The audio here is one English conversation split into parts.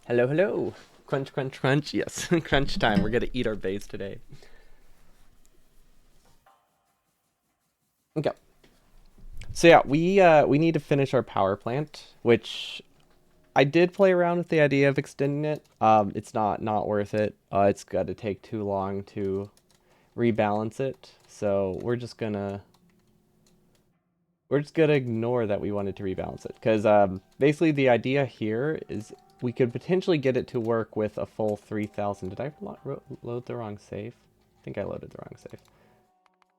Hello, hello. Crunch, crunch, crunch. Yes, crunch time. We're gonna eat our base today. Okay. So yeah, we need to finish our power plant, which I did play around with the idea of extending it. It's not worth it. It's got to take too long to rebalance it. So we're just gonna ignore that we wanted to rebalance it because basically the idea here is we could potentially get it to work with a full 3,000. Did I load the wrong save? I think I loaded the wrong save.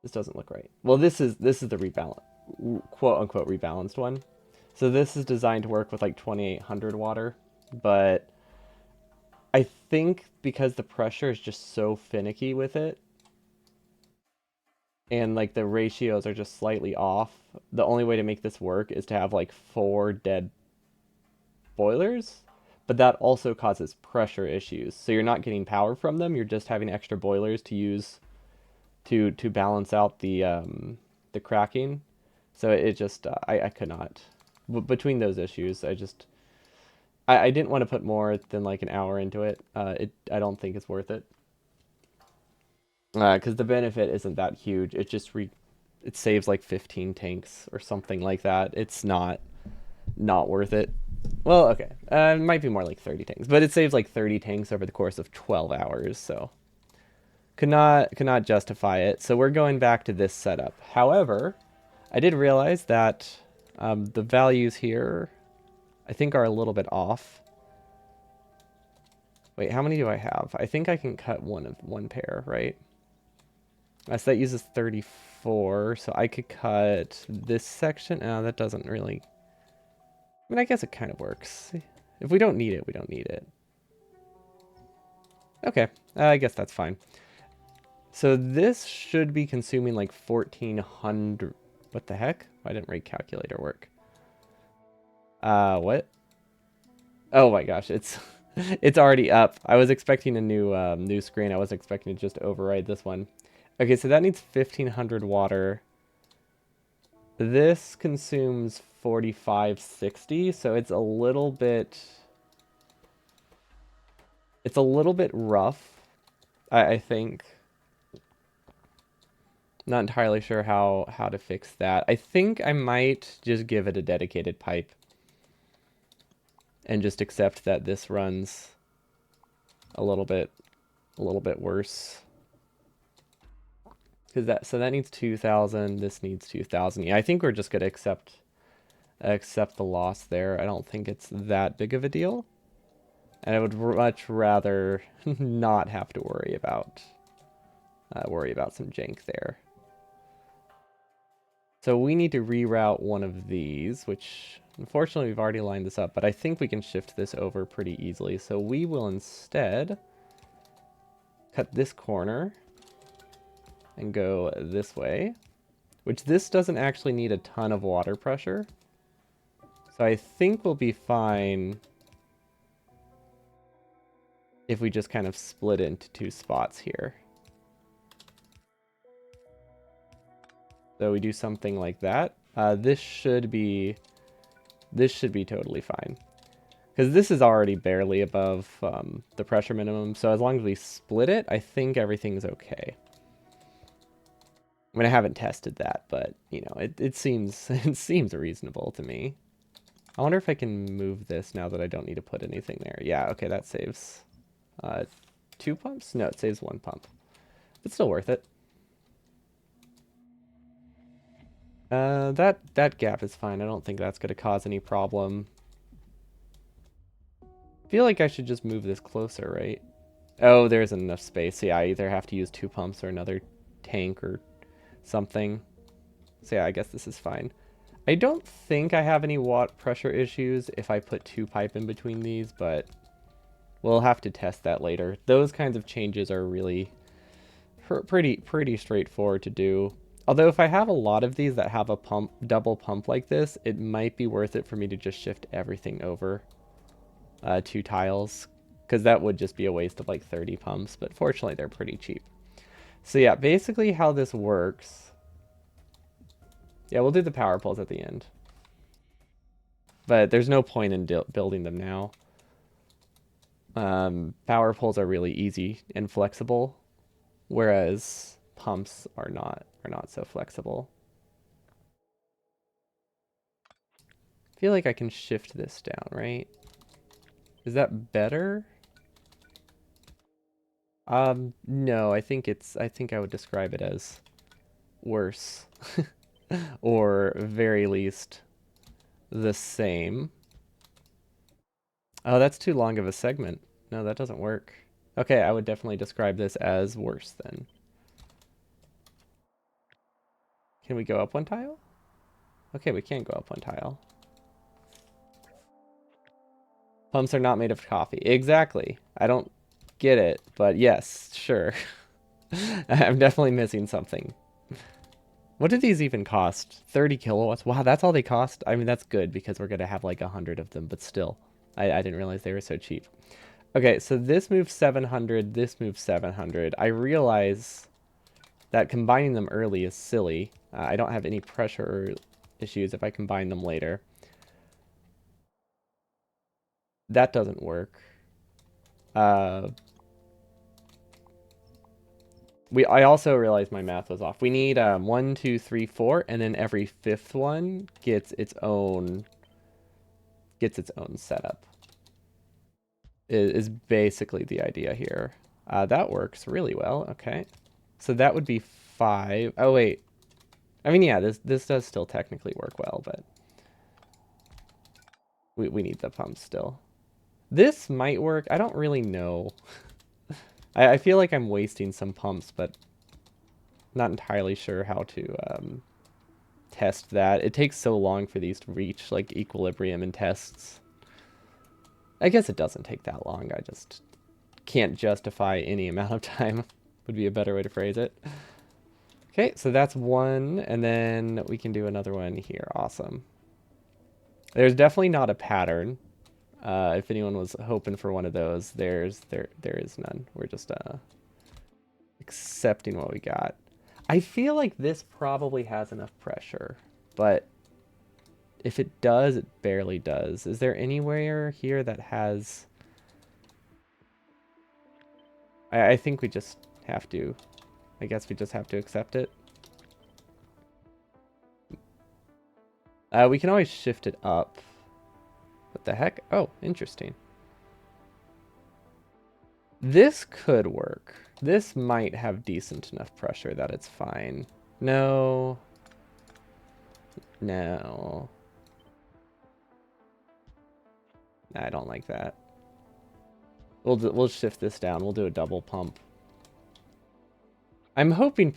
This doesn't look right. Well, this is the rebalance, quote unquote rebalanced one. So this is designed to work with like 2,800 water, but I think because the pressure is just so finicky with it, and like the ratios are just slightly off, the only way to make this work is to have like 4 dead boilers. But that also causes pressure issues. So you're not getting power from them, you're just having extra boilers to use to balance out the cracking. So it just I could not. Between those issues, I didn't want to put more than like an hour into it. I don't think it's worth it. Because the benefit isn't that huge. It saves like 15 tanks or something like that. It's not worth it. Well, okay. It might be more like 30 tanks, but it saves like 30 tanks over the course of 12 hours, so could not justify it. So we're going back to this setup. However, I did realize that the values here I think are a little bit off. Wait, how many do I have? I think I can cut one pair, right? So that uses 34, so I could cut this section. Oh, that doesn't really... I mean, I guess it kind of works. If we don't need it, we don't need it. Okay, I guess that's fine. So this should be consuming like 1,400... What the heck? Why didn't rate calculator work? What? Oh my gosh, it's it's already up. I was expecting a new screen. I wasn't expecting to just override this one. Okay, so that needs 1,500 water. This consumes 4,560, so it's a little bit rough, I think. Not entirely sure how to fix that. I think I might just give it a dedicated pipe and just accept that this runs a little bit worse. So that needs 2,000, this needs 2,000. Yeah, I think we're just gonna accept the loss there. I don't think it's that big of a deal. And I would much rather not have to worry about some jank there. So we need to reroute one of these, which unfortunately we've already lined this up, but I think we can shift this over pretty easily. So we will instead cut this corner and go this way, which this doesn't actually need a ton of water pressure. So I think we'll be fine if we just kind of split it into 2 spots here. So we do something like that. This should be totally fine. Because this is already barely above the pressure minimum, so as long as we split it, I think everything's okay. I mean, I haven't tested that, but, you know, it seems it seems reasonable to me. I wonder if I can move this now that I don't need to put anything there. Yeah, okay, that saves 2 pumps? No, it saves 1 pump. It's still worth it. That gap is fine. I don't think that's going to cause any problem. I feel like I should just move this closer, right? Oh, there's enough space. So yeah, I either have to use 2 pumps or another tank or something. So yeah, I guess this is fine. I don't think I have any water pressure issues if I put 2 pipe in between these, but we'll have to test that later. Those kinds of changes are really pretty straightforward to do. Although if I have a lot of these that have a double pump like this, it might be worth it for me to just shift everything over 2 tiles, because that would just be a waste of like 30 pumps, but fortunately they're pretty cheap. So yeah, basically how this works... Yeah, we'll do the power poles at the end. But there's no point in building them now. Power poles are really easy and flexible, whereas pumps are not so flexible. I feel like I can shift this down, right? Is that better? No, I think I would describe it as worse. Or very least the same. Oh, that's too long of a segment. No, that doesn't work. Okay, I would definitely describe this as worse then. Can we go up one tile? Okay, we can go up one tile. Pumps are not made of coffee. Exactly. I don't get it, but yes, sure. I'm definitely missing something. What do these even cost? 30 kilowatts? Wow, that's all they cost? I mean, that's good because we're going to have like 100 of them, but still. I didn't realize they were so cheap. Okay, so this moves 700, this moves 700. I realize that combining them early is silly. I don't have any pressure issues if I combine them later. That doesn't work. Uh, I also realized my math was off. We need 1, 2, 3, 4, and then every fifth one gets its own setup. Is basically the idea here. That works really well. Okay, so that would be 5. Oh wait, I mean yeah, this does still technically work well, but we need the pump still. This might work. I don't really know. I feel like I'm wasting some pumps, but not entirely sure how to test that. It takes so long for these to reach like equilibrium in tests. I guess it doesn't take that long. I just can't justify any amount of time would be a better way to phrase it. Okay, so that's one, and then we can do another one here. Awesome. There's definitely not a pattern. If anyone was hoping for one of those, there is none. We're just accepting what we got. I feel like this probably has enough pressure, but if it does, it barely does. Is there anywhere here that has... I think we just have to... I guess we just have to accept it. We can always shift it up. What the heck? Oh, interesting. This could work. This might have decent enough pressure that it's fine. No. No. I don't like that. We'll shift this down. We'll do a double pump. I'm hoping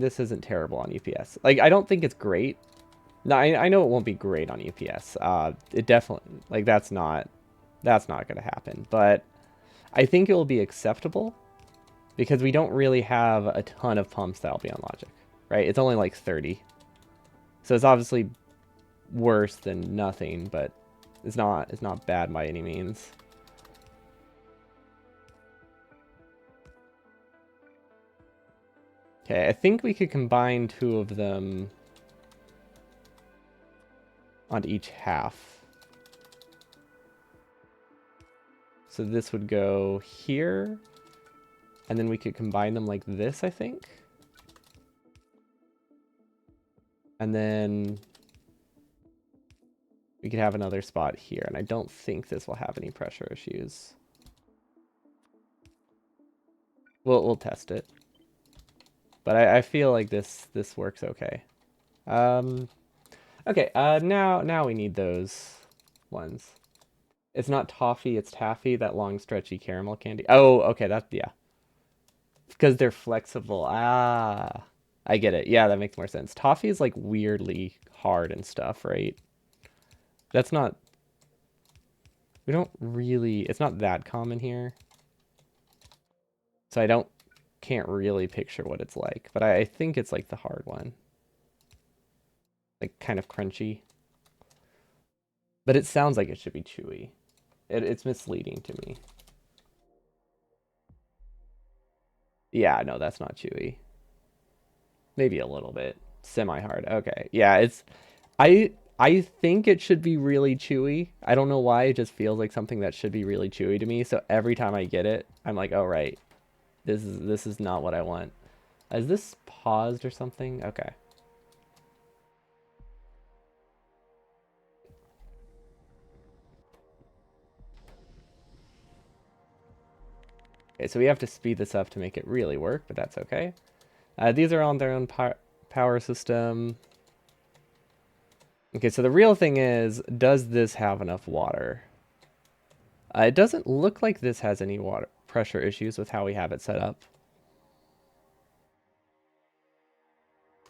this isn't terrible on UPS. Like I don't think it's great. No, I know it won't be great on UPS. It definitely like that's not going to happen, but I think it will be acceptable because we don't really have a ton of pumps that'll be on Logic, right? It's only like 30. So it's obviously worse than nothing, but it's not bad by any means. Okay, I think we could combine 2 of them onto each half. So this would go here, and then we could combine them like this, I think. And then we could have another spot here, and I don't think this will have any pressure issues. We'll test it. But I feel like this works okay. Okay, now we need those ones. It's not toffee, it's taffy, that long stretchy caramel candy. Oh, okay, yeah. Because they're flexible. Ah, I get it. Yeah, that makes more sense. Toffee is like weirdly hard and stuff, right? That's not, we don't really, it's not that common here. So can't really picture what it's like, but I think it's like the hard one. Like kind of crunchy. But it sounds like it should be chewy. It's misleading to me. Yeah, no, that's not chewy. Maybe a little bit. Semi-hard. Okay. Yeah, I I think it should be really chewy. I don't know why, it just feels like something that should be really chewy to me. So every time I get it, I'm like, oh right, this is not what I want. Is this paused or something? Okay. Okay, so we have to speed this up to make it really work, but that's okay. These are on their own power system. Okay, so the real thing is, does this have enough water? It doesn't look like this has any water pressure issues with how we have it set up.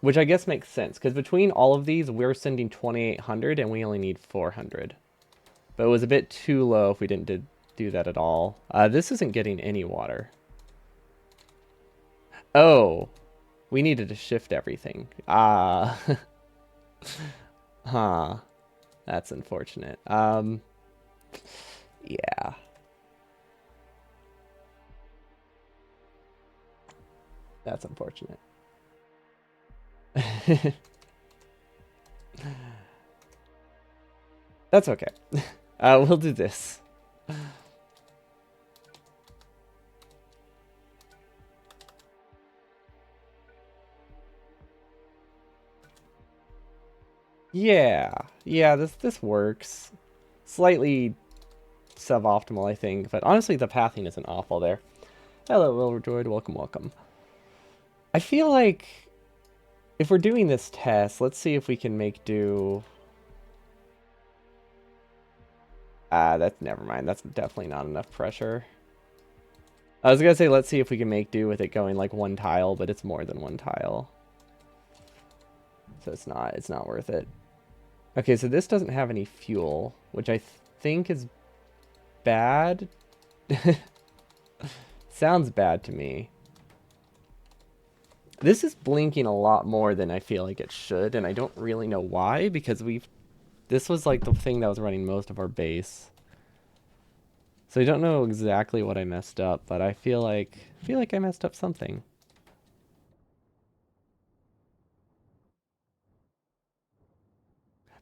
Which I guess makes sense, because between all of these, we're sending 2,800 and we only need 400. But it was a bit too low if we didn't do that at all. This isn't getting any water. Oh, we needed to shift everything. Ah, huh. That's unfortunate. Yeah. That's unfortunate. That's okay. We'll do this. Yeah, this works. Slightly suboptimal, I think, but honestly, the pathing isn't awful there. Hello, Willroyd. Welcome, welcome. I feel like if we're doing this test, let's see if we can make do. That's never mind. That's definitely not enough pressure. I was gonna say, let's see if we can make do with it going like one tile, but it's more than one tile. So it's not worth it. Okay, so this doesn't have any fuel, which I think is bad. Sounds bad to me. This is blinking a lot more than I feel like it should, and I don't really know why, because this was like the thing that was running most of our base. So I don't know exactly what I messed up, but I feel like I messed up something.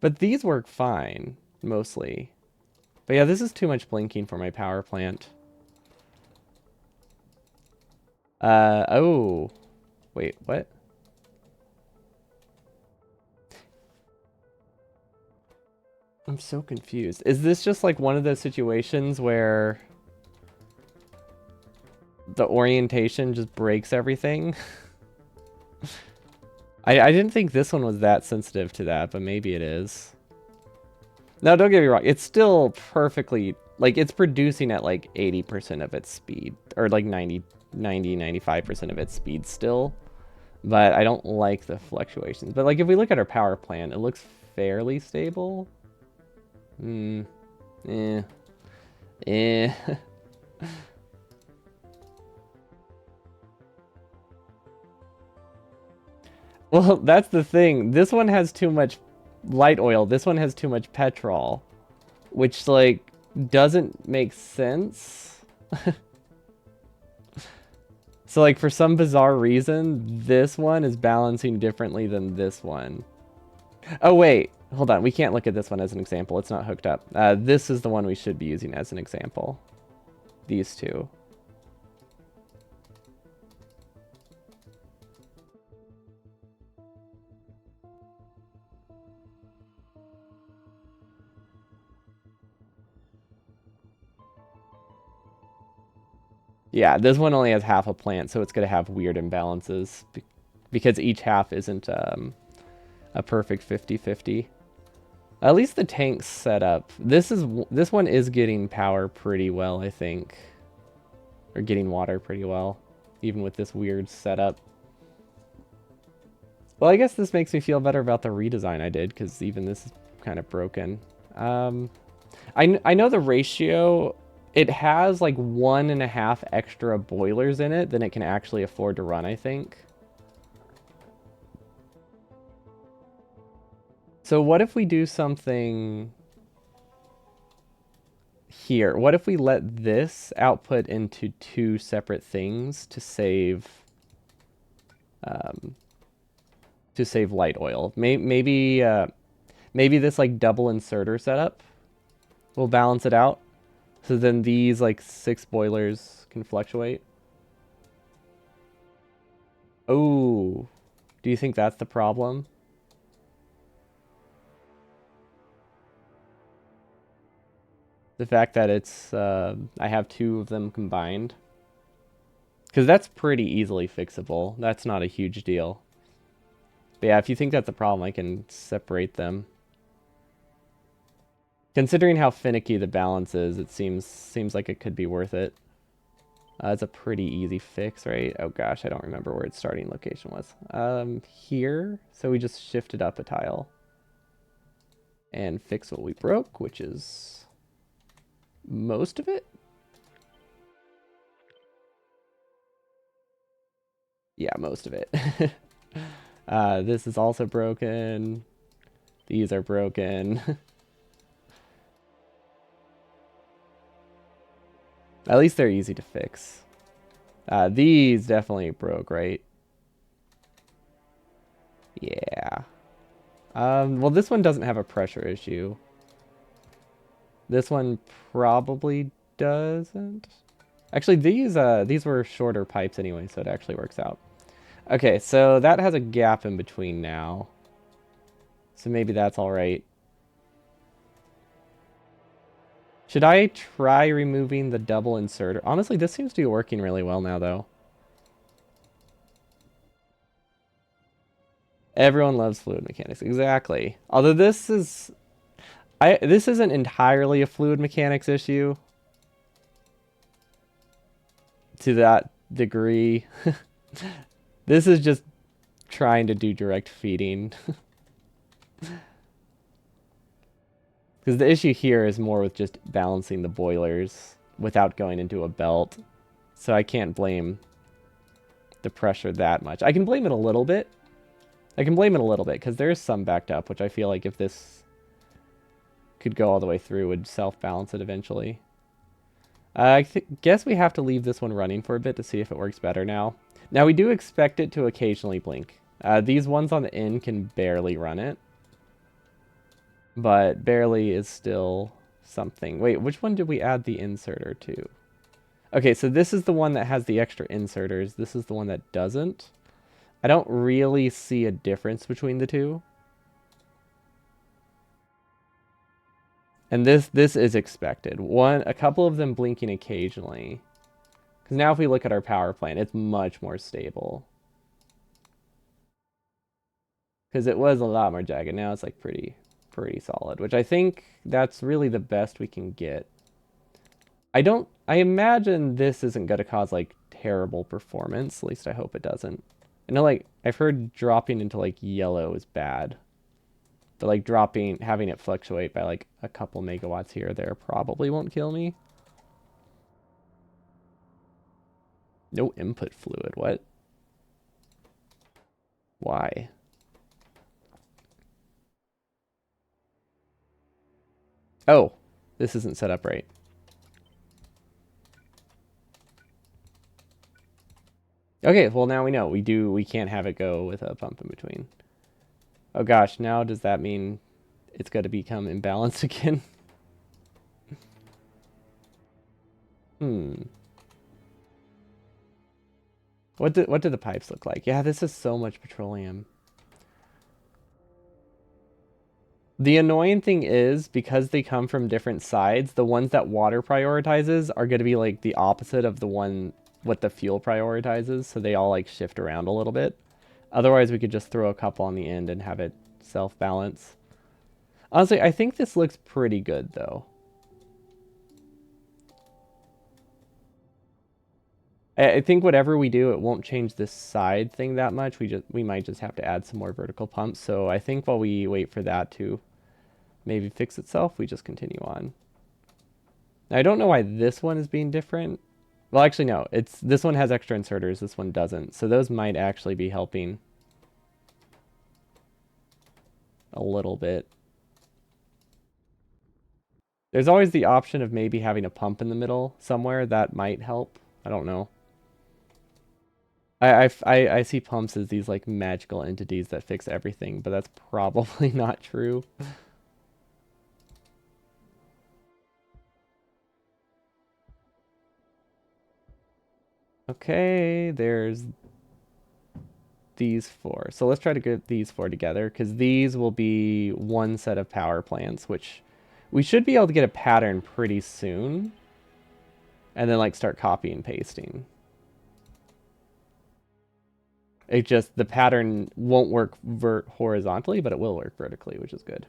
But these work fine, mostly. But yeah, this is too much blinking for my power plant. Oh. Wait, what? I'm so confused. Is this just like one of those situations where the orientation just breaks everything? I didn't think this one was that sensitive to that, but maybe it is. No, don't get me wrong. It's still perfectly, like, it's producing at like 80% of its speed, or like 95% of its speed still. But I don't like the fluctuations. But like, if we look at our power plant, it looks fairly stable. Eh. Eh. Well, that's the thing. This one has too much light oil. This one has too much petrol, which like doesn't make sense. So like for some bizarre reason, this one is balancing differently than this one. Oh wait, hold on. We can't look at this one as an example. It's not hooked up. This is the one we should be using as an example. These two. Yeah, this one only has half a plant, so it's going to have weird imbalances because each half isn't a perfect 50-50. At least the tank's set up. This one is getting power pretty well, I think. Or getting water pretty well, even with this weird setup. Well, I guess this makes me feel better about the redesign I did, because even this is kind of broken. I know the ratio, it has like 1.5 extra boilers in it than it can actually afford to run, I think. So what if we do something here? What if we let this output into two separate things to save light oil? Maybe Maybe this like double inserter setup will balance it out. So then these like 6 boilers can fluctuate. Oh, do you think that's the problem? The fact that it's, I have 2 of them combined. Because that's pretty easily fixable. That's not a huge deal. But yeah, if you think that's a problem, I can separate them. Considering how finicky the balance is, it seems like it could be worth it. It's a pretty easy fix, right? Oh gosh, I don't remember where its starting location was. Here. So we just shifted up a tile. And fix what we broke, which is most of it. Yeah, most of it. This is also broken. These are broken. At least they're easy to fix. These definitely broke, right? Yeah. Well, this one doesn't have a pressure issue. This one probably doesn't. Actually, these were shorter pipes anyway, so it actually works out. Okay, so that has a gap in between now. So maybe that's all right. Should I try removing the double inserter? Honestly, this seems to be working really well now, though. Everyone loves fluid mechanics. Exactly. Although this isn't entirely a fluid mechanics issue to that degree. This is just trying to do direct feeding. Because the issue here is more with just balancing the boilers without going into a belt. So I can't blame the pressure that much. I can blame it a little bit. Because there is some backed up, which I feel like if this could go all the way through would self-balance it eventually. I guess we have to leave this one running for a bit to see if it works better now. Now we do expect it to occasionally blink. These ones on the end can barely run it. But barely is still something. Wait, which one did we add the inserter to? Okay, so this is the one that has the extra inserters. This is the one that doesn't. I don't really see a difference between the two. And this is expected. A couple of them blinking occasionally. Because now if we look at our power plant, it's much more stable. Because it was a lot more jagged. Now it's like pretty solid, which I think that's really the best we can get. I imagine this isn't going to cause like terrible performance. At least I hope it doesn't. I know like I've heard dropping into like yellow is bad. But like having it fluctuate by like a couple megawatts here or there probably won't kill me. No input fluid, what? Why? Oh, this isn't set up right. Okay, well now we know. We can't have it go with a pump in between. Oh gosh, now does that mean it's got to become imbalanced again? Hmm. What do the pipes look like? Yeah, this is so much petroleum. The annoying thing is, because they come from different sides, the ones that water prioritizes are going to be like the opposite of what the fuel prioritizes, so they all like shift around a little bit. Otherwise, we could just throw a couple on the end and have it self-balance. Honestly, I think this looks pretty good, though. I think whatever we do, it won't change this side thing that much. We might just have to add some more vertical pumps. So I think while we wait for that to maybe fix itself, we just continue on. Now, I don't know why this one is being different. Well, actually, no. This one has extra inserters. This one doesn't. So those might actually be helping a little bit. There's always the option of maybe having a pump in the middle somewhere. That might help. I don't know. I see pumps as these like magical entities that fix everything, but that's probably not true. Okay, there's these four. So let's try to get these four together because these will be one set of power plants, which we should be able to get a pattern pretty soon. And then like start copy and pasting. It just, the pattern won't work horizontally, but it will work vertically, which is good.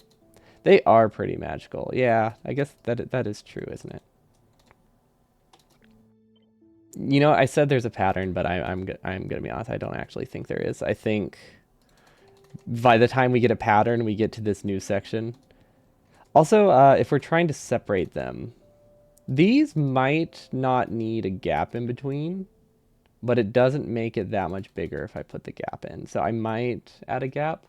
They are pretty magical. Yeah, I guess that is true, isn't it? You know, I said there's a pattern, but I'm gonna be honest. I don't actually think there is. I think by the time we get a pattern, we get to this new section. Also, if we're trying to separate them, these might not need a gap in between, but it doesn't make it that much bigger if I put the gap in. So I might add a gap.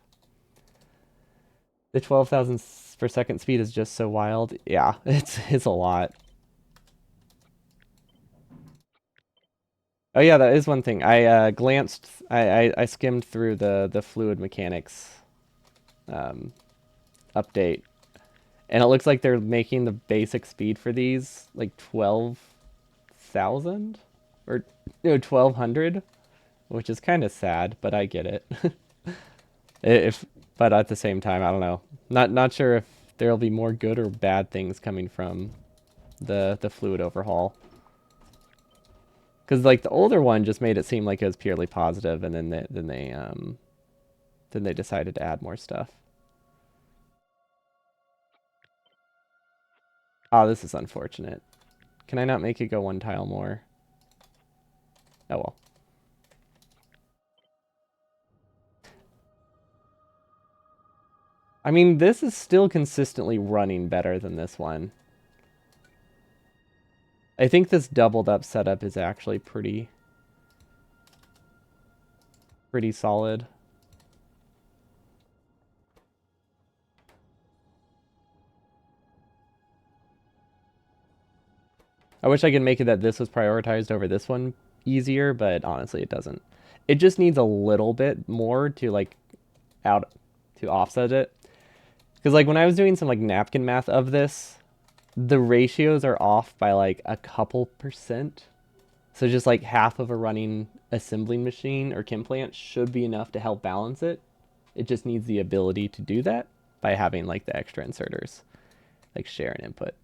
The 12,000 per second speed is just so wild. Yeah, it's a lot. Oh yeah, that is one thing. I skimmed through the fluid mechanics um, update, and it looks like they're making the basic speed for these like 12,000 or 1,200, which is kind of sad, but I get it. If but at the same time, I don't know. Not sure if there'll be more good or bad things coming from the fluid overhaul. Because like the older one just made it seem like it was purely positive, and then they decided to add more stuff. Oh, this is unfortunate. Can I not make it go one tile more? Oh well. I mean, this is still consistently running better than this one. I think this doubled up setup is actually pretty solid. I wish I could make it that this was prioritized over this one easier, but honestly, it doesn't. It just needs a little bit more to like out to offset it. Because like when I was doing some like napkin math of this, the ratios are off by like a couple percent. So just like half of a running assembling machine or chem plant should be enough to help balance it. It just needs the ability to do that by having like the extra inserters, like share and input.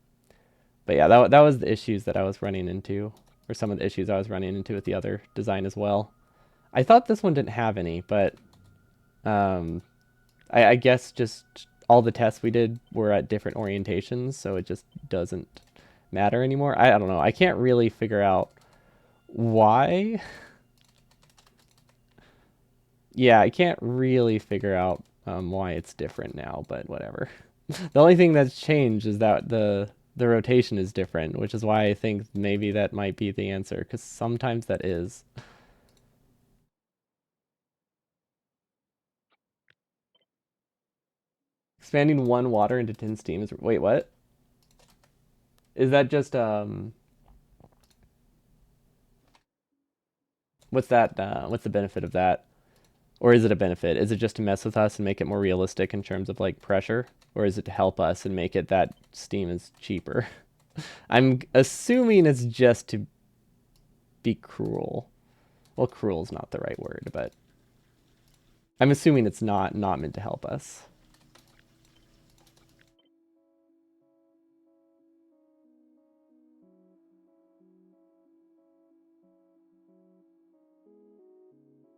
But yeah, that was the issues that I was running into, or some of the issues I was running into with the other design as well. I thought this one didn't have any, but um, I guess just all the tests we did were at different orientations, so it just doesn't matter anymore. I don't know. I can't really figure out why. Yeah, I can't really figure out why it's different now, but whatever. The only thing that's changed is that the rotation is different, which is why I think maybe that might be the answer, because sometimes that is. Expanding one water into 10 steam is... Wait, what? Is that just, what's that, what's the benefit of that? Or is it a benefit? Is it just to mess with us and make it more realistic in terms of, like, pressure? Or is it to help us and make it that steam is cheaper? I'm assuming it's just to be cruel. Well, cruel is not the right word, but I'm assuming it's not meant to help us.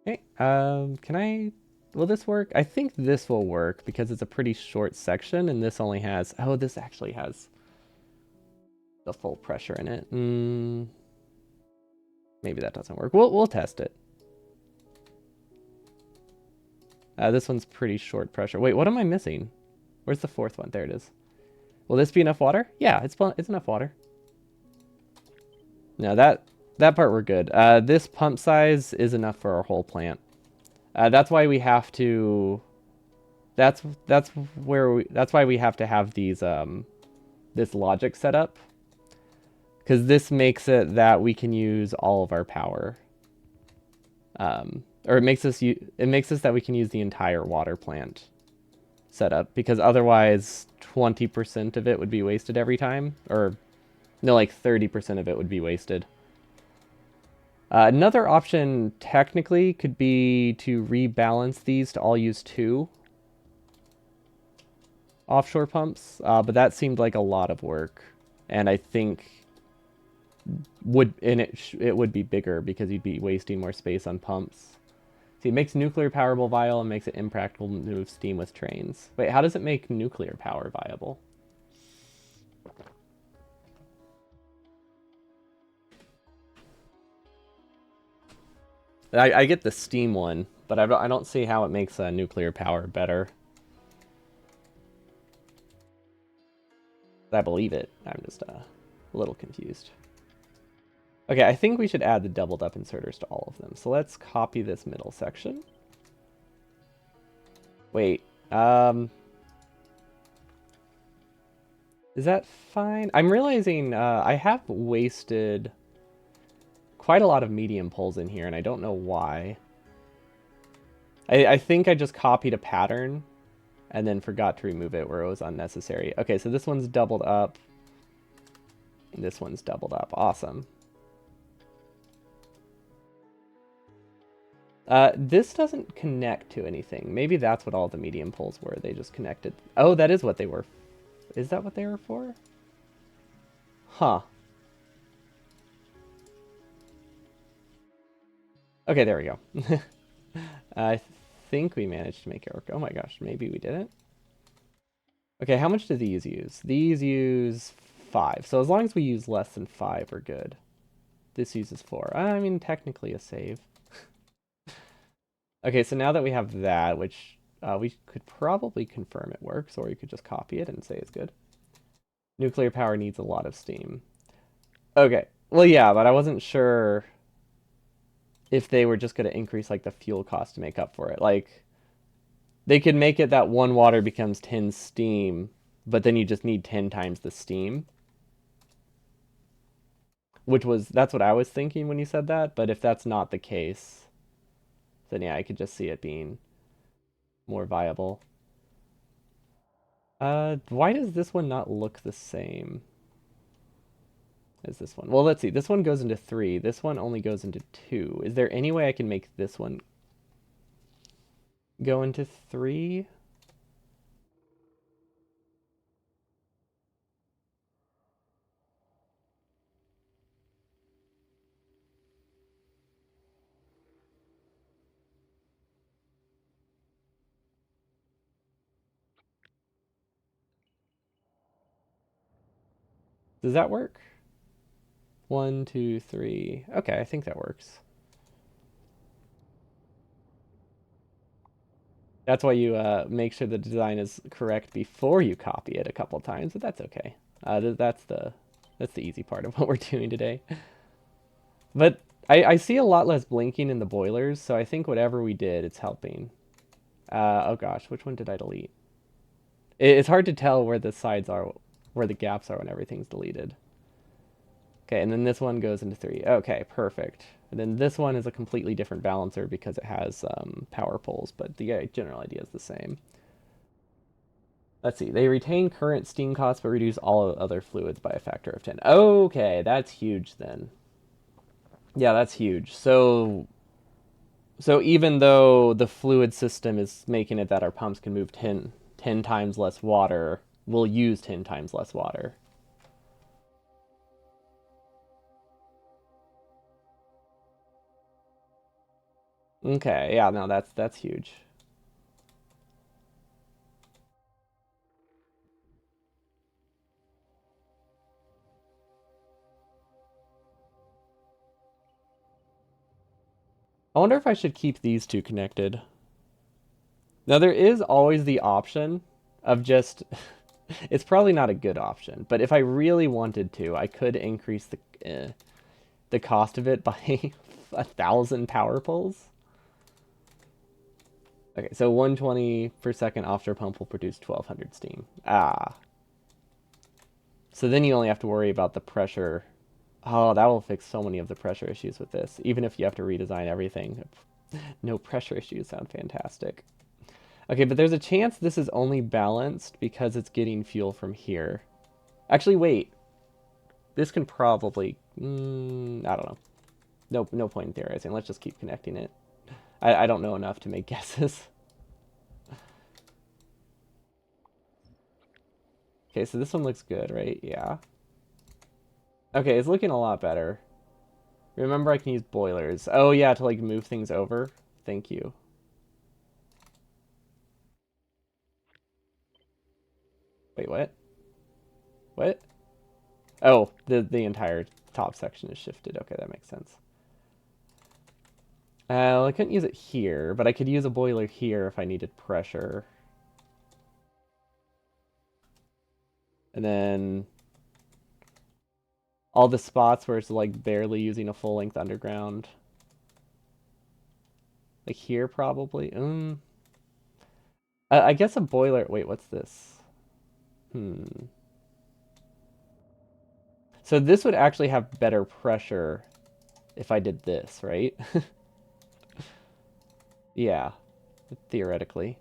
Okay, can I... Will this work? I think this will work because it's a pretty short section and this only has... Oh, this actually has the full pressure in it. Maybe that doesn't work. We'll test it. This one's pretty short pressure. Wait, what am I missing? Where's the fourth one? There it is. Will this be enough water? Yeah, it's enough water. No, that part we're good. This pump size is enough for our whole plant. That's why we have to... That's why we have to have these this logic set up, because this makes it that we can use all of our power Or it makes us that we can use the entire water plant setup, because otherwise 20% of it would be wasted every time, or no, like 30% of it would be wasted. Another option technically could be to rebalance these to all use 2 offshore pumps, but that seemed like a lot of work, and I think it would be bigger because you'd be wasting more space on pumps. See, it makes nuclear power viable and makes it impractical to move steam with trains. Wait, how does it make nuclear power viable? I get the steam one, but I don't see how it makes nuclear power better. I believe it. I'm just a little confused. Okay, I think we should add the doubled up inserters to all of them. So let's copy this middle section. Wait, is that fine? I'm realizing I have wasted quite a lot of medium poles in here, and I don't know why. I think I just copied a pattern and then forgot to remove it where it was unnecessary. Okay, so this one's doubled up. And this one's doubled up. Awesome. This doesn't connect to anything. Maybe that's what all the medium poles were. They just connected. Oh, that is what they were. Is that what they were for? Huh. Okay, there we go. I think we managed to make it work. Oh my gosh, maybe we didn't. Okay, how much do these use? These use 5. So as long as we use less than 5, we're good. This uses 4. I mean, technically a save. Okay, so now that we have that, which we could probably confirm it works, or you could just copy it and say it's good. Nuclear power needs a lot of steam. Okay, well, yeah, but I wasn't sure if they were just going to increase like the fuel cost to make up for it. Like, they could make it that 1 water becomes 10 steam, but then you just need 10 times the steam. That's what I was thinking when you said that, but if that's not the case, then yeah, I could just see it being more viable. Why does this one not look the same as this one? Well, let's see. This one goes into 3. This one only goes into 2. Is there any way I can make this one go into 3? Does that work? 1, 2, 3. Okay, I think that works. That's why you make sure the design is correct before you copy it a couple times, but that's okay. That's the easy part of what we're doing today. But I see a lot less blinking in the boilers, so I think whatever we did, it's helping. Oh gosh, which one did I delete? It's hard to tell where the sides are, where the gaps are when everything's deleted. Okay, and then this one goes into 3. Okay, perfect. And then this one is a completely different balancer because it has power poles, but the general idea is the same. Let's see. They retain current steam costs but reduce all other fluids by a factor of 10. Okay, that's huge then. Yeah, that's huge. So even though the fluid system is making it that our pumps can move 10 times less water, we'll use 10 times less water. Okay, yeah, no, that's huge. I wonder if I should keep these two connected. Now, there is always the option of just... It's probably not a good option, but if I really wanted to, I could increase the cost of it by 1,000 power poles. Okay, so 120 per second offshore pump will produce 1,200 steam. Ah. So then you only have to worry about the pressure. Oh, that will fix so many of the pressure issues with this, even if you have to redesign everything. No pressure issues sound fantastic. Okay, but there's a chance this is only balanced because it's getting fuel from here. Actually, wait. This can probably... I don't know. No point in theorizing. Let's just keep connecting it. I don't know enough to make guesses. Okay, so this one looks good, right? Yeah. Okay, it's looking a lot better. Remember I can use boilers. Oh yeah, to like move things over. Thank you. Wait, what? What? Oh, the entire top section is shifted. Okay, that makes sense. Well, I couldn't use it here, but I could use a boiler here if I needed pressure. And then all the spots where it's like barely using a full length underground. Like here probably. I guess a boiler. Wait, what's this? Hmm. So this would actually have better pressure if I did this, right? Yeah, theoretically.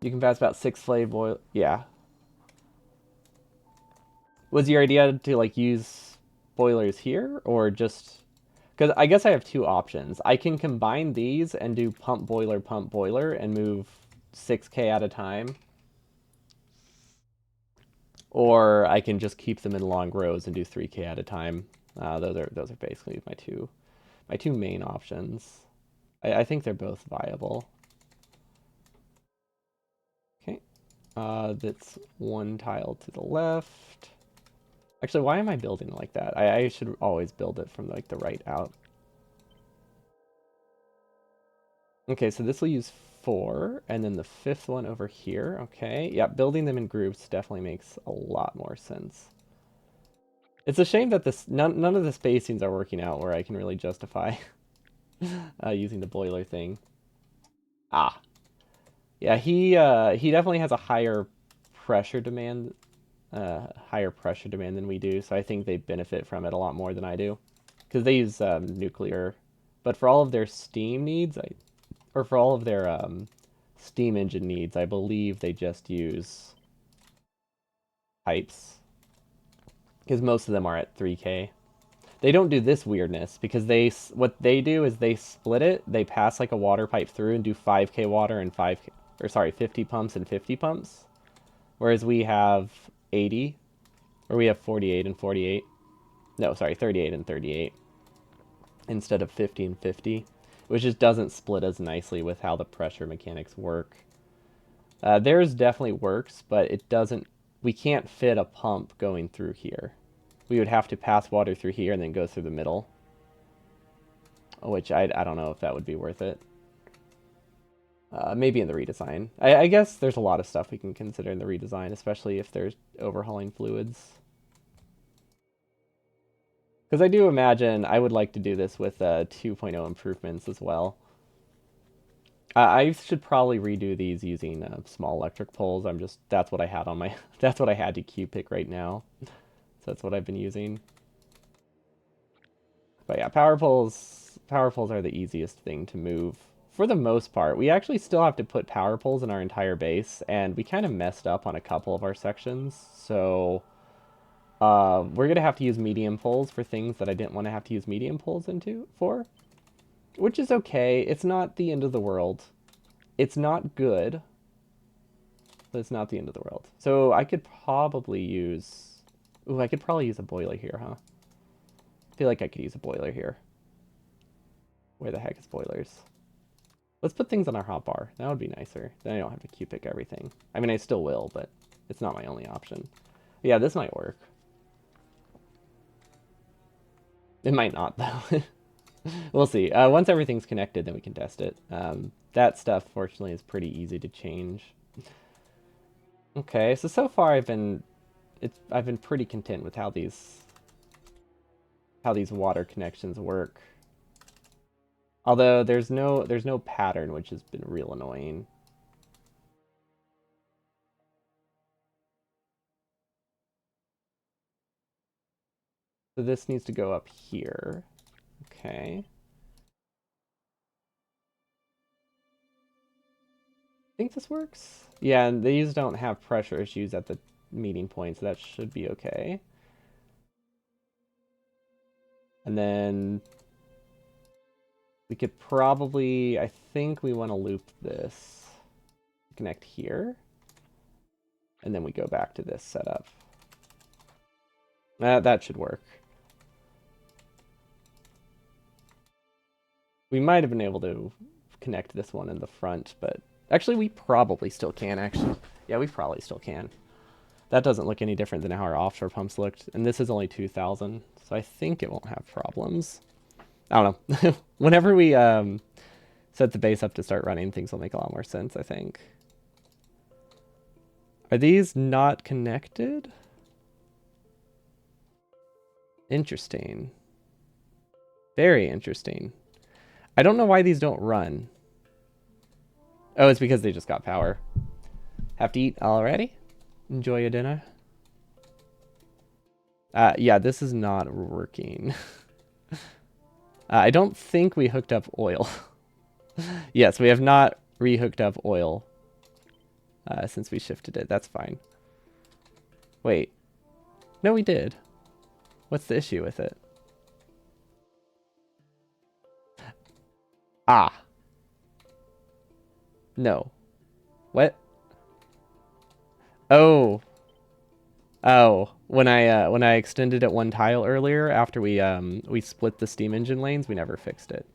You can pass about 6 flave boil. Yeah. Was your idea to like use boilers here or just because I guess I have two options. I can combine these and do pump boiler and move 6K at a time, or I can just keep them in long rows and do 3K at a time. Those are basically my two main options. I think they're both viable. Okay, that's one tile to the left. Actually, why am I building it like that? I should always build it from like the right out. Okay, so this will use 4, and then the fifth one over here. Okay, yeah, building them in groups definitely makes a lot more sense. It's a shame that none of the spacings are working out where I can really justify using the boiler thing. Ah, yeah, he definitely has a higher pressure demand than we do. So I think they benefit from it a lot more than I do, because they use nuclear. But for all of their steam needs, or for all of their steam engine needs, I believe they just use pipes, because most of them are at 3K. They don't do this weirdness because what they do is they split it. They pass like a water pipe through and do 5K water and 5K, or sorry, 50 pumps and 50 pumps, whereas we have 80, or we have 48 and 48. No, sorry, 38 and 38 instead of 50 and 50, which just doesn't split as nicely with how the pressure mechanics work. Theirs definitely works, but it doesn't. We can't fit a pump going through here. We would have to pass water through here and then go through the middle, which I don't know if that would be worth it. Maybe in the redesign. I guess there's a lot of stuff we can consider in the redesign, especially if there's overhauling fluids. Because I do imagine I would like to do this with 2.0 improvements as well. I should probably redo these using small electric poles. That's what I had on my that's what I had to Q-pick right now. So that's what I've been using. But yeah, power poles are the easiest thing to move for the most part. We actually still have to put power poles in our entire base, and we kind of messed up on a couple of our sections. So we're gonna have to use medium poles for things that I didn't want to have to use medium poles into for, which is okay. It's not the end of the world. It's not good, but it's not the end of the world. So I could probably use... Ooh, I could probably use a boiler here, huh? I feel like I could use a boiler here. Where the heck is boilers? Let's put things on our hotbar. That would be nicer. Then I don't have to Q-pick everything. I mean, I still will, but it's not my only option. Yeah, this might work. It might not, though. We'll see. Once everything's connected, then we can test it. That stuff, fortunately, is pretty easy to change. Okay, so far I've been pretty content with how these water connections work. Although there's no pattern, which has been real annoying. So this needs to go up here. Okay. think this works. Yeah, and these don't have pressure issues at the meeting point, so that should be okay. And then we could probably, I think we want to loop this, connect here, and then we go back to this setup. That should work. We might have been able to connect this one in the front, but actually we probably still can, actually. Yeah, we probably still can. That doesn't look any different than how our offshore pumps looked, and this is only 2,000, so I think it won't have problems. I don't know. Whenever we set the base up to start running, things will make a lot more sense, I think. Are these not connected? Interesting. Very interesting. I don't know why these don't run. Oh, it's because they just got power. Have to eat already? Enjoy your dinner. Yeah, this is not working. I don't think we hooked up oil. Yes, we have not re-hooked up oil since we shifted it. That's fine. Wait. No, we did. What's the issue with it? Ah. No. What? Oh. Oh. When I extended it one tile earlier after we split the steam engine lanes, we never fixed it.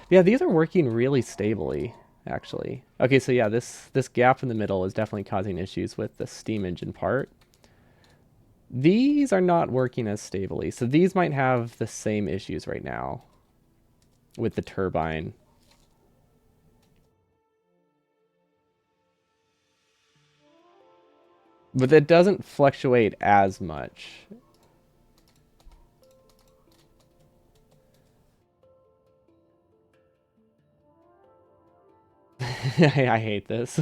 Yeah, these are working really stably, actually. Okay, so yeah, this gap in the middle is definitely causing issues with the steam engine part. These are not working as stably, so these might have the same issues right now with the turbine. But it doesn't fluctuate as much. I hate this.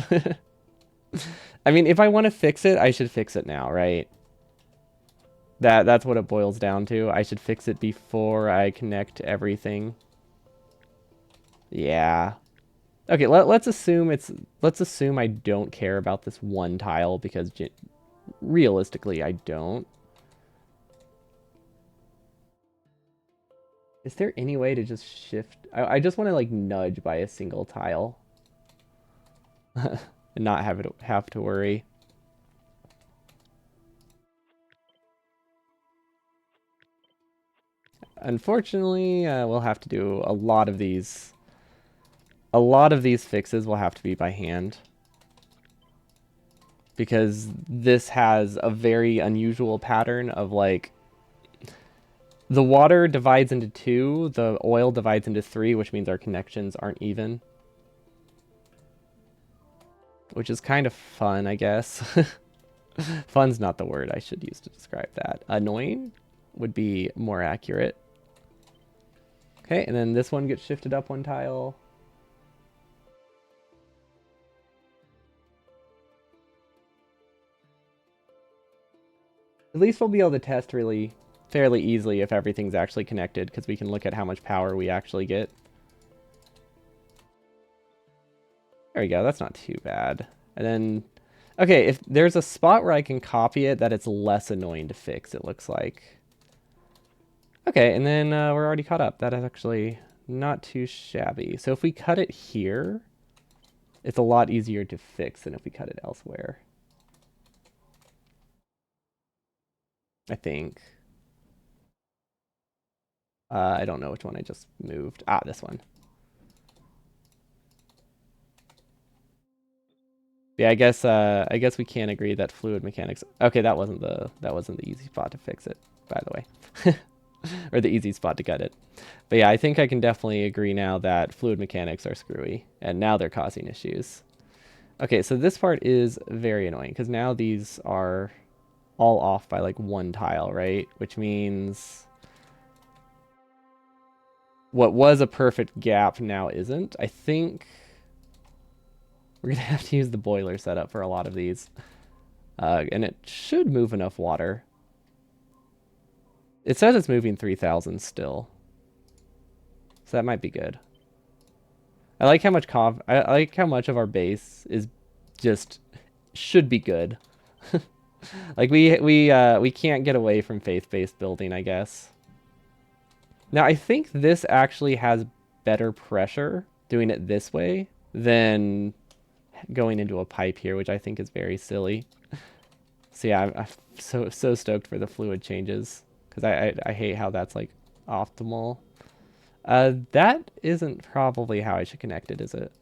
I mean, if I want to fix it, I should fix it now, right? That's what it boils down to. I should fix it before I connect everything. Yeah. Okay, let's assume I don't care about this one tile because realistically I don't. Is there any way to just shift? I just want to like nudge by a single tile and not have to worry. Unfortunately, we'll have to do a lot of these. A lot of these fixes will have to be by hand because this has a very unusual pattern of like the water divides into two, the oil divides into three, which means our connections aren't even. Which is kind of fun, I guess. Fun's not the word I should use to describe that. Annoying would be more accurate. Okay, and then this one gets shifted up one tile. At least we'll be able to test really fairly easily if everything's actually connected, because we can look at how much power we actually get. There we go, that's not too bad. And then, okay, if there's a spot where I can copy it that it's less annoying to fix, it looks like. Okay, and then we're already caught up. That is actually not too shabby. So if we cut it here, it's a lot easier to fix than if we cut it elsewhere. I think. I don't know which one I just moved. Ah, this one. Yeah, I guess we can agree that fluid mechanics. Okay, that wasn't the easy spot to fix it, by the way. Or the easy spot to cut it. But yeah, I think I can definitely agree now that fluid mechanics are screwy, and now they're causing issues. Okay, so this part is very annoying, because now these are all off by like one tile, right? Which means what was a perfect gap now isn't. I think we're going to have to use the boiler setup for a lot of these. And it should move enough water. It says it's moving 3,000 still. So that might be good. I like how much I like how much of our base is just should be good. Like we can't get away from faith-based building, I guess. Now I think this actually has better pressure doing it this way than going into a pipe here, which I think is very silly. So yeah, I'm so stoked for the fluid changes because I hate how that's like optimal. That isn't probably how I should connect it, is it?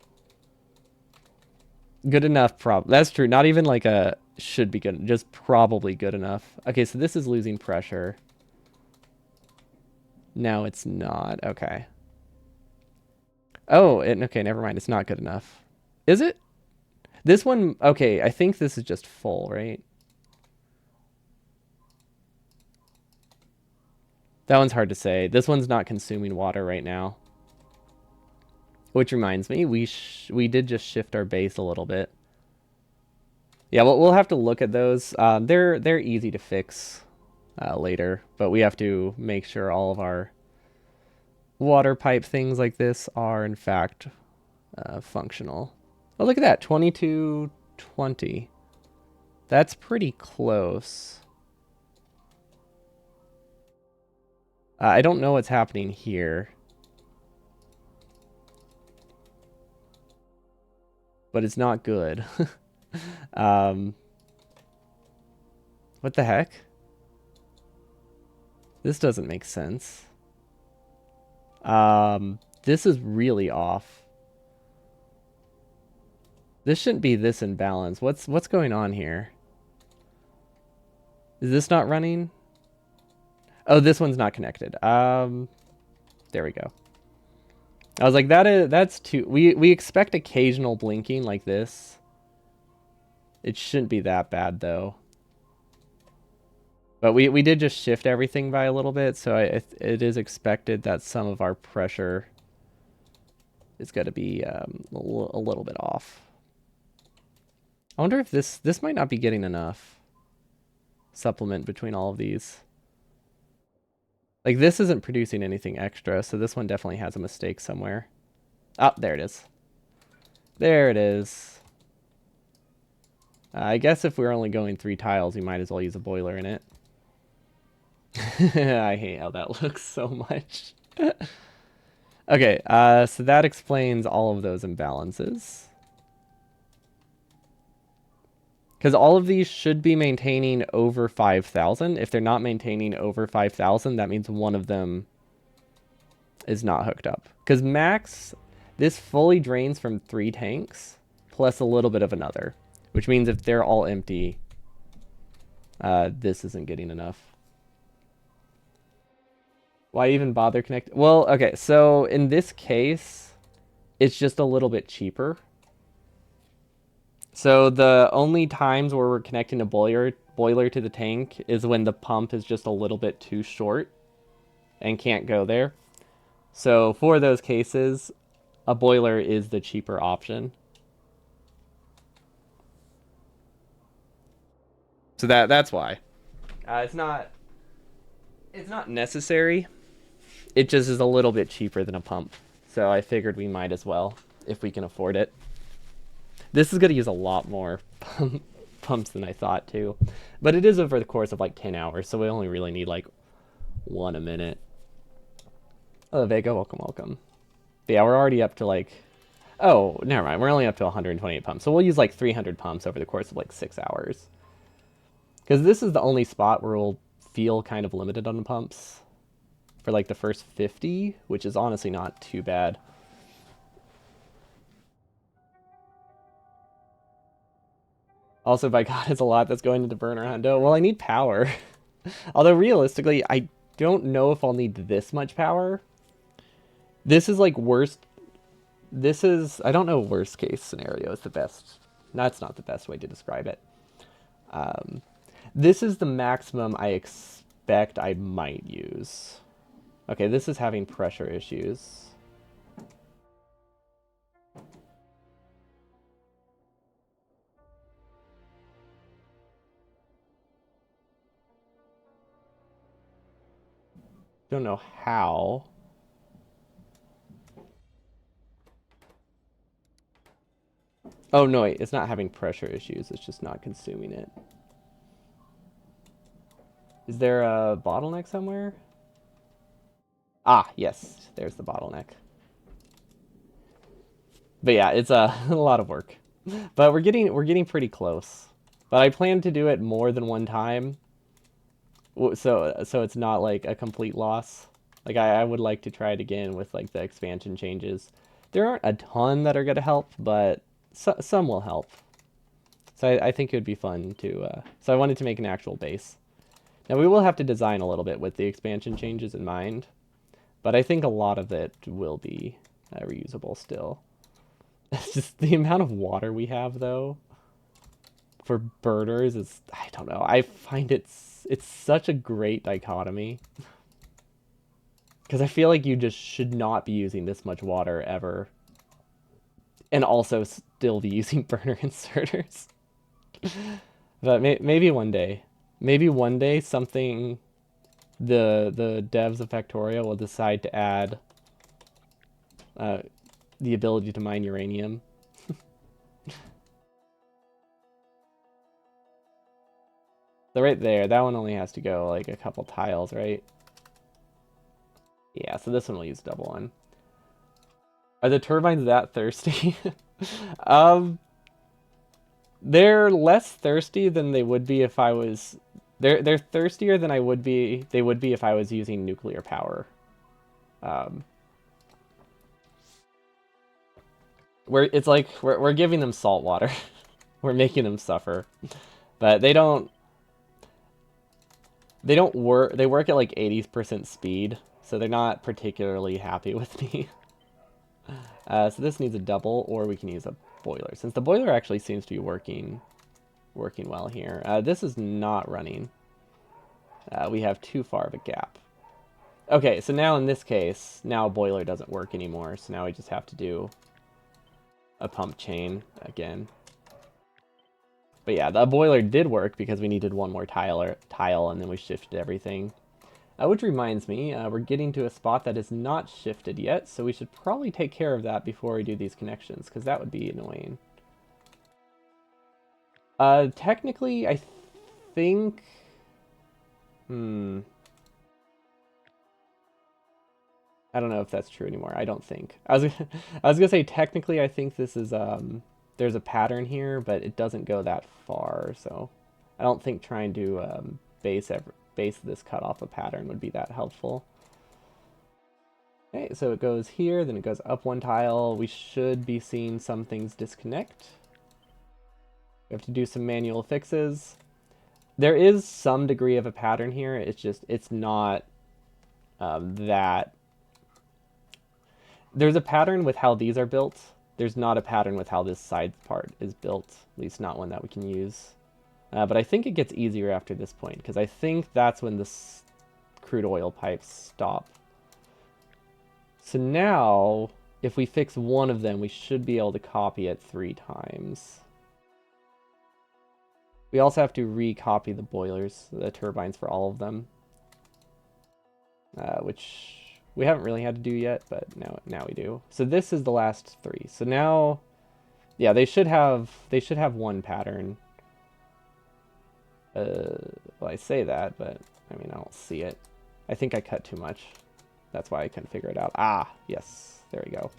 Good enough, that's true. Not even like a should be good, just probably good enough. Okay, so this is losing pressure. Now it's not. Okay. Oh, okay, never mind. It's not good enough. Is it? This one, okay, I think this is just full, right? That one's hard to say. This one's not consuming water right now. Which reminds me, we did just shift our base a little bit. Yeah, we'll have to look at those. They're easy to fix later, but we have to make sure all of our water pipe things like this are in fact functional. Oh, look at that, 2220. That's pretty close. I don't know what's happening here. But it's not good. What the heck? This doesn't make sense. This is really off. This shouldn't be this imbalance. What's going on here? Is this not running? Oh, this one's not connected. There we go. I was like, that's too. We expect occasional blinking like this. It shouldn't be that bad though. But we did just shift everything by a little bit, so it is expected that some of our pressure is going to be a little bit off. I wonder if this might not be getting enough supplement between all of these. Like this isn't producing anything extra, so this one definitely has a mistake somewhere. Oh, there it is. There it is. I guess if we're only going 3 tiles, we might as well use a boiler in it. I hate how that looks so much. Okay, so that explains all of those imbalances. Because all of these should be maintaining over 5,000. If they're not maintaining over 5,000, that means one of them is not hooked up. Because max, this fully drains from 3 tanks, plus a little bit of another. Which means if they're all empty, this isn't getting enough. Why even bother connect? Well, okay, so in this case, it's just a little bit cheaper. So the only times where we're connecting a boiler to the tank is when the pump is just a little bit too short and can't go there. So for those cases, a boiler is the cheaper option. So that's why. It's not necessary. It just is a little bit cheaper than a pump. So I figured we might as well if we can afford it. This is going to use a lot more pumps than I thought too. But it is over the course of like 10 hours, so we only really need like 1 a minute. Oh, Vega, welcome. But yeah, we're already up to like... Oh, never mind. We're only up to 128 pumps. So we'll use like 300 pumps over the course of like 6 hours. Because this is the only spot where we'll feel kind of limited on the pumps. For like the first 50, which is honestly not too bad. Also, by God, it's a lot that's going into burner hundo. Well, I need power. Although realistically, I don't know if I'll need this much power. This is like worst. This is, I don't know, worst case scenario is the best. That's not the best way to describe it. This is the maximum I expect I might use. Okay, this is having pressure issues. Don't know how. Oh, no, wait, it's not having pressure issues. It's just not consuming it. Is there a bottleneck somewhere? Ah, yes, there's the bottleneck. But yeah, it's a lot of work. But we're getting pretty close. But I plan to do it more than one time, so it's not like a complete loss. Like I would like to try it again with like the expansion changes. There aren't a ton that are gonna help, but some will help. So I think it would be fun to. So I wanted to make an actual base. Now we will have to design a little bit with the expansion changes in mind, but I think a lot of it will be reusable still. It's just the amount of water we have though for birders is, I don't know. I find it's such a great dichotomy because I feel like you just should not be using this much water ever, and also still be using burner inserters. But maybe one day something the devs of Factorio will decide to add uh, the ability to mine uranium. So right there, that one only has to go like a couple tiles, right? Yeah, so this one will use double one. Are the turbines that thirsty? um, they're less thirsty than they would be if I was. They're thirstier than I would be. They would be if I was using nuclear power. Um, it's like we're giving them salt water. We're making them suffer, but they don't work. They work at like 80% speed, so they're not particularly happy with me. So this needs a double, or we can use a boiler. Since the boiler actually seems to be working well here. This is not running. We have too far of a gap. Okay, so now in this case, now a boiler doesn't work anymore, so now we just have to do a pump chain again. But yeah, the boiler did work because we needed one more tile and then we shifted everything. Which reminds me, we're getting to a spot that is not shifted yet, so we should probably take care of that before we do these connections, because that would be annoying. Technically, I think... I don't know if that's true anymore. I don't think. I was gonna say technically I think this is there's a pattern here, but it doesn't go that far, so I don't think trying to base this cut off a pattern would be that helpful. Okay, so it goes here, then it goes up one tile. We should be seeing some things disconnect. We have to do some manual fixes. There is some degree of a pattern here. It's not that. There's a pattern with how these are built. There's not a pattern with how this side part is built, at least not one that we can use. But I think it gets easier after this point, because I think that's when the crude oil pipes stop. So now, if we fix one of them, we should be able to copy it 3 times. We also have to recopy the boilers, the turbines for all of them, which we haven't really had to do yet, but now we do. So this is the last 3. So now, yeah, they should have one pattern. Well, I say that, but I mean I don't see it. I think I cut too much. That's why I couldn't figure it out. Ah, yes, there we go.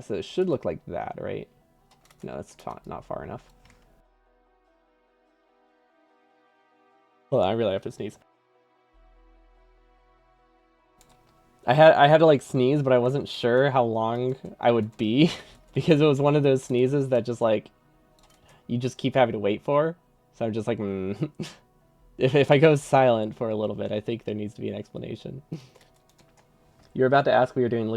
So it should look like that, right? No, that's not far enough. Hold on, I really have to sneeze. I had to like sneeze, but I wasn't sure how long I would be because it was one of those sneezes that just like you just keep having to wait for. So I'm just like, if I go silent for a little bit, I think there needs to be an explanation. You're about to ask we were doing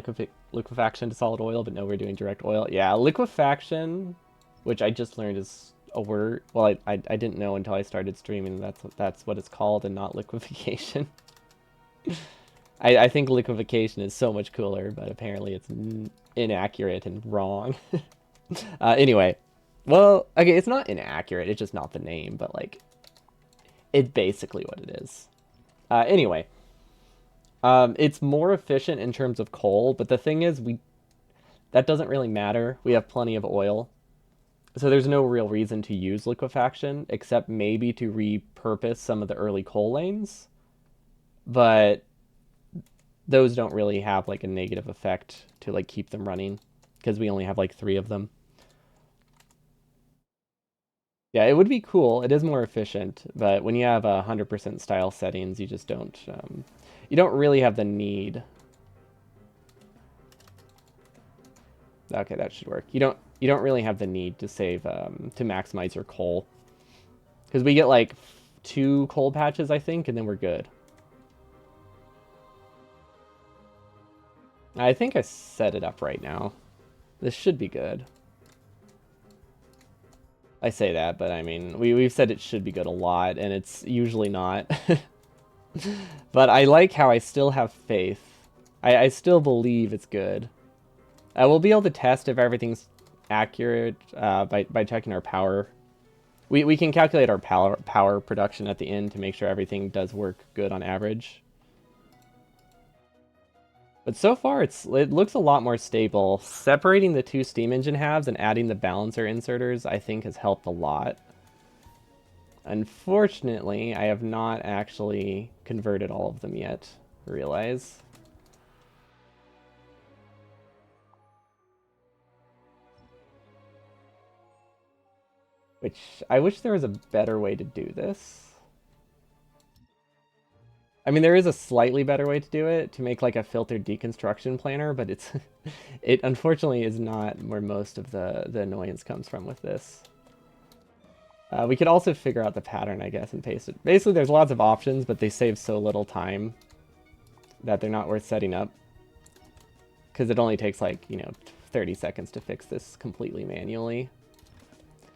liquefaction to solid oil, but no, we're doing direct oil. Yeah, liquefaction, which I just learned is a word. Well, I didn't know until I started streaming. That's what it's called, and not liquefaction. I think liquefaction is so much cooler, but apparently it's inaccurate and wrong. Anyway, well, okay, it's not inaccurate. It's just not the name, but like, it's basically what it is. Anyway. It's more efficient in terms of coal, but the thing is, that doesn't really matter. We have plenty of oil. So there's no real reason to use liquefaction, except maybe to repurpose some of the early coal lanes. But those don't really have like a negative effect to like keep them running because we only have like 3 of them. Yeah, it would be cool. It is more efficient, but when you have 100% style settings, you just don't you don't really have the need. Okay, that should work. You don't really have the need to save to maximize your coal because we get like 2 coal patches, I think, and then we're good. I think I set it up right now. This should be good. I say that, but I mean, we've said it should be good a lot, and it's usually not. But I like how I still have faith. I still believe it's good. We'll be able to test if everything's accurate by checking our power. We can calculate our power production at the end to make sure everything does work good on average. But so far, it looks a lot more stable. Separating the 2 steam engine halves and adding the balancer inserters, I think, has helped a lot. Unfortunately, I have not actually converted all of them yet, I realize. Which, I wish there was a better way to do this. I mean, there is a slightly better way to do it, to make like a filtered deconstruction planner, but it unfortunately is not where most of the annoyance comes from with this. We could also figure out the pattern, I guess, and paste it. Basically, there's lots of options, but they save so little time that they're not worth setting up. Because it only takes like, 30 seconds to fix this completely manually.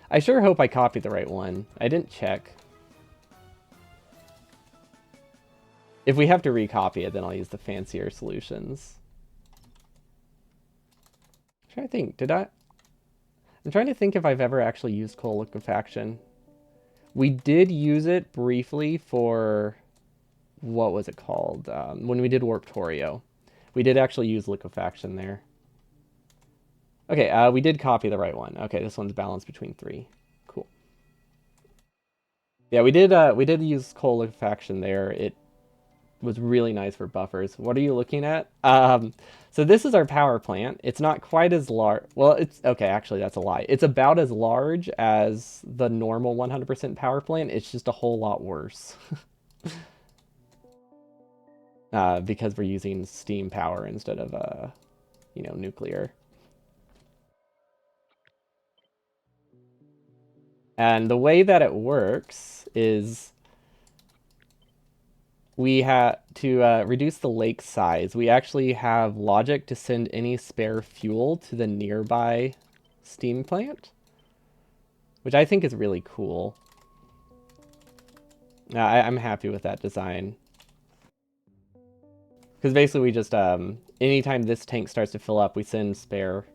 I sure hope I copied the right one. I didn't check. If we have to recopy it, then I'll use the fancier solutions. I'm trying to think, I'm trying to think if I've ever actually used coal liquefaction. We did use it briefly for, what was it called? When we did Factorio. We did actually use liquefaction there. Okay, we did copy the right one. Okay, this one's balanced between 3. Cool. Yeah, we did use coal liquefaction there. It was really nice for buffers. What are you looking at? So this is our power plant. It's not quite as large. Well, it's okay. Actually, that's a lie. It's about as large as the normal 100% power plant. It's just a whole lot worse. Because we're using steam power instead of, nuclear. And the way that it works is we have to reduce the lake size. We actually have logic to send any spare fuel to the nearby steam plant, which I think is really cool. I'm happy with that design. Because basically we just, anytime this tank starts to fill up, we send spare,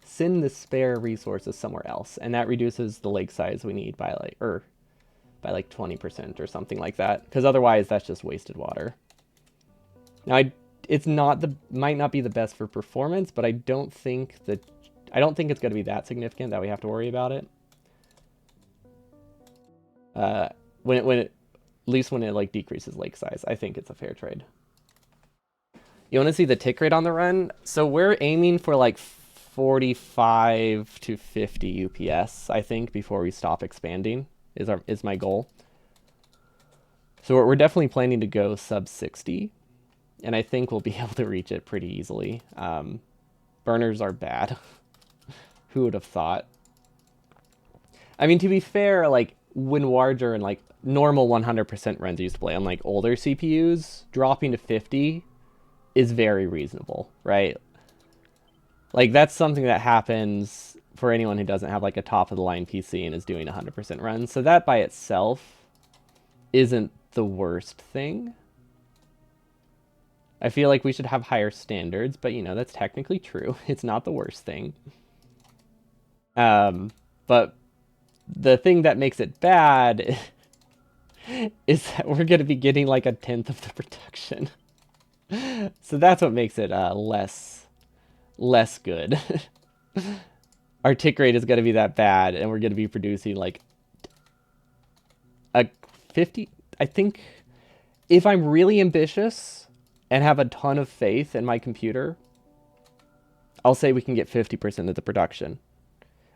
send the spare resources somewhere else. And that reduces the lake size we need by like 20% or something like that, because otherwise that's just wasted water. Now, might not be the best for performance, but I don't think it's going to be that significant that we have to worry about it. At least when it like decreases lake size, I think it's a fair trade. You want to see the tick rate on the run? So we're aiming for like 45 to 50 UPS, I think, before we stop expanding. Is my goal. So we're definitely planning to go sub 60, and I think we'll be able to reach it pretty easily. Burners are bad. Who would have thought? I mean, to be fair, like when larger and like normal 100% runs used to play on like older CPUs, dropping to 50 is very reasonable, right? Like that's something that happens for anyone who doesn't have like a top of the line PC and is doing 100% runs. So that by itself isn't the worst thing. I feel like we should have higher standards, but that's technically true. It's not the worst thing. But the thing that makes it bad is that we're going to be getting like a tenth of the production. So that's what makes it less good. Our tick rate is going to be that bad, and we're going to be producing like a 50. I think if I'm really ambitious and have a ton of faith in my computer, I'll say we can get 50% of the production.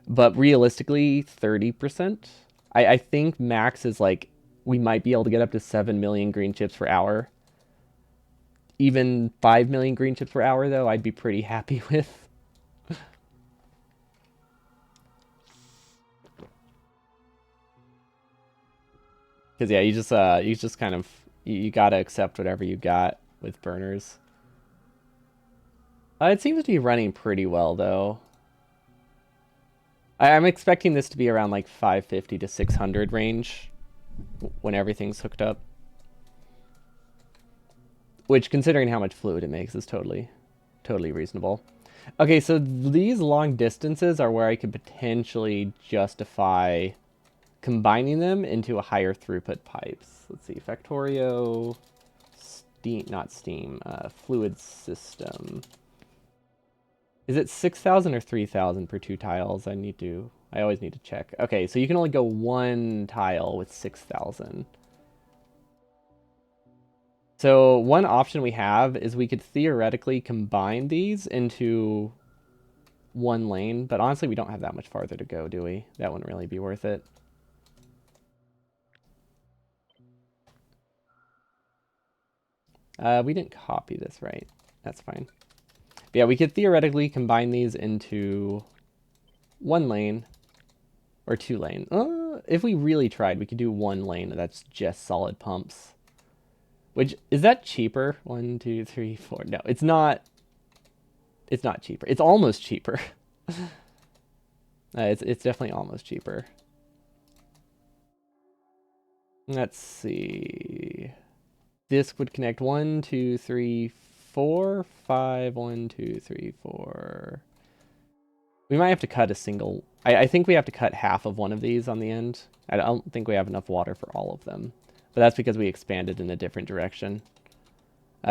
But realistically, 30%. I think max is like we might be able to get up to 7 million green chips per hour. Even 5 million green chips per hour, though, I'd be pretty happy with. Because yeah, you just kind of you gotta accept whatever you got with burners. It seems to be running pretty well though. I'm expecting this to be around like 550 to 600 range when everything's hooked up. Which, considering how much fluid it makes, is totally reasonable. Okay, so these long distances are where I could potentially justify combining them into a higher throughput pipes. Let's see, Factorio, steam, not steam, fluid system. Is it 6,000 or 3,000 per 2 tiles? I always need to check. Okay, so you can only go 1 tile with 6,000. So one option we have is we could theoretically combine these into one lane, but honestly we don't have that much farther to go, do we? That wouldn't really be worth it. We didn't copy this, right? That's fine. But yeah, we could theoretically combine these into 1 lane or 2 lane. If we really tried, we could do 1 lane that's just solid pumps. Which, is that cheaper? 1, 2, 3, 4. No, it's not. It's not cheaper. It's almost cheaper. It's definitely almost cheaper. Let's see. This would connect 1, 2, 3, 4, 5. 1, 2, 3, 4. We might have to cut a single. I think we have to cut half of one of these on the end. I don't think we have enough water for all of them. But that's because we expanded in a different direction.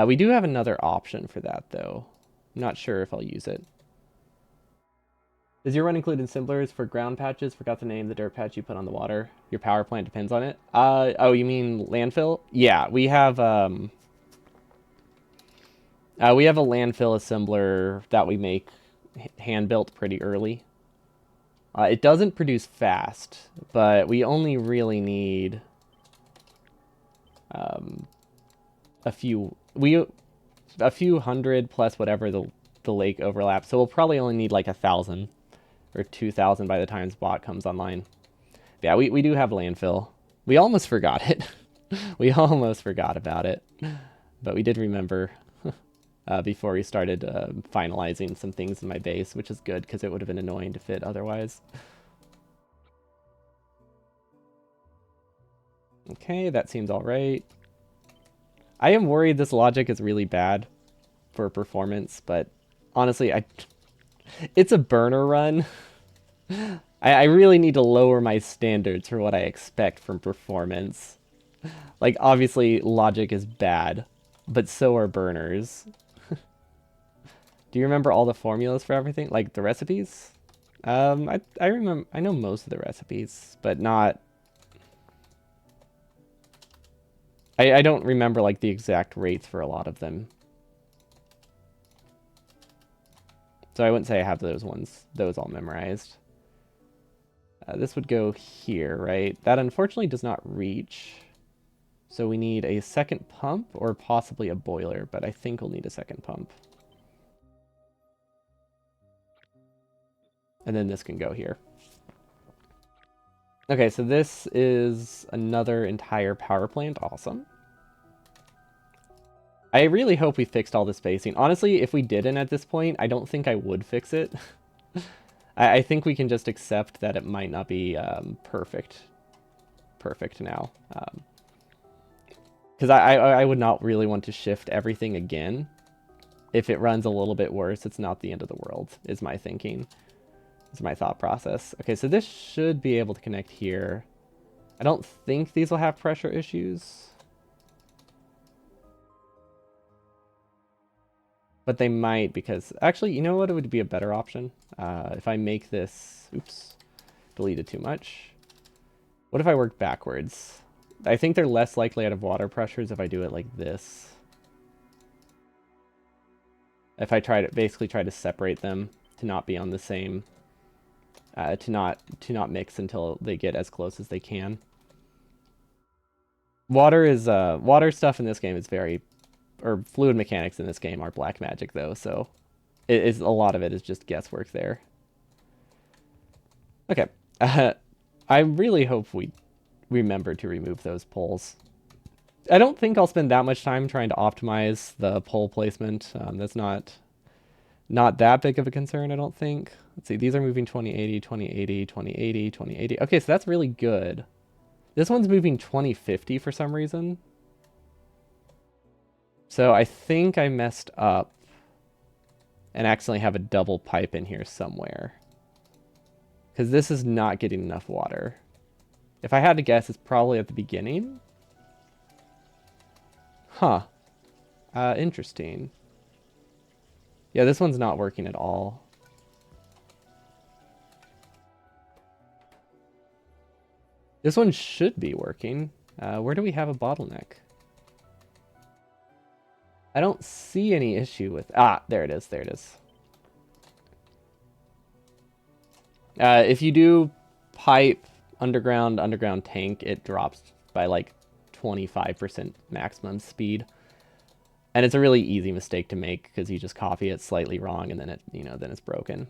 We do have another option for that, though. I'm not sure if I'll use it. Does your run include assemblers for ground patches? Forgot the name, the dirt patch you put on the water. Your power plant depends on it. Oh, you mean landfill? Yeah, we have a landfill assembler that we make hand-built pretty early. It doesn't produce fast, but we only really need a few hundred plus whatever the lake overlaps. So we'll probably only need like 1,000 or 2,000 by the time Spot comes online. But yeah, we do have landfill. We almost forgot it. We almost forgot about it, but we did remember before we started finalizing some things in my base, which is good because it would have been annoying to fit otherwise. Okay, that seems all right. I am worried this logic is really bad for performance, but honestly, it's a burner run. I really need to lower my standards for what I expect from performance. Like, obviously, logic is bad, but so are burners. Do you remember all the formulas for everything? Like, the recipes? I remember, I know most of the recipes, but not... I don't remember, like, the exact rates for a lot of them. So I wouldn't say I have those all memorized. This would go here, right? That unfortunately does not reach. So we need a second pump or possibly a boiler, but I think we'll need a second pump. And then this can go here. Okay, so this is another entire power plant. Awesome. I really hope we fixed all the spacing. Honestly, if we didn't at this point, I don't think I would fix it. I think we can just accept that it might not be perfect now. Because I would not really want to shift everything again. If it runs a little bit worse, it's not the end of the world, is my thinking. Is my thought process. Okay, so this should be able to connect here. I don't think these will have pressure issues. But they might, because actually, you know what would be a better option? If I make this, oops, deleted too much. What if I work backwards? I think they're less likely out of water pressures if I do it like this. If I basically try to separate them to not be on the same, to not mix until they get as close as they can. Water stuff in this game is very, or fluid mechanics in this game are black magic though, so it is, a lot of it is just guesswork there. Okay, I really hope we remember to remove those poles. I don't think I'll spend that much time trying to optimize the pole placement. That's not that big of a concern, I don't think. Let's see, these are moving 2080, 2080, 2080, 2080. Okay, so that's really good. This one's moving 2050 for some reason. So I think I messed up and accidentally have a double pipe in here somewhere. Because this is not getting enough water. If I had to guess, it's probably at the beginning. Huh. Interesting. Yeah, this one's not working at all. This one should be working. Where do we have a bottleneck? I don't see any issue with... Ah, there it is. There it is. If you do pipe underground tank, it drops by like 25% maximum speed. And it's a really easy mistake to make because you just copy it slightly wrong and then then it's broken.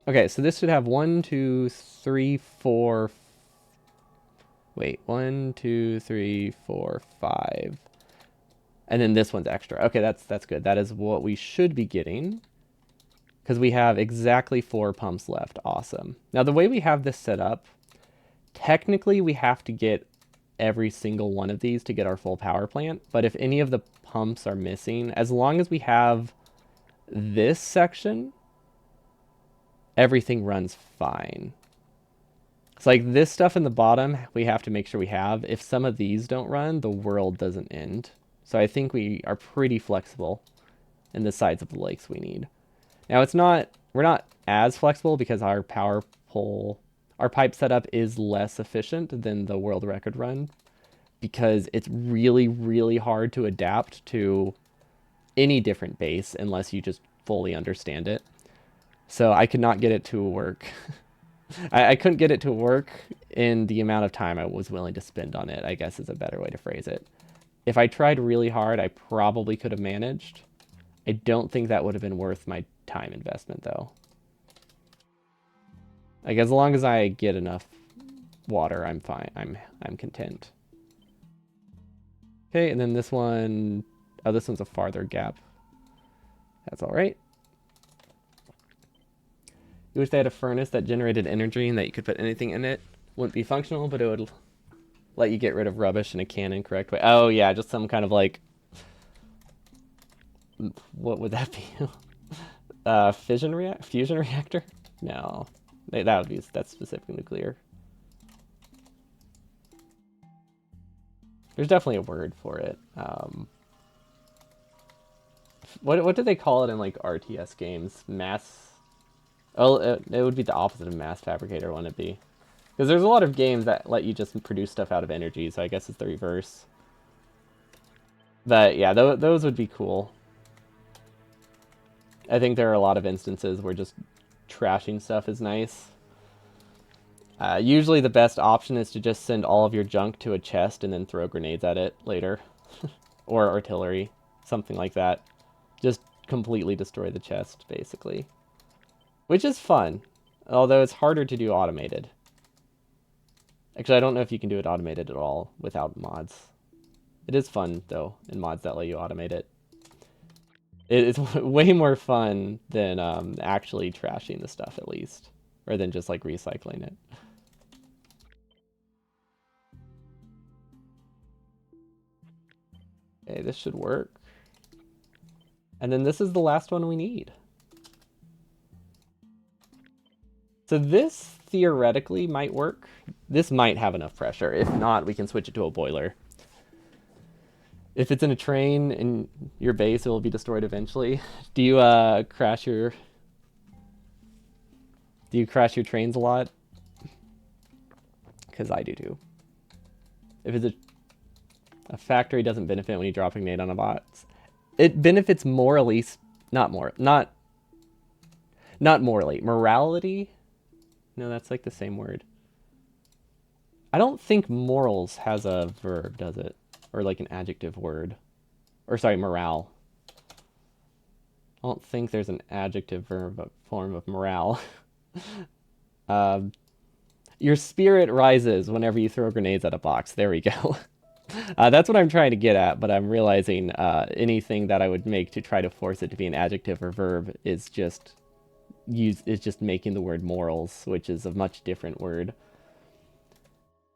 Okay, so this should have 1, 2, 3, 4. Wait, 1, 2, 3, 4, 5. And then this one's extra. Okay, that's good. That is what we should be getting. Because we have exactly 4 pumps left. Awesome. Now, the way we have this set up, technically we have to get every single one of these to get our full power plant. But if any of the pumps are missing, as long as we have this section, everything runs fine. It's like this stuff in the bottom, we have to make sure we have. If some of these don't run, the world doesn't end. So I think we are pretty flexible in the sides of the lakes we need. Now we're not as flexible because our our pipe setup is less efficient than the world record run because it's really, really hard to adapt to any different base unless you just fully understand it. So I could not get it to work. I couldn't get it to work in the amount of time I was willing to spend on it, I guess is a better way to phrase it. If I tried really hard, I probably could have managed. I don't think that would have been worth my time investment, though. Like, as long as I get enough water, I'm fine. I'm content. Okay, and then this one... Oh, this one's a farther gap. That's all right. You wish they had a furnace that generated energy and that you could put anything in it. Wouldn't be functional, but it would let you get rid of rubbish in a canon correct way. Oh, yeah, just some kind of, like... What would that be? Fusion reactor? No. That's specifically nuclear. There's definitely a word for it. What do they call it in, like, RTS games? Mass... Oh, it would be the opposite of mass fabricator, wouldn't it be? Because there's a lot of games that let you just produce stuff out of energy, so I guess it's the reverse. But yeah, those would be cool. I think there are a lot of instances where just trashing stuff is nice. Usually the best option is to just send all of your junk to a chest and then throw grenades at it later. Or artillery, something like that. Just completely destroy the chest, basically. Which is fun, although it's harder to do automated. Actually, I don't know if you can do it automated at all without mods. It is fun, though, in mods that let you automate it. It's way more fun than actually trashing the stuff, at least. Or than just, like, recycling it. Okay, this should work. And then this is the last one we need. So this theoretically might work. This might have enough pressure. If not, we can switch it to a boiler. If it's in a train in your base, it will be destroyed eventually. Do you crash your trains a lot? Because I do too. If it's a factory doesn't benefit when you drop a grenade on a box. It benefits morally, not morally. Morality? No, that's like the same word. I don't think morals has a verb, does it? Or like an adjective word. Or sorry, morale. I don't think there's an adjective verb form of morale. Your spirit rises whenever you throw grenades at a box. There we go. That's what I'm trying to get at, but I'm realizing anything that I would make to try to force it to be an adjective or verb is just making the word morals, which is a much different word.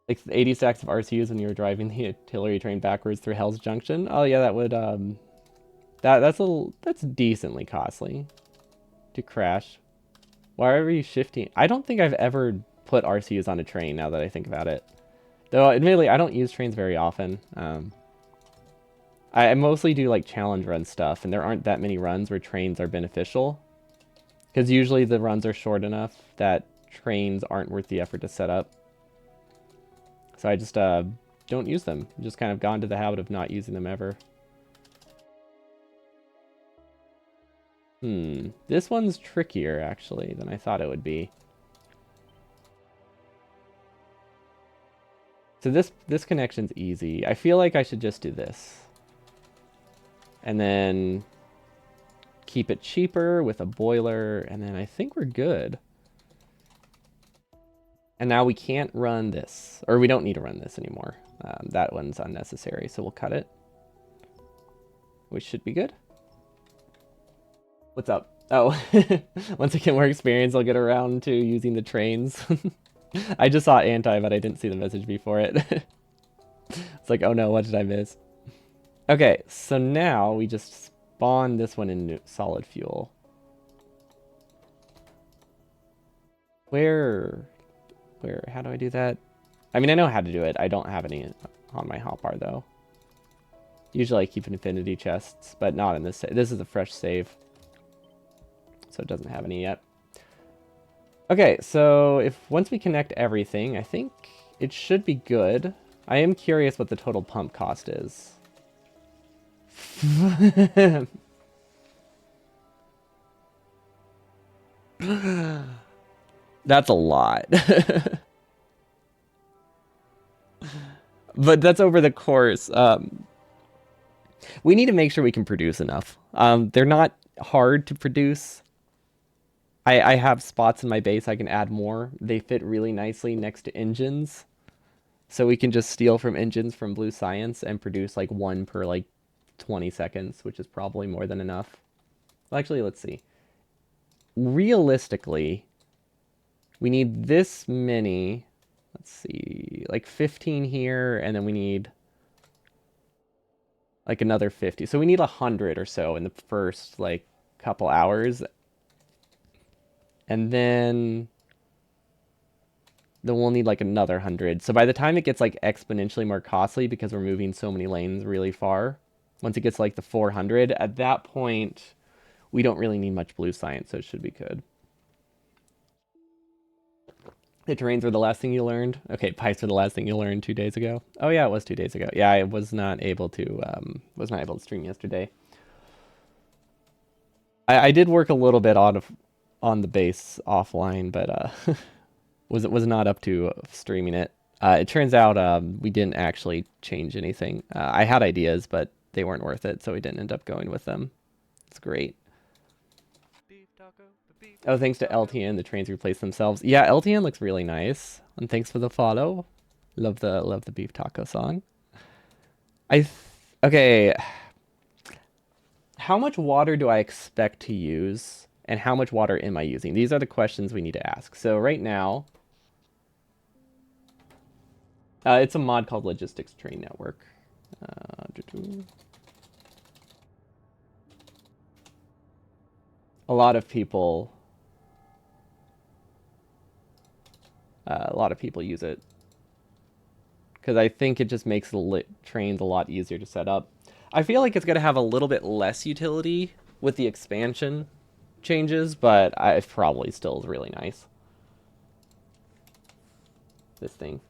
Like 80 stacks of RCUs when you were driving the artillery train backwards through Hell's Junction. Oh yeah, that would that's decently costly to crash. Why are you shifting? I don't think I've ever put RCUs on a train now that I think about it. Though admittedly, I don't use trains very often. I mostly do like challenge run stuff, and there aren't that many runs where trains are beneficial. Because usually the runs are short enough that trains aren't worth the effort to set up. So I just don't use them. Just kind of gone to the habit of not using them ever. This one's trickier actually than I thought it would be. So this connection's easy. I feel like I should just do this. And then keep it cheaper with a boiler, and then I think we're good. And now we can't run this, or we don't need to run this anymore. That one's unnecessary, so we'll cut it. We should be good. What's up? Oh, once I get more experience, I'll get around to using the trains. I just saw anti, but I didn't see the message before it. It's like, oh no, what did I miss? Okay, so now we just spawn this one in solid fuel. How do I do that? I mean, I know how to do it. I don't have any on my hotbar though. Usually I keep infinity chests, but not in this. This is a fresh save, so it doesn't have any yet. Okay, so once we connect everything, I think it should be good. I am curious what the total pump cost is. That's a lot. But that's over the course. We need to make sure we can produce enough. They're not hard to produce. I have spots in my base I can add more. They fit really nicely next to engines. So we can just steal from engines from Blue Science and produce like one per like 20 seconds, which is probably more than enough. Well, actually, let's see. Realistically, we need this many. Let's see, like 15 here, and then we need like another 50. So we need 100 or so in the first like couple hours. And then we'll need like another 100. So by the time it gets like exponentially more costly because we're moving so many lanes really far, once it gets like the 400, at that point, we don't really need much Blue Science, so it should be good. The terrains were the last thing you learned? Okay, pipes were the last thing you learned 2 days ago. Oh yeah, it was 2 days ago. Yeah, I was not able to stream yesterday. I did work a little bit on the base offline, but was not up to streaming it. It turns out we didn't actually change anything. I had ideas, but they weren't worth it, so we didn't end up going with them. It's great. Oh, thanks to LTN, the trains replace themselves. Yeah, LTN looks really nice. And thanks for the follow. Love the beef taco song. Okay. How much water do I expect to use? And how much water am I using? These are the questions we need to ask. So right now, it's a mod called Logistics Train Network. A lot of people A lot of people use it because I think it just makes the trains a lot easier to set up. I feel like it's going to have a little bit less utility with the expansion changes, but it probably still is really nice. This thing.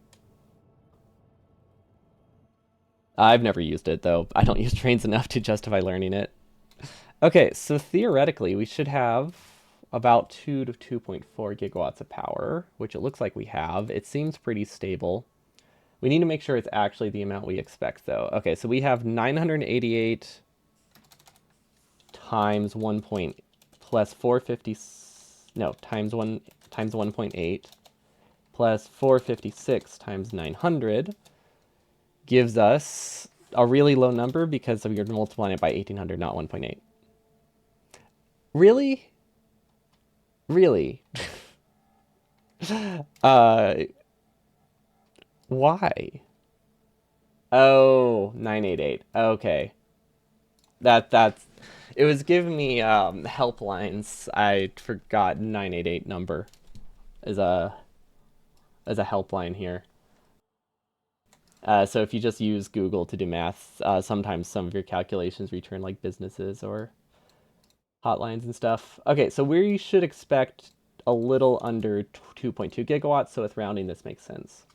I've never used it, though. I don't use trains enough to justify learning it. Okay, so theoretically, we should have about 2 to 2.4 gigawatts of power, which it looks like we have. It seems pretty stable. We need to make sure it's actually the amount we expect, though. Okay, so we have 988 times 1 point plus 450, no, times 1 times 1.8 plus 456 times 900 gives us a really low number because you're multiplying it by 1800, not 1.8. Really? Really? Why? Oh, 988. Okay. That's it was giving me helplines. I forgot 988 number as a helpline here. So if you just use Google to do math, sometimes some of your calculations return like businesses or hotlines and stuff. Okay, so we should expect a little under 2.2 gigawatts, so with rounding this makes sense.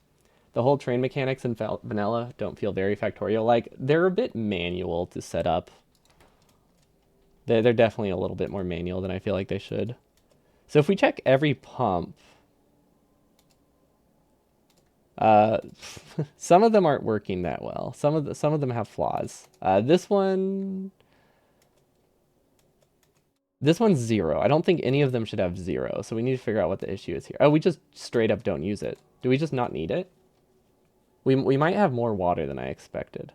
The whole train mechanics in vanilla don't feel very Factorio-like. They're a bit manual to set up. They're definitely a little bit more manual than I feel like they should. So if we check every pump, some of them aren't working that well. Some of them have flaws. This one's 0. I don't think any of them should have 0. So we need to figure out what the issue is here. Oh, we just straight up don't use it. Do we just not need it? We might have more water than I expected.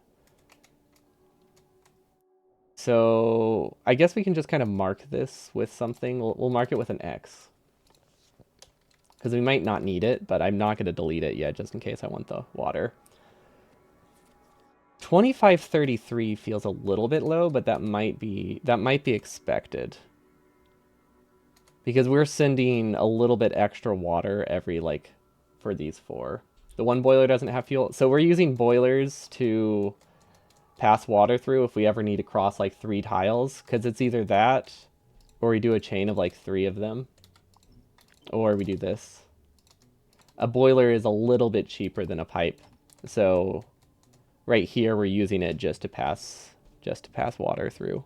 So I guess we can just kind of mark this with something. We'll mark it with an X. Because we might not need it, but I'm not going to delete it yet just in case I want the water. 2533 feels a little bit low, but that might be expected. Because we're sending a little bit extra water every, like, for these 4. The one boiler doesn't have fuel. So we're using boilers to pass water through if we ever need to cross, like, 3 tiles. Because it's either that, or we do a chain of, like, 3 of them. Or we do this. A boiler is a little bit cheaper than a pipe. So right here we're using it just to pass water through.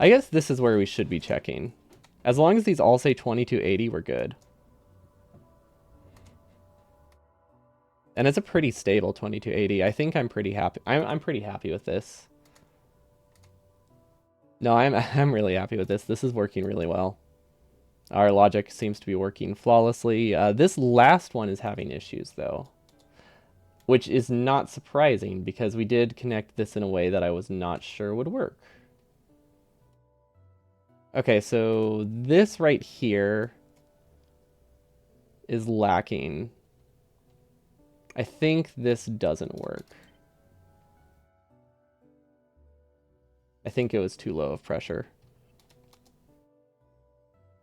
I guess this is where we should be checking. As long as these all say 2280, we're good. And it's a pretty stable 2280. I think I'm pretty happy. I'm pretty happy with this. No, I'm really happy with this. This is working really well. Our logic seems to be working flawlessly. This last one is having issues, though. Which is not surprising, because we did connect this in a way that I was not sure would work. Okay, so this right here is lacking. I think this doesn't work. I think it was too low of pressure.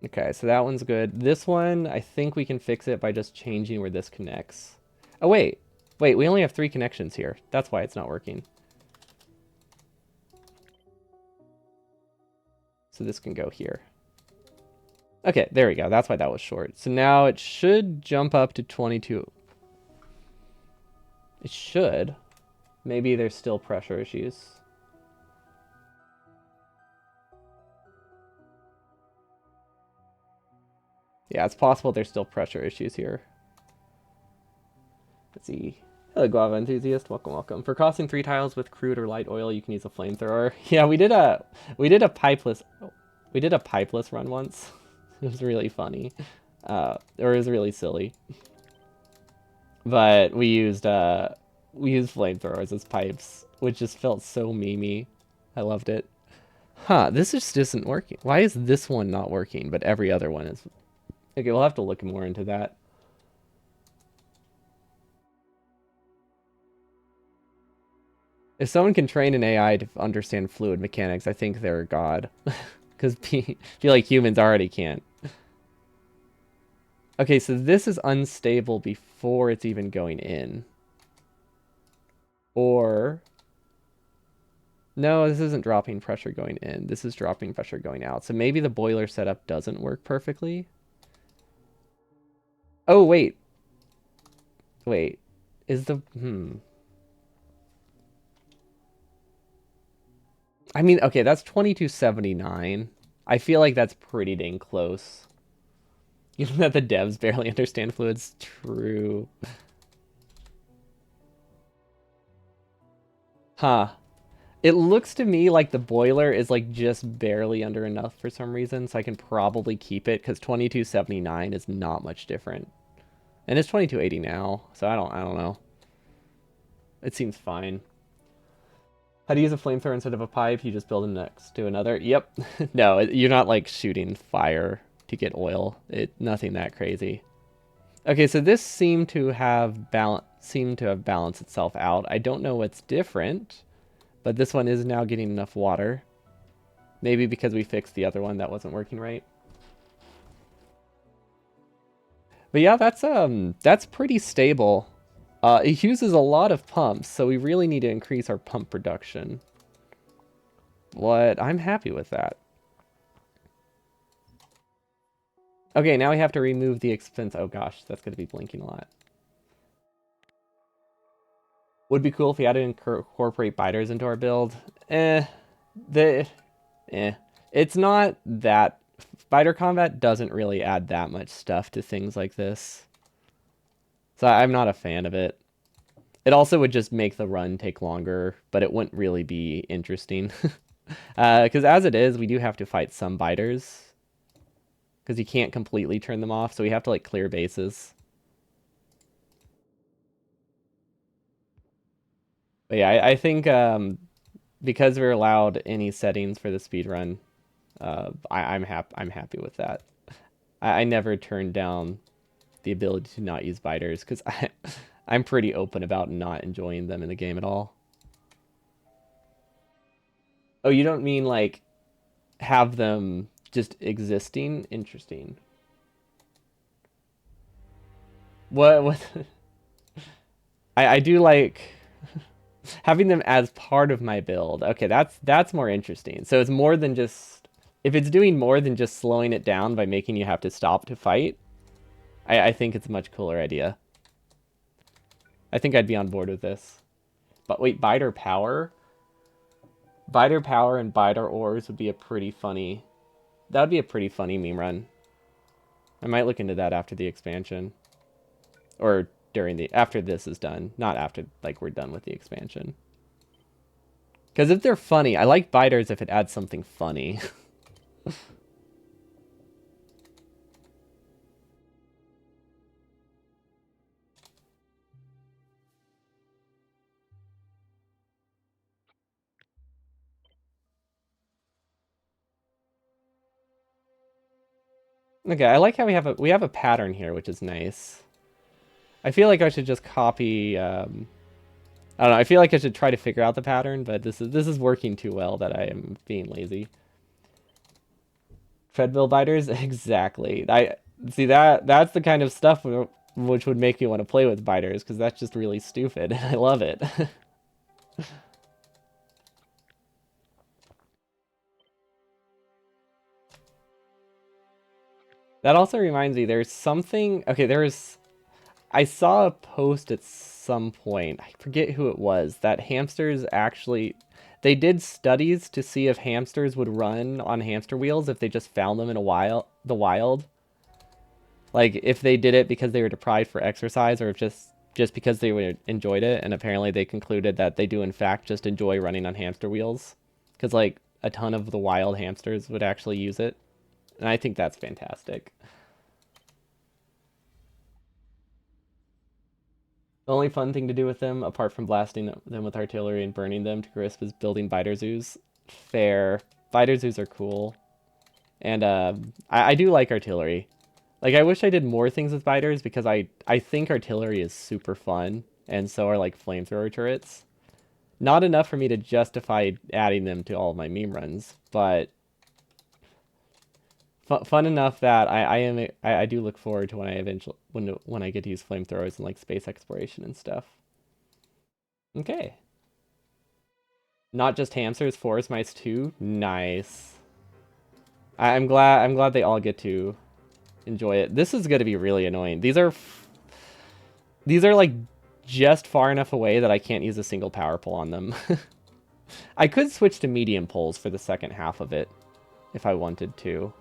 Okay, so that one's good. This one, I think we can fix it by just changing where this connects. Oh, wait. Wait, we only have 3 connections here. That's why it's not working. So this can go here. Okay, there we go. That's why that was short. So now it should jump up to 22. It should. Maybe there's still pressure issues. Yeah, it's possible there's still pressure issues here. Let's see. Hello, Guava enthusiast. Welcome, welcome. For crossing 3 tiles with crude or light oil, you can use a flamethrower. Yeah, we did a pipeless run once. It was really funny, or it was really silly. But we used flamethrowers as pipes, which just felt so memey. I loved it. Huh? This just isn't working. Why is this one not working, but every other one is? Okay, we'll have to look more into that. If someone can train an AI to understand fluid mechanics, I think they're a god. Because feel like humans already can't. Okay, so this is unstable before it's even going in. Or... No, this isn't dropping pressure going in. This is dropping pressure going out. So maybe the boiler setup doesn't work perfectly. Oh, wait. Wait. Is the... I mean, okay, that's 2279. I feel like that's pretty dang close. Given that the devs barely understand fluids. True. Huh. It looks to me like the boiler is like just barely under enough for some reason, so I can probably keep it because 2279 is not much different. And it's 2280 now, so I don't know. It seems fine. How to use a flamethrower instead of a pipe? You just build them next to another. Yep. No, you're not like shooting fire to get oil. Nothing that crazy. Okay, so this seemed to have balanced itself out. I don't know what's different, but this one is now getting enough water. Maybe because we fixed the other one that wasn't working right. But yeah, that's pretty stable. It uses a lot of pumps, so we really need to increase our pump production. But I'm happy with that. Okay, now we have to remove the expense. Oh gosh, that's going to be blinking a lot. Would be cool if we had to incorporate biters into our build. Eh, the, eh. It's not that... Biter combat doesn't really add that much stuff to things like this. So I'm not a fan of it. It also would just make the run take longer, but it wouldn't really be interesting. Because as it is, we do have to fight some biters. Because you can't completely turn them off, so we have to like clear bases. But yeah, I think because we're allowed any settings for the speed run, I'm happy with that. I never turned down the ability to not use biters because I'm pretty open about not enjoying them in the game at all. Oh, you don't mean like have them just existing? Interesting. What I do like having them as part of my build. Okay, that's more interesting. So it's more than just if it's doing more than just slowing it down by making you have to stop to fight, I think it's a much cooler idea. I think I'd be on board with this. But wait, biter power? Biter power and biter ores would be a pretty funny... That would be a pretty funny meme run. I might look into that after the expansion. Or during the... After this is done. Not after, like, we're done with the expansion. Because if they're funny, I like biters if it adds something funny. Okay, I like how we have a pattern here, which is nice. I feel like I should just copy. I don't know. I feel like I should try to figure out the pattern, but this is working too well that I am being lazy. Treadmill biters, exactly. I see that's the kind of stuff which would make me want to play with biters because that's just really stupid, and I love it. That also reminds me, there's something. Okay, I saw a post at some point, I forget who it was, that hamsters actually... They did studies to see if hamsters would run on hamster wheels if they just found them in the wild. Like, if they did it because they were deprived for exercise or if just because they enjoyed it. And apparently they concluded that they do in fact just enjoy running on hamster wheels. Because, like, a ton of the wild hamsters would actually use it. And I think that's fantastic. The only fun thing to do with them, apart from blasting them with artillery and burning them to crisp, is building biter zoos. Fair. Biter zoos are cool. And I do like artillery. Like, I wish I did more things with biters because I think artillery is super fun, and so are, like, flamethrower turrets. Not enough for me to justify adding them to all of my meme runs, but fun enough that I do look forward to when I eventually when I get to use flamethrowers and like space exploration and stuff. Okay. Not just hamsters, forest mice too. Nice. I'm glad they all get to enjoy it. This is going to be really annoying. These are like just far enough away that I can't use a single power pole on them. I could switch to medium poles for the second half of it if I wanted to.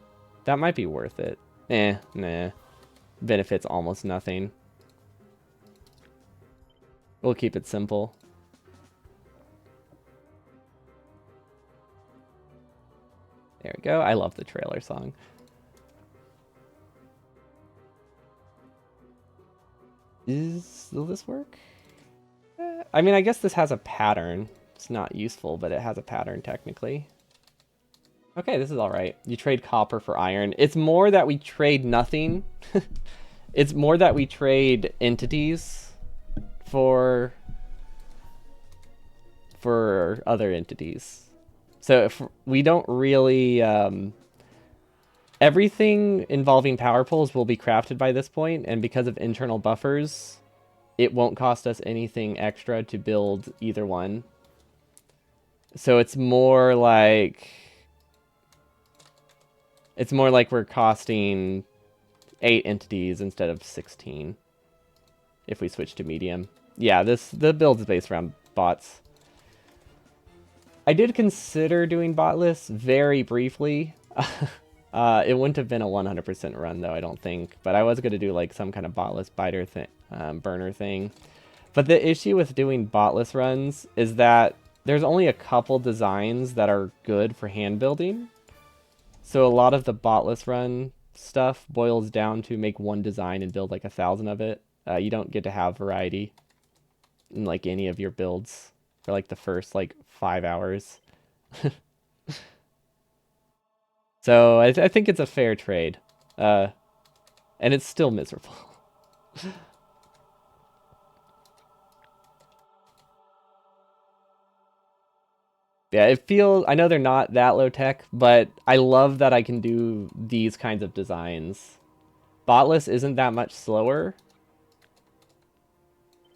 That might be worth it. Nah. Benefits almost nothing. We'll keep it simple. There we go. I love the trailer song. Will this work? I mean, I guess this has a pattern. It's not useful, but it has a pattern technically. Okay, this is all right. You trade copper for iron. It's more that we trade nothing. It's more that we trade entities for other entities. So if we don't really everything involving power poles will be crafted by this point, and because of internal buffers, it won't cost us anything extra to build either one. So it's more like we're costing 8 entities instead of 16 if we switch to medium. Yeah, the build is based around bots. I did consider doing botless very briefly. It wouldn't have been a 100% run though, I don't think. But I was going to do like some kind of botless biter thing, burner thing. But the issue with doing botless runs is that there's only a couple designs that are good for hand building. So a lot of the botless run stuff boils down to make one design and build like 1,000 of it. You don't get to have variety in like any of your builds for like the first like 5 hours. So I think it's a fair trade. And it's still miserable. Yeah, it feels, I know they're not that low tech, but I love that I can do these kinds of designs. Botless isn't that much slower.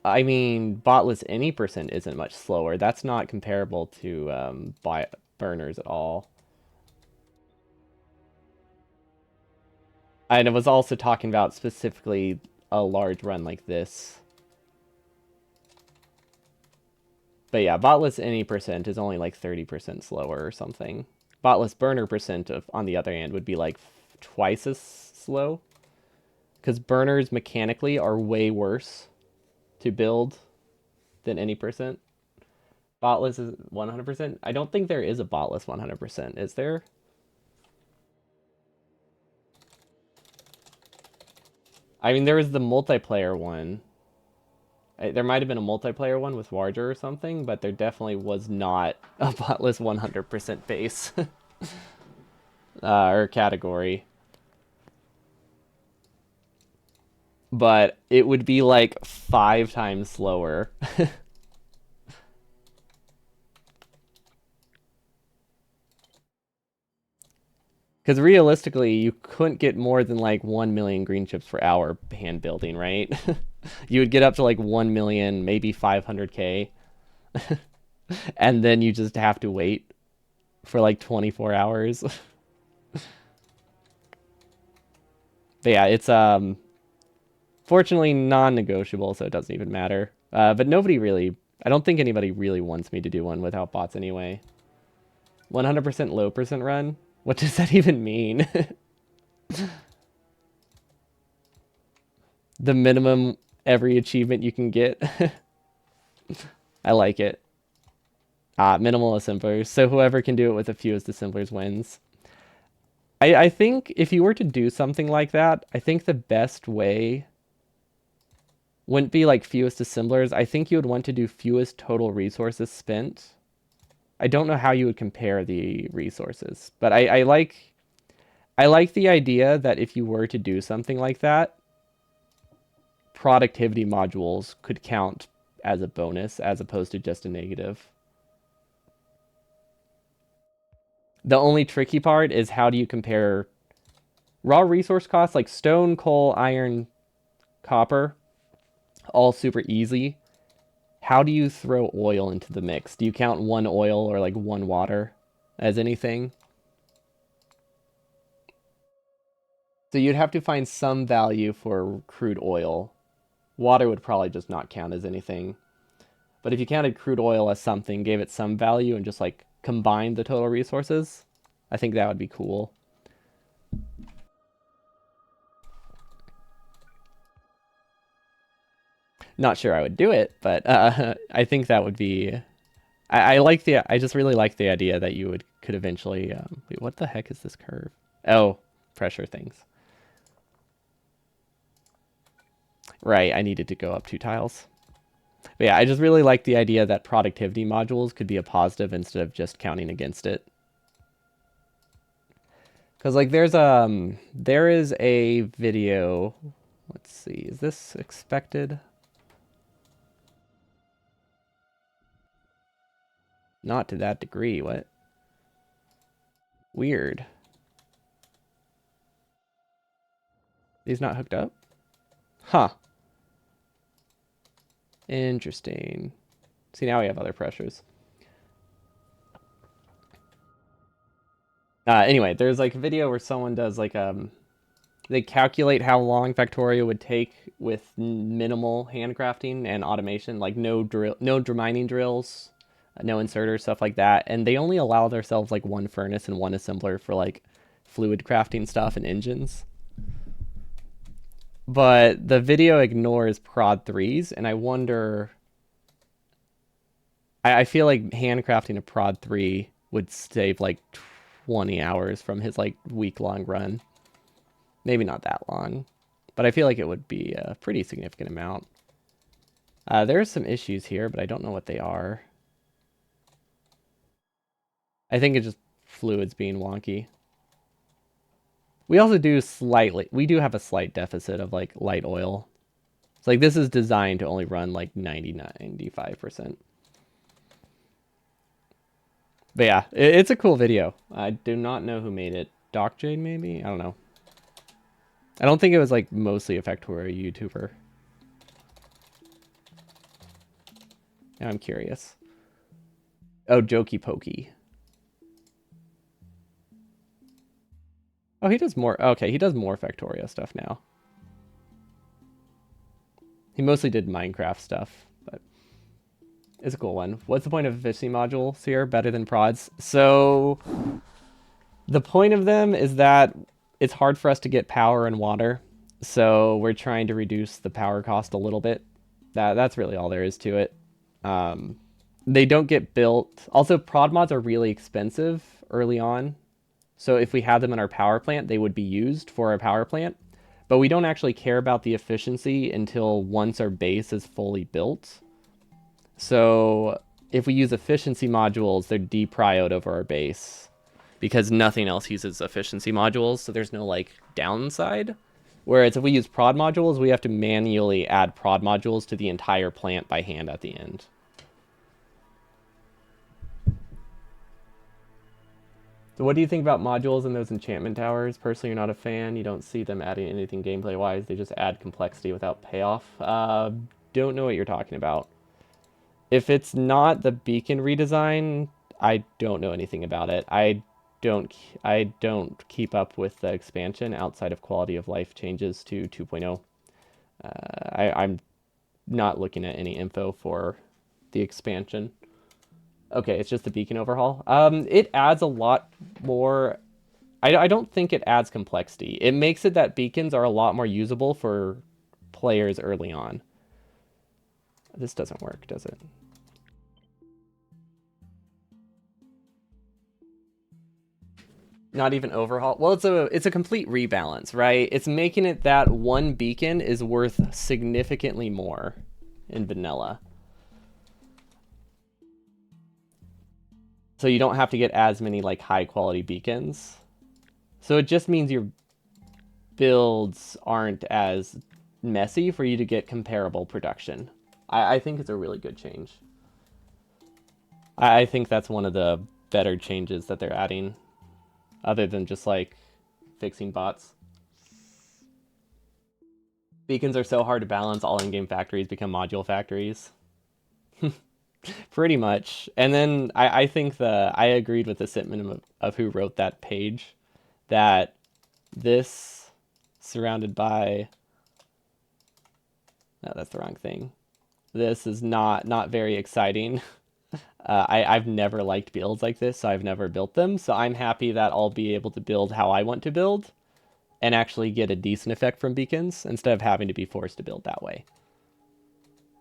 I mean, botless any percent isn't much slower. That's not comparable to burners at all. And I was also talking about specifically a large run like this. But yeah, botless any percent is only like 30% slower or something. Botless burner percent on the other hand would be like twice as slow. Because burners mechanically are way worse to build than any percent. Botless is 100%. I don't think there is a botless 100%. Is there? I mean, there was the multiplayer one. There might have been a multiplayer one with Warger or something, but there definitely was not a botless 100% base or category. But it would be like 5 times slower. Because realistically, you couldn't get more than like 1 million green chips per hour hand building, right? You would get up to like 1 million, maybe 500k. And then you just have to wait for like 24 hours. But yeah, it's fortunately non-negotiable, so it doesn't even matter. But nobody really, I don't think anybody really wants me to do one without bots anyway. 100% low percent run? What does that even mean? The minimum every achievement you can get. I like it. Minimal assemblers. So whoever can do it with the fewest assemblers wins. I think if you were to do something like that, I think the best way wouldn't be like fewest assemblers. I think you would want to do fewest total resources spent. I don't know how you would compare the resources, but I like the idea that if you were to do something like that, productivity modules could count as a bonus as opposed to just a negative. The only tricky part is how do you compare Raw resource costs like stone, coal, iron, copper, all super easy. How do you throw oil into the mix? Do you count one oil or like one water as anything? So you'd have to find some value for crude oil. Water would probably just not count as anything. But if you counted crude oil as something, gave it some value, and just like combined the total resources, I think that would be cool. Not sure I would do it, but I think that would be. I like the. I just really like the idea that you could eventually. Wait, what the heck is this curve? Oh, pressure things. Right, I needed to go up 2 tiles. But yeah, I just really like the idea that productivity modules could be a positive instead of just counting against it. Because like there is a video. Let's see, is this expected? Not to that degree. What? Weird. These not hooked up? Huh. Interesting. See, now we have other pressures. Anyway, there's like a video where someone does like they calculate how long Factorio would take with minimal handcrafting and automation, like no mining drills, no inserters, stuff like that, and they only allow themselves like one furnace and one assembler for like fluid crafting stuff and engines. But the video ignores prod threes, and I wonder. I feel like handcrafting a prod 3 would save like 20 hours from his like week-long run. Maybe not that long, but I feel like it would be a pretty significant amount. There's some issues here, but I don't know what they are. I think it's just fluids being wonky. We also we do have a slight deficit of like light oil. It's like this is designed to only run like 95%. But yeah, it's a cool video. I do not know who made it. Doc Jade, maybe? I don't know. I don't think it was like mostly a Factorio YouTuber. Now I'm curious. Oh, Jokey Pokey. Oh, he does more. Okay, he does more Factorio stuff now. He mostly did Minecraft stuff, but it's a cool one. What's the point of efficiency modules here? Better than prods? So the point of them is that it's hard for us to get power and water. So we're trying to reduce the power cost a little bit. That's really all there is to it. They don't get built. Also, prod mods are really expensive early on. So if we had them in our power plant, they would be used for our power plant. But we don't actually care about the efficiency until once our base is fully built. So if we use efficiency modules, they're deprioed over our base because nothing else uses efficiency modules. So there's no like downside. Whereas if we use prod modules, we have to manually add prod modules to the entire plant by hand at the end. So what do you think about modules in those enchantment towers? Personally, you're not a fan. You don't see them adding anything gameplay-wise. They just add complexity without payoff. Don't know what you're talking about. If it's not the beacon redesign, I don't know anything about it. I don't keep up with the expansion outside of quality of life changes to 2.0. I'm not looking at any info for the expansion. Okay, it's just the beacon overhaul. It adds a lot more. I don't think it adds complexity. It makes it that beacons are a lot more usable for players early on. This doesn't work, does it? Not even overhaul. Well, it's a complete rebalance, right? It's making it that one beacon is worth significantly more in vanilla. So you don't have to get as many like high quality beacons. So it just means your builds aren't as messy for you to get comparable production. I think it's a really good change. I think that's one of the better changes that they're adding, other than just like fixing bots. Beacons are so hard to balance, all in-game factories become module factories. Pretty much. And then I think I agreed with the sentiment of who wrote that page, that this surrounded by, no, that's the wrong thing. This is not very exciting. I've never liked builds like this, so I've never built them. So I'm happy that I'll be able to build how I want to build and actually get a decent effect from beacons instead of having to be forced to build that way.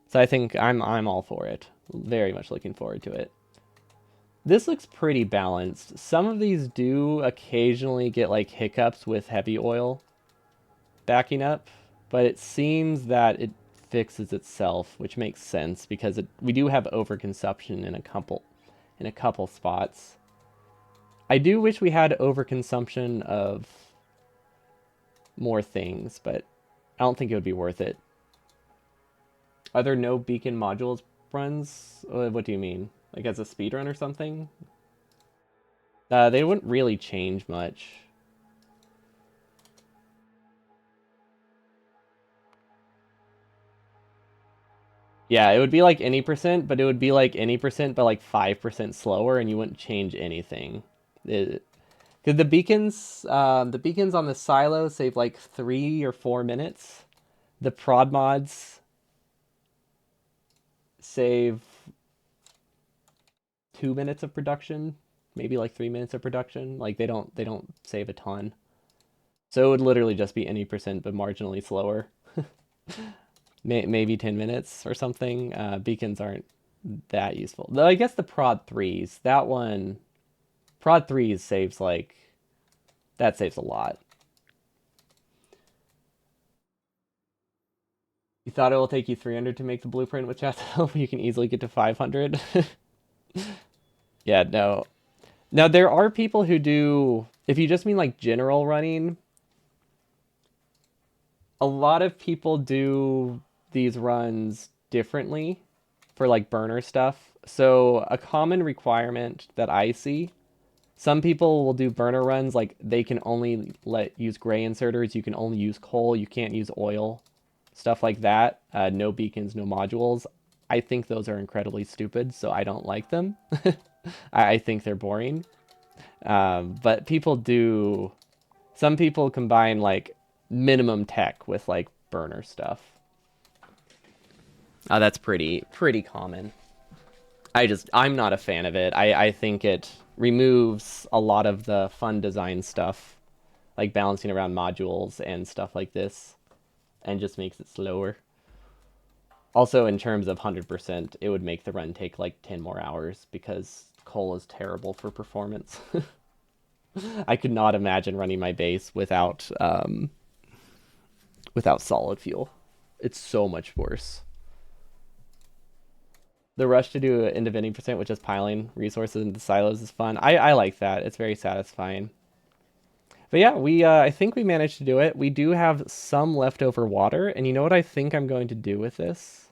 So I think I'm all for it. Very much looking forward to it. This looks pretty balanced. Some of these do occasionally get like hiccups with heavy oil backing up, but it seems that it fixes itself, which makes sense because we do have overconsumption in a couple spots. I do wish we had overconsumption of more things, but I don't think it would be worth it. Are there no beacon modules runs? What do you mean? Like as a speedrun or something? They wouldn't really change much. Yeah, it would be like any percent, but it would be like any percent, but like 5% slower, and you wouldn't change anything. Because the beacons on the silo save like 3 or 4 minutes. The prod mods save 2 minutes of production, maybe like 3 minutes of production. Like they don't save a ton. So it would literally just be any percent, but marginally slower. Maybe 10 minutes or something. Beacons aren't that useful. Though I guess the prod 3s, that one, prod 3s saves like, that saves a lot. You thought it will take you 300 to make the blueprint with Chateau? You can easily get to 500. Yeah, no. Now there are people who do, if you just mean like general running, a lot of people do these runs differently for like burner stuff. So a common requirement that I see, some people will do burner runs like they can only use gray inserters, you can only use coal, you can't use oil, stuff like that. No beacons, no modules. I think those are incredibly stupid, so I don't like them. I think they're boring. But people do. Some people combine like minimum tech with like burner stuff. That's pretty common. I'm not a fan of it. I think it removes a lot of the fun design stuff, like balancing around modules and stuff like this, and just makes it slower. Also, in terms of 100%, it would make the run take like 10 more hours because coal is terrible for performance. I could not imagine running my base without solid fuel. It's so much worse. The rush to do end of any percent with just piling resources into silos is fun. I like that. It's very satisfying. But yeah, I think we managed to do it. We do have some leftover water, and you know what I think I'm going to do with this?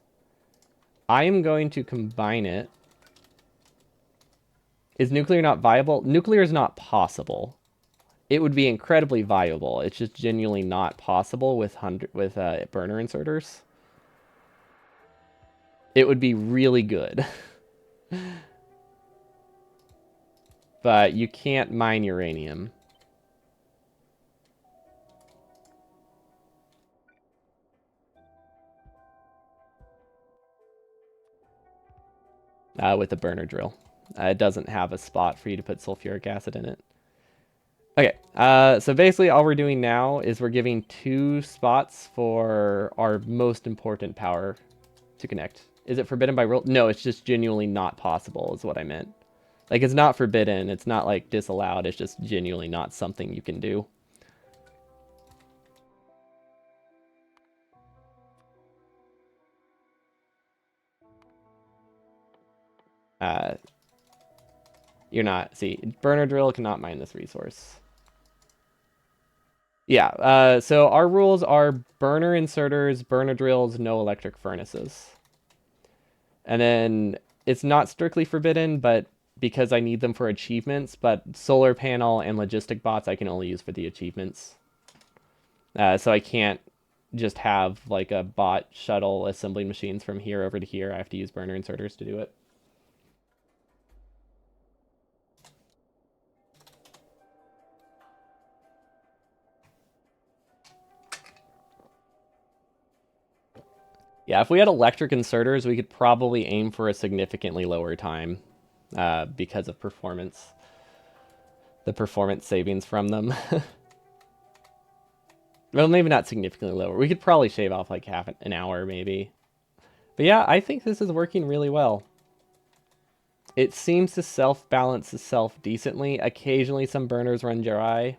I am going to combine it. Is nuclear not viable? Nuclear is not possible. It would be incredibly viable. It's just genuinely not possible with burner inserters. It would be really good. But you can't mine uranium. With the burner drill. It doesn't have a spot for you to put sulfuric acid in it. Okay, so basically all we're doing now is we're giving 2 spots for our most important power to connect. Is it forbidden by rule? No, it's just genuinely not possible is what I meant. Like, it's not forbidden. It's not, like, disallowed. It's just genuinely not something you can do. You're not... See, burner drill cannot mine this resource. Yeah, so our rules are burner inserters, burner drills, no electric furnaces. And then it's not strictly forbidden, but because I need them for achievements, but solar panel and logistic bots I can only use for the achievements. So I can't just have like a bot shuttle assembling machines from here over to here. I have to use burner inserters to do it. Yeah, if we had electric inserters, we could probably aim for a significantly lower time because of performance, the performance savings from them. Well, maybe not significantly lower. We could probably shave off like half an hour, maybe. But yeah, I think this is working really well. It seems to self-balance itself decently. Occasionally some burners run dry,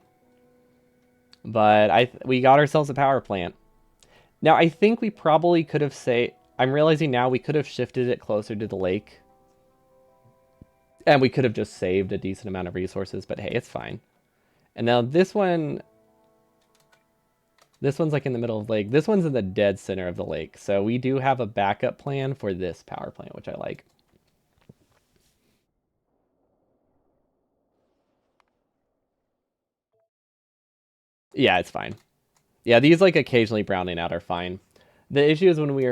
but we got ourselves a power plant. Now, I think we probably could have I'm realizing now we could have shifted it closer to the lake. And we could have just saved a decent amount of resources, but hey, it's fine. And now this one's like in the middle of the lake. This one's in the dead center of the lake. So we do have a backup plan for this power plant, which I like. Yeah, it's fine. Yeah, these like occasionally browning out are fine. The issue is when we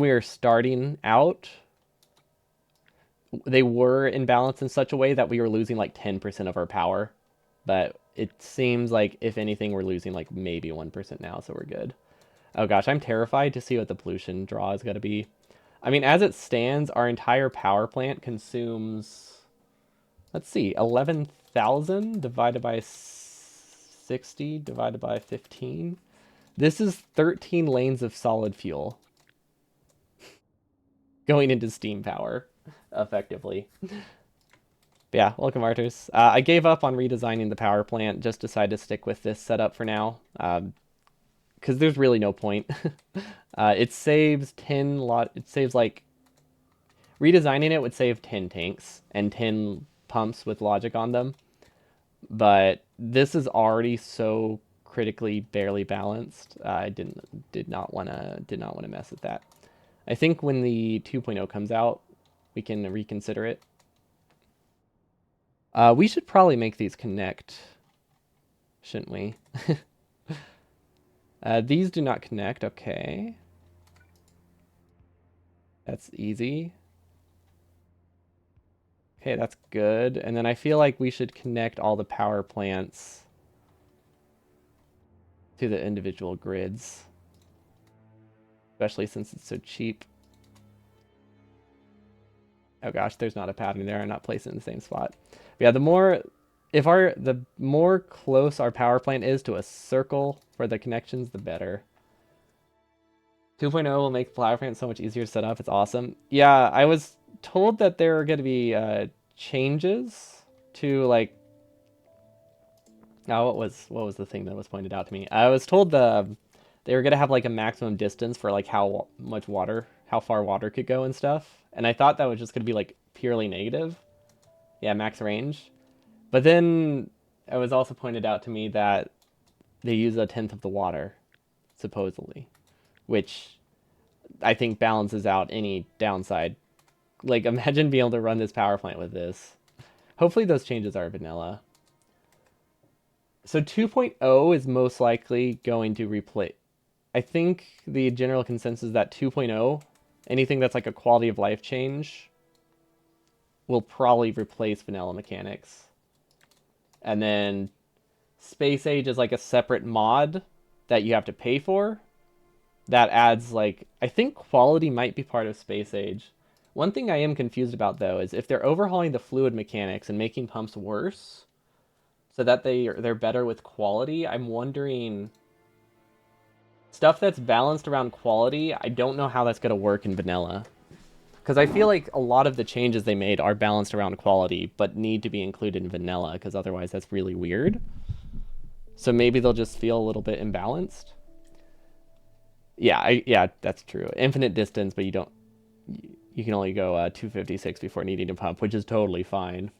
were starting out, they were in balance in such a way that we were losing like 10% of our power. But it seems like if anything, we're losing like maybe 1% now, so we're good. Oh gosh, I'm terrified to see what the pollution draw is going to be. I mean, as it stands, our entire power plant consumes, let's see, 11,000 divided by 60 divided by 15. This is 13 lanes of solid fuel going into steam power, effectively. But yeah, welcome, Arturs. I gave up on redesigning the power plant, just decided to stick with this setup for now, because there's really no point. It saves it saves like, redesigning it would save 10 tanks and 10 pumps with logic on them. But this is already so critically barely balanced. I did not want to mess with that. I think when the 2.0 comes out, we can reconsider it. We should probably make these connect, shouldn't we? These do not connect. Okay. That's easy. Okay, that's good. And then I feel like we should connect all the power plants to the individual grids, especially since it's so cheap. Oh gosh, there's not a pattern there. I'm not placing it in the same spot. But yeah, the more close our power plant is to a circle for the connections, the better. 2.0 will make the power plant so much easier to set up. It's awesome. Yeah, I was told that there are going to be changes to like. Oh, what was the thing that was pointed out to me? I was told they were gonna have like a maximum distance for like how far water could go and stuff. And I thought that was just gonna be like purely negative. Yeah, max range. But then it was also pointed out to me that they use a tenth of the water, supposedly, which I think balances out any downside. Like, imagine being able to run this power plant with this. Hopefully those changes are vanilla. So 2.0 is most likely going to replace. I think the general consensus is that 2.0, anything that's like a quality of life change, will probably replace vanilla mechanics. And then Space Age is like a separate mod that you have to pay for. That adds like, I think quality might be part of Space Age. One thing I am confused about though is if they're overhauling the fluid mechanics and making pumps worse, so that they're better with quality, I'm wondering, stuff that's balanced around quality, I don't know how that's going to work in vanilla. Because I feel like a lot of the changes they made are balanced around quality, but need to be included in vanilla, because otherwise that's really weird. So maybe they'll just feel a little bit imbalanced. Yeah, that's true. Infinite distance, but you can only go 256 before needing to pump, which is totally fine.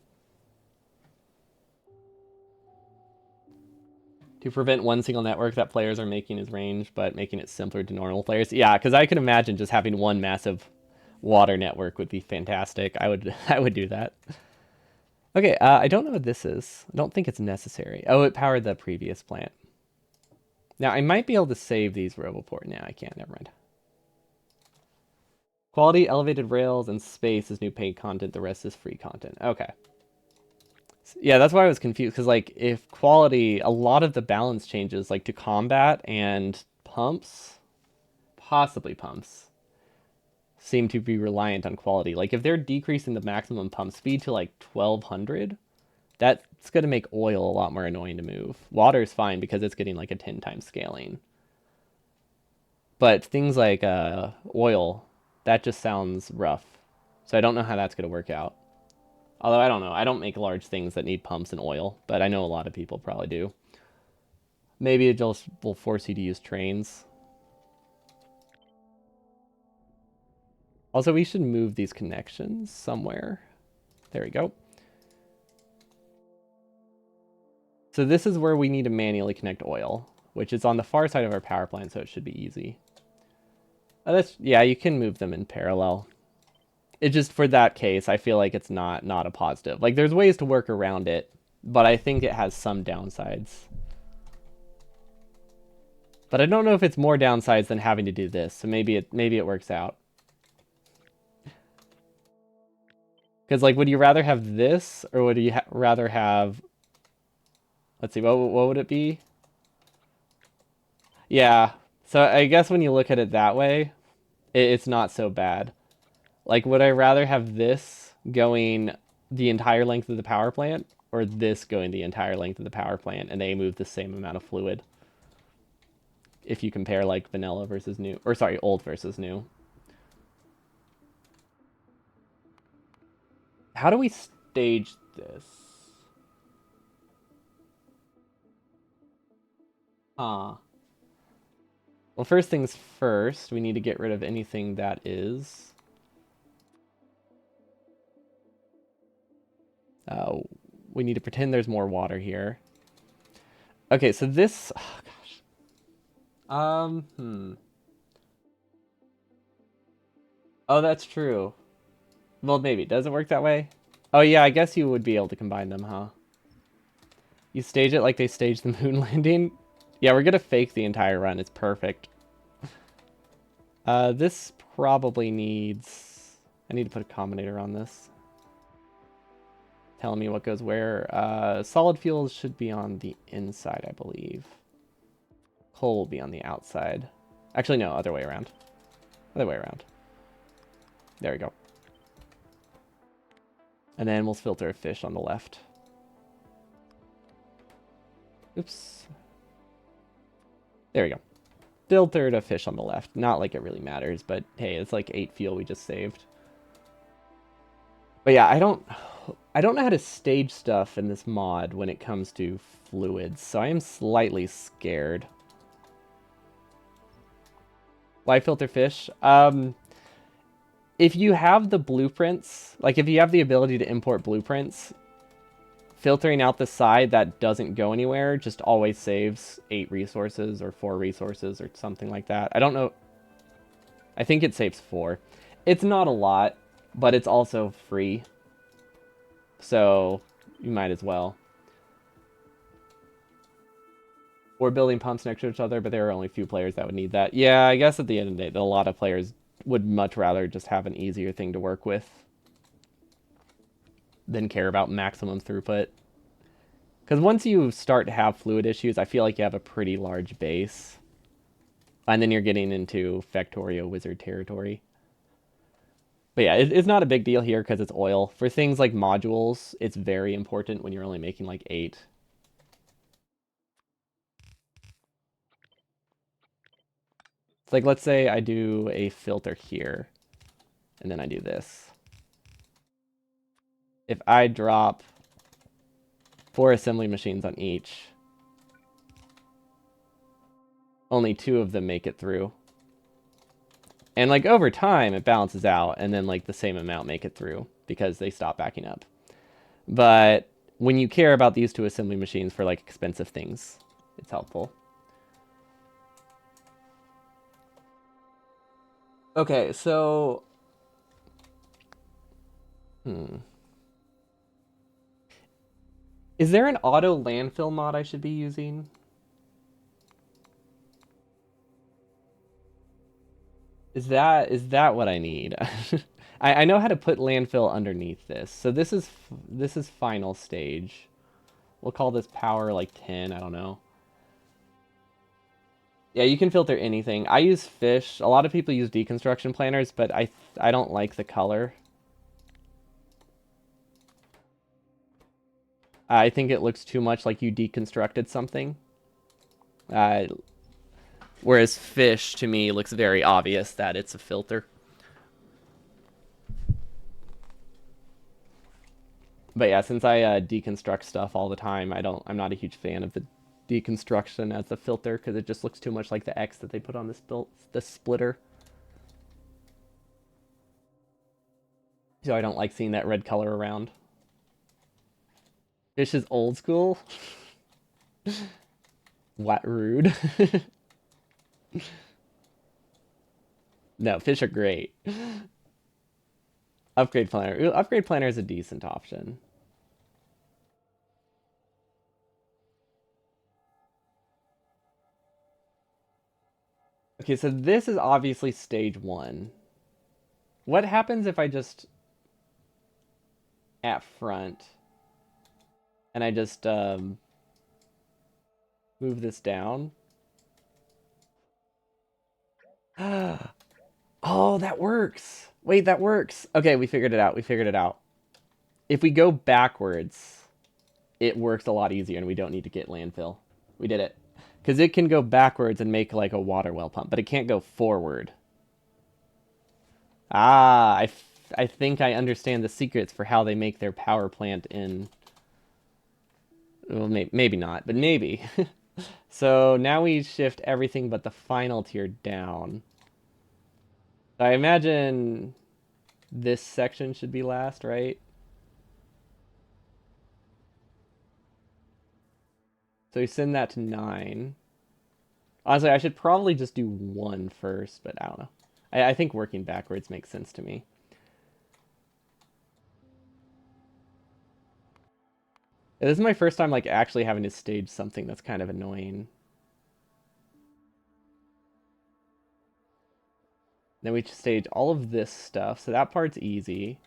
To prevent one single network that players are making is range, but making it simpler to normal players. Yeah, because I can imagine just having one massive water network would be fantastic. I would do that. Okay, I don't know what this is. I don't think it's necessary. Oh, it powered the previous plant. Now, I might be able to save these Roboport. Now I can't. Never mind. Quality, elevated rails, and space is new paid content. The rest is free content. Okay. Yeah, that's why I was confused. Because, like, if quality, a lot of the balance changes, like, to combat and pumps, possibly pumps, seem to be reliant on quality. Like, if they're decreasing the maximum pump speed to, like, 1200, that's going to make oil a lot more annoying to move. Water is fine because it's getting, like, a 10 times scaling. But things like oil, that just sounds rough. So I don't know how that's going to work out. Although I don't know. I don't make large things that need pumps and oil, but I know a lot of people probably do. Maybe it just will force you to use trains. Also, we should move these connections somewhere. There we go. So this is where we need to manually connect oil, which is on the far side of our power plant, so it should be easy. Yeah, you can move them in parallel. It just, for that case, I feel like it's not a positive. Like, there's ways to work around it, but I think it has some downsides. But I don't know if it's more downsides than having to do this, so maybe it works out. Because, like, would you rather have this, or would you rather have... Let's see, what would it be? Yeah, so I guess when you look at it that way, it's not so bad. Like, would I rather have this going the entire length of the power plant, or this going the entire length of the power plant, and they move the same amount of fluid? If you compare, like, vanilla versus new, or sorry, old versus new. How do we stage this? Huh. Well, first things first, we need to get rid of anything that is... we need to pretend there's more water here. Okay, so this... Oh, gosh. Oh, that's true. Well, maybe. Does it work that way? Oh, yeah, I guess you would be able to combine them, huh? You stage it like they staged the moon landing? Yeah, we're gonna fake the entire run. It's perfect. This probably needs... I need to put a combinator on this. Telling me what goes where. Solid fuels should be on the inside, I believe. Coal will be on the outside. Actually, no, other way around. Other way around. There we go. And then we'll filter a fish on the left. Oops. There we go. Filtered a fish on the left. Not like it really matters, but hey, it's like 8 fuel we just saved. But yeah, I don't know how to stage stuff in this mod when it comes to fluids, so I am slightly scared. Why filter fish? If you have the blueprints, like if you have the ability to import blueprints, filtering out the side that doesn't go anywhere just always saves 8 resources or 4 resources or something like that. I don't know. I think it saves 4. It's not a lot, but it's also free. So you might as well. We're building pumps next to each other, but there are only a few players that would need that. Yeah, I guess at the end of the day, a lot of players would much rather just have an easier thing to work with than care about maximum throughput. Because once you start to have fluid issues, I feel like you have a pretty large base. And then you're getting into Factorio wizard territory. But yeah, it's not a big deal here because it's oil. For things like modules, it's very important when you're only making like 8. It's like, let's say I do a filter here, and then I do this. If I drop 4 assembly machines on each, only 2 of them make it through. And like over time, it balances out, and then like the same amount make it through because they stop backing up. But when you care about these 2 assembly machines for like expensive things, it's helpful. Okay, so... Is there an auto landfill mod I should be using? Is that what I need? I know how to put landfill underneath this. So this is final stage. We'll call this power like 10, I don't know. Yeah, you can filter anything. I use fish. A lot of people use deconstruction planners, but I don't like the color. I think it looks too much like you deconstructed something. Uh, Whereas fish, to me, looks very obvious that it's a filter. But yeah, since I deconstruct stuff all the time, I'm not a huge fan of the deconstruction as a filter because it just looks too much like the X that they put on the splitter. So I don't like seeing that red color around. Fish is old school. What rude. No, fish are great. Upgrade planner. Upgrade planner is a decent option. Okay, so this is obviously stage one. What happens if I just at front and I just move this down? Oh, that works. Wait, that works. Okay, we figured it out. We figured it out. If we go backwards, it works a lot easier and we don't need to get landfill. We did it. Because it can go backwards and make like a water well pump, but it can't go forward. Ah, I think I understand the secrets for how they make their power plant in... Well, maybe not, but maybe. So now we shift everything but the final tier down. I imagine this section should be last, right? So we send that to 9. Honestly, I should probably just do 1 first, but I don't know. I think working backwards makes sense to me. This is my first time like actually having to stage something that's kind of annoying. Then we stage all of this stuff, so that part's easy.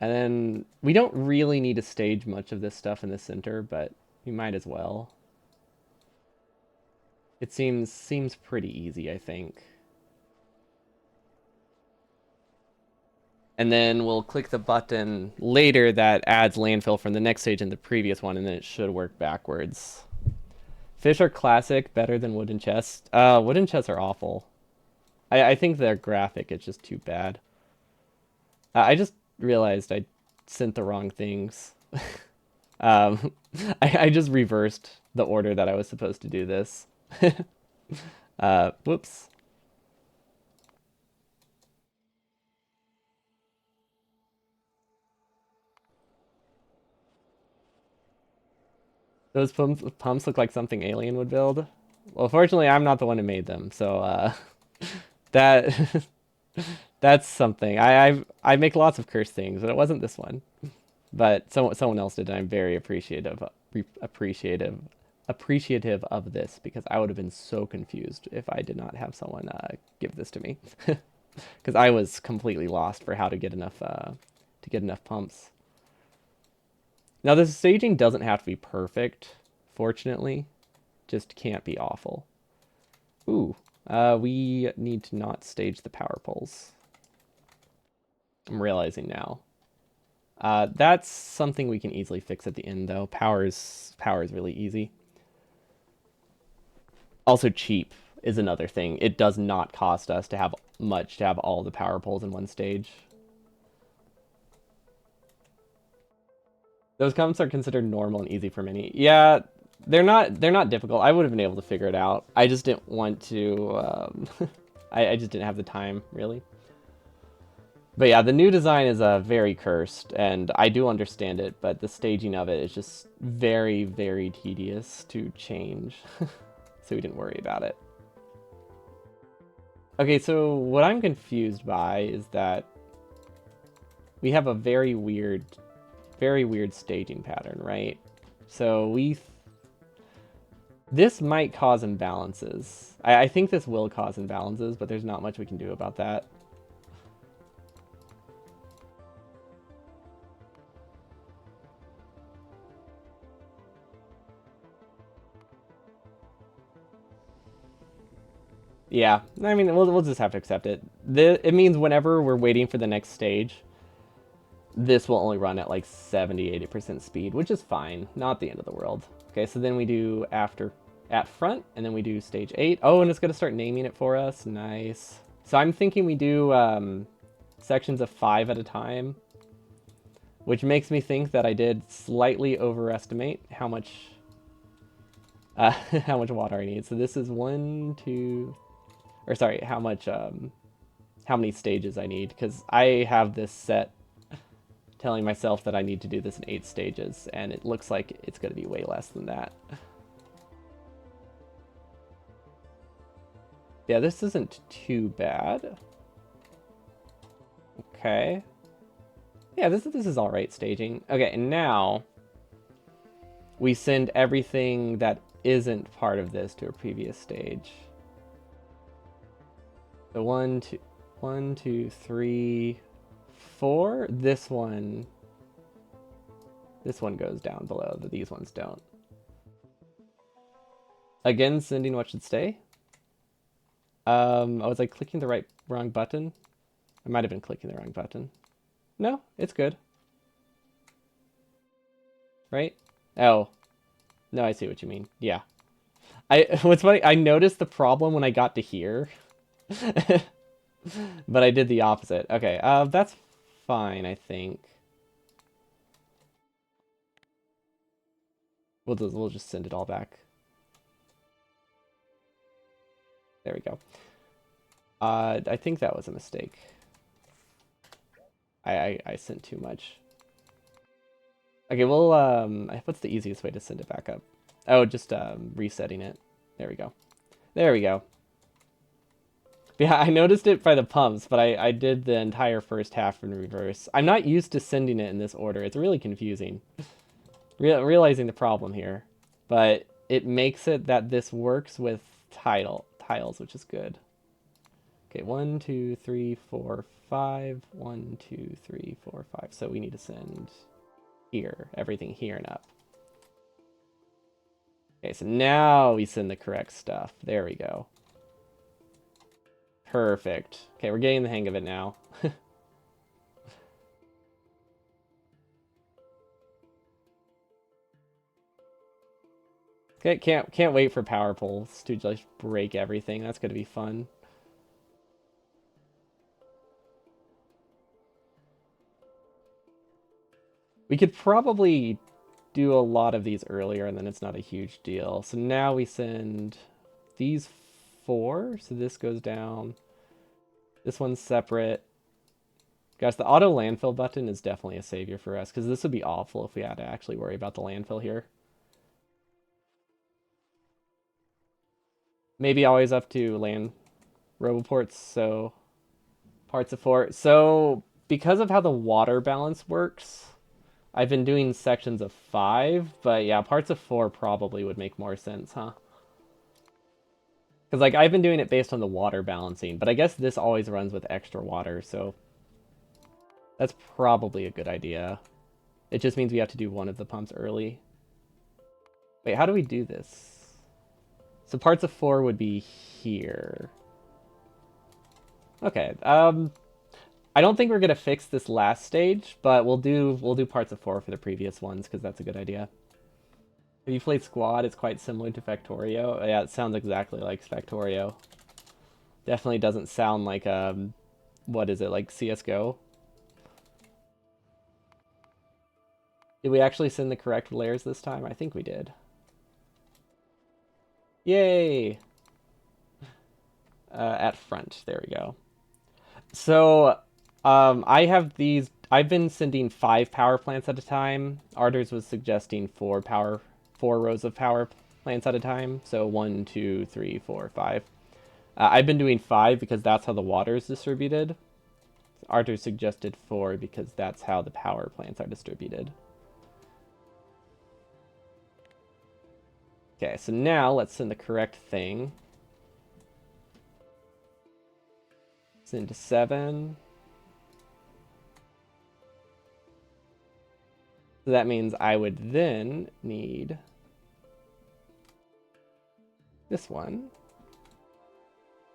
And then we don't really need to stage much of this stuff in the center, but we might as well. It seems pretty easy, I think. And then we'll click the button later that adds landfill from the next stage in the previous one, and then it should work backwards. Fish are classic, better than wooden chests. Wooden chests are awful. I think their graphic is just too bad. I just realized I sent the wrong things. um, I just reversed the order that I was supposed to do this. Whoops. Those pumps look like something Alien would build. Well, fortunately, I'm not the one who made them, so that that's something. I make lots of cursed things, but it wasn't this one. But someone else did, and I'm very appreciative of this because I would have been so confused if I did not have someone give this to me, because I was completely lost for how to get enough pumps. Now, the staging doesn't have to be perfect, fortunately. Just can't be awful. Ooh, we need to not stage the power poles. I'm realizing now. That's something we can easily fix at the end, though. Power is really easy. Also, cheap is another thing. It does not cost us to have much to have all the power poles in one stage. Those comments are considered normal and easy for many. Yeah, they're not difficult. I would have been able to figure it out. I just didn't want to. I just didn't have the time, really. But yeah, the new design is very cursed, and I do understand it, but the staging of it is just very, very tedious to change. So we didn't worry about it. Okay, so what I'm confused by is that we have a very weird staging pattern, right? So This might cause imbalances. I think this will cause imbalances, but there's not much we can do about that. Yeah, I mean, we'll just have to accept it. It means whenever we're waiting for the next stage, this will only run at like 70-80% speed, which is fine. Not the end of the world. Okay, so then we do after at front, and then we do stage 8. Oh, and it's going to start naming it for us. Nice. So I'm thinking we do sections of 5 at a time, which makes me think that I did slightly overestimate how much how much water I need. So this is 1, 2, or sorry, how many stages I need, because I have this set telling myself that I need to do this in 8 stages, and it looks like it's going to be way less than that. Yeah, this isn't too bad. Okay. Yeah, this is all right staging. Okay, and now we send everything that isn't part of this to a previous stage. So 1, 2, 3, 4. This one goes down below, but these ones don't. Again, sending what should stay. Was I clicking the wrong button? I might have been clicking the wrong button. No, it's good. Right? Oh. No, I see what you mean. Yeah. What's funny, I noticed the problem when I got to here. But I did the opposite. Okay, that's fine, I think. We'll just send it all back. There we go. I think that was a mistake. I sent too much. Okay, well, what's the easiest way to send it back up? Oh, just resetting it. There we go. There we go. Yeah, I noticed it by the pumps, but I did the entire first half in reverse. I'm not used to sending it in this order. It's really confusing. Realizing the problem here. But it makes it that this works with tiles, which is good. Okay, 1, 2, 3, 4, 5. 1, 2, 3, 4, 5. So we need to send here, everything here and up. Okay, so now we send the correct stuff. There we go. Perfect. Okay, we're getting the hang of it now. Okay, can't wait for power poles to just break everything. That's gonna be fun. We could probably do a lot of these earlier, and then it's not a huge deal. So now we send these 4. So this goes down. This one's separate. Guys, the auto landfill button is definitely a savior for us, because this would be awful if we had to actually worry about the landfill here. Maybe always up to land roboports, so parts of 4. So because of how the water balance works, I've been doing sections of 5, but yeah, parts of 4 probably would make more sense, huh? Because like I've been doing it based on the water balancing, but I guess this always runs with extra water, so that's probably a good idea. It just means we have to do one of the pumps early. Wait, how do we do this? So parts of 4 would be here. Okay, I don't think we're gonna fix this last stage, but we'll do parts of 4 for the previous ones, because that's a good idea. Have you played Squad? It's quite similar to Factorio. Yeah, it sounds exactly like Factorio. Definitely doesn't sound like what is it, like CS:GO? Did we actually send the correct layers this time? I think we did. Yay! At front, there we go. So, I have these. I've been sending 5 power plants at a time. Arders was suggesting 4 rows of power plants at a time. So 1, 2, 3, 4, 5. I've been doing 5 because that's how the water is distributed. Arthur suggested 4 because that's how the power plants are distributed. Okay, so now let's send the correct thing. Send to 7. So that means I would then need this one.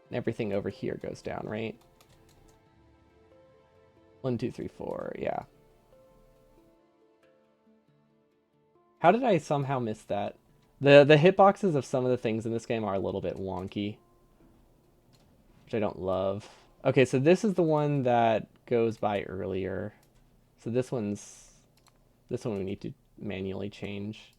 And everything over here goes down, right? 1, 2, 3, 4, yeah. How did I somehow miss that? The hitboxes of some of the things in this game are a little bit wonky, which I don't love. Okay, so this is the one that goes by earlier. So this one we need to manually change.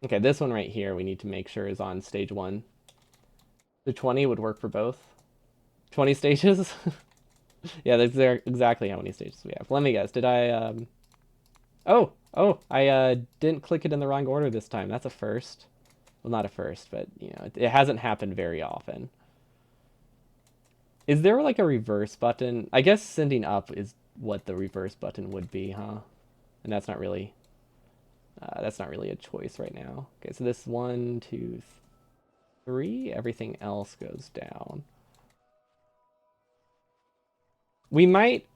Okay, this one right here we need to make sure is on stage 1. The 20 would work for both. 20 stages? Yeah, that's exactly how many stages we have. Let me guess. Did I I didn't click it in the wrong order this time. That's a first. Well, not a first, but it hasn't happened very often. Is there like a reverse button? I guess sending up is what the reverse button would be, huh? And that's not really a choice right now. Okay, so this 1, 2, 3, everything else goes down. We might,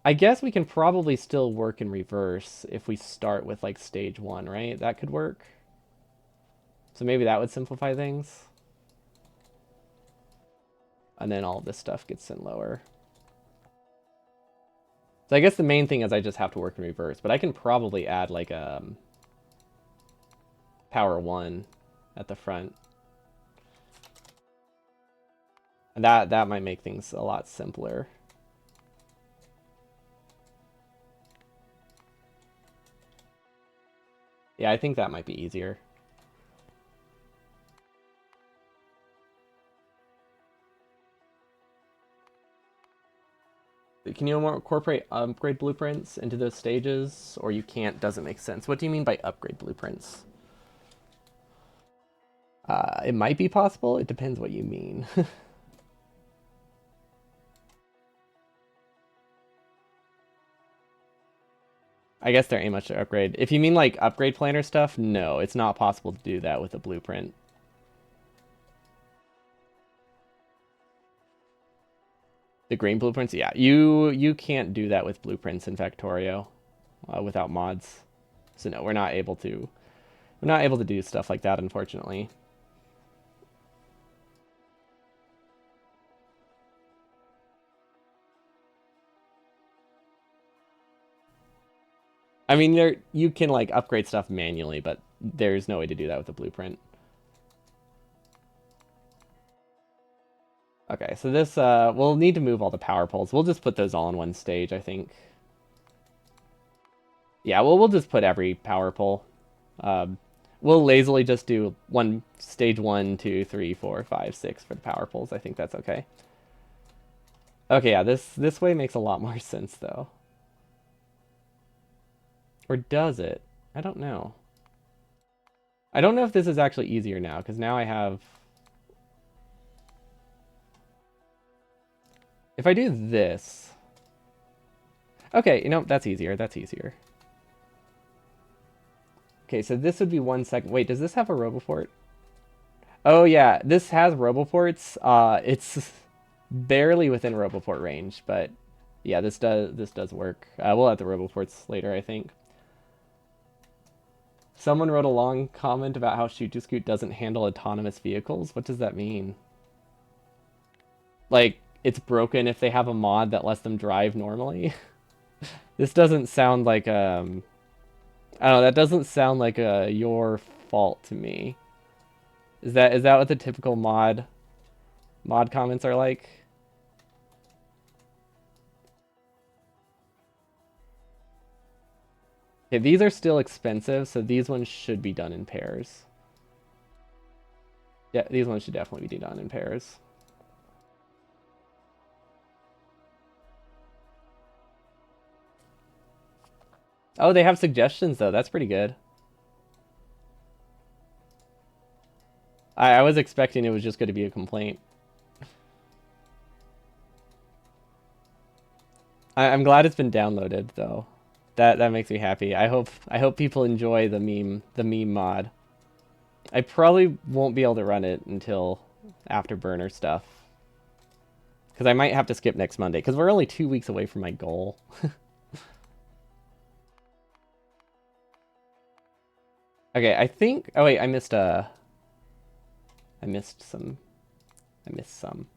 I guess we can probably still work in reverse if we start with like stage 1, right? That could work. So maybe that would simplify things. And then all of this stuff gets sent lower. So I guess the main thing is I just have to work in reverse, but I can probably add like a power 1 at the front. And that might make things a lot simpler. Yeah, I think that might be easier. Can you incorporate upgrade blueprints into those stages, or you can't? Doesn't make sense. What do you mean by upgrade blueprints? It might be possible. It depends what you mean. I guess there ain't much to upgrade. If you mean like upgrade planner stuff, no, it's not possible to do that with a blueprint. The green blueprints, yeah, you can't do that with blueprints in Factorio without mods. So no, we're not able to do stuff like that, unfortunately. I mean, you can like upgrade stuff manually, but there's no way to do that with a blueprint. Okay, so this we'll need to move all the power poles. We'll just put those all in one stage, I think. Yeah, well, we'll just put every power pole. Um, we'll lazily just do stage 1, 2, 3, 4, 5, 6 for the power poles. I think that's okay. Okay, yeah, this way makes a lot more sense though. Or does it? I don't know. I don't know if this is actually easier now, because now I have... If I do this... Okay, that's easier. That's easier. Okay, so this would be 1 second. Wait, does this have a RoboPort? Oh yeah, this has RoboPorts. It's barely within RoboPort range, but yeah, this does work. We'll have the RoboPorts later, I think. Someone wrote a long comment about how Shoot to Scoot doesn't handle autonomous vehicles. What does that mean? Like, it's broken if they have a mod that lets them drive normally? This doesn't sound like I don't know, that doesn't sound like your fault to me. Is that what the typical mod comments are like? Okay, these are still expensive, so these ones should be done in pairs. Yeah, these ones should definitely be done in pairs. Oh, they have suggestions though. That's pretty good. I was expecting it was just going to be a complaint. I'm glad it's been downloaded though. That makes me happy. I hope people enjoy the meme mod. I probably won't be able to run it until after burner stuff. Because I might have to skip next Monday, because we're only 2 weeks away from my goal. Okay, I think... Oh, wait, I missed I missed some... I missed some.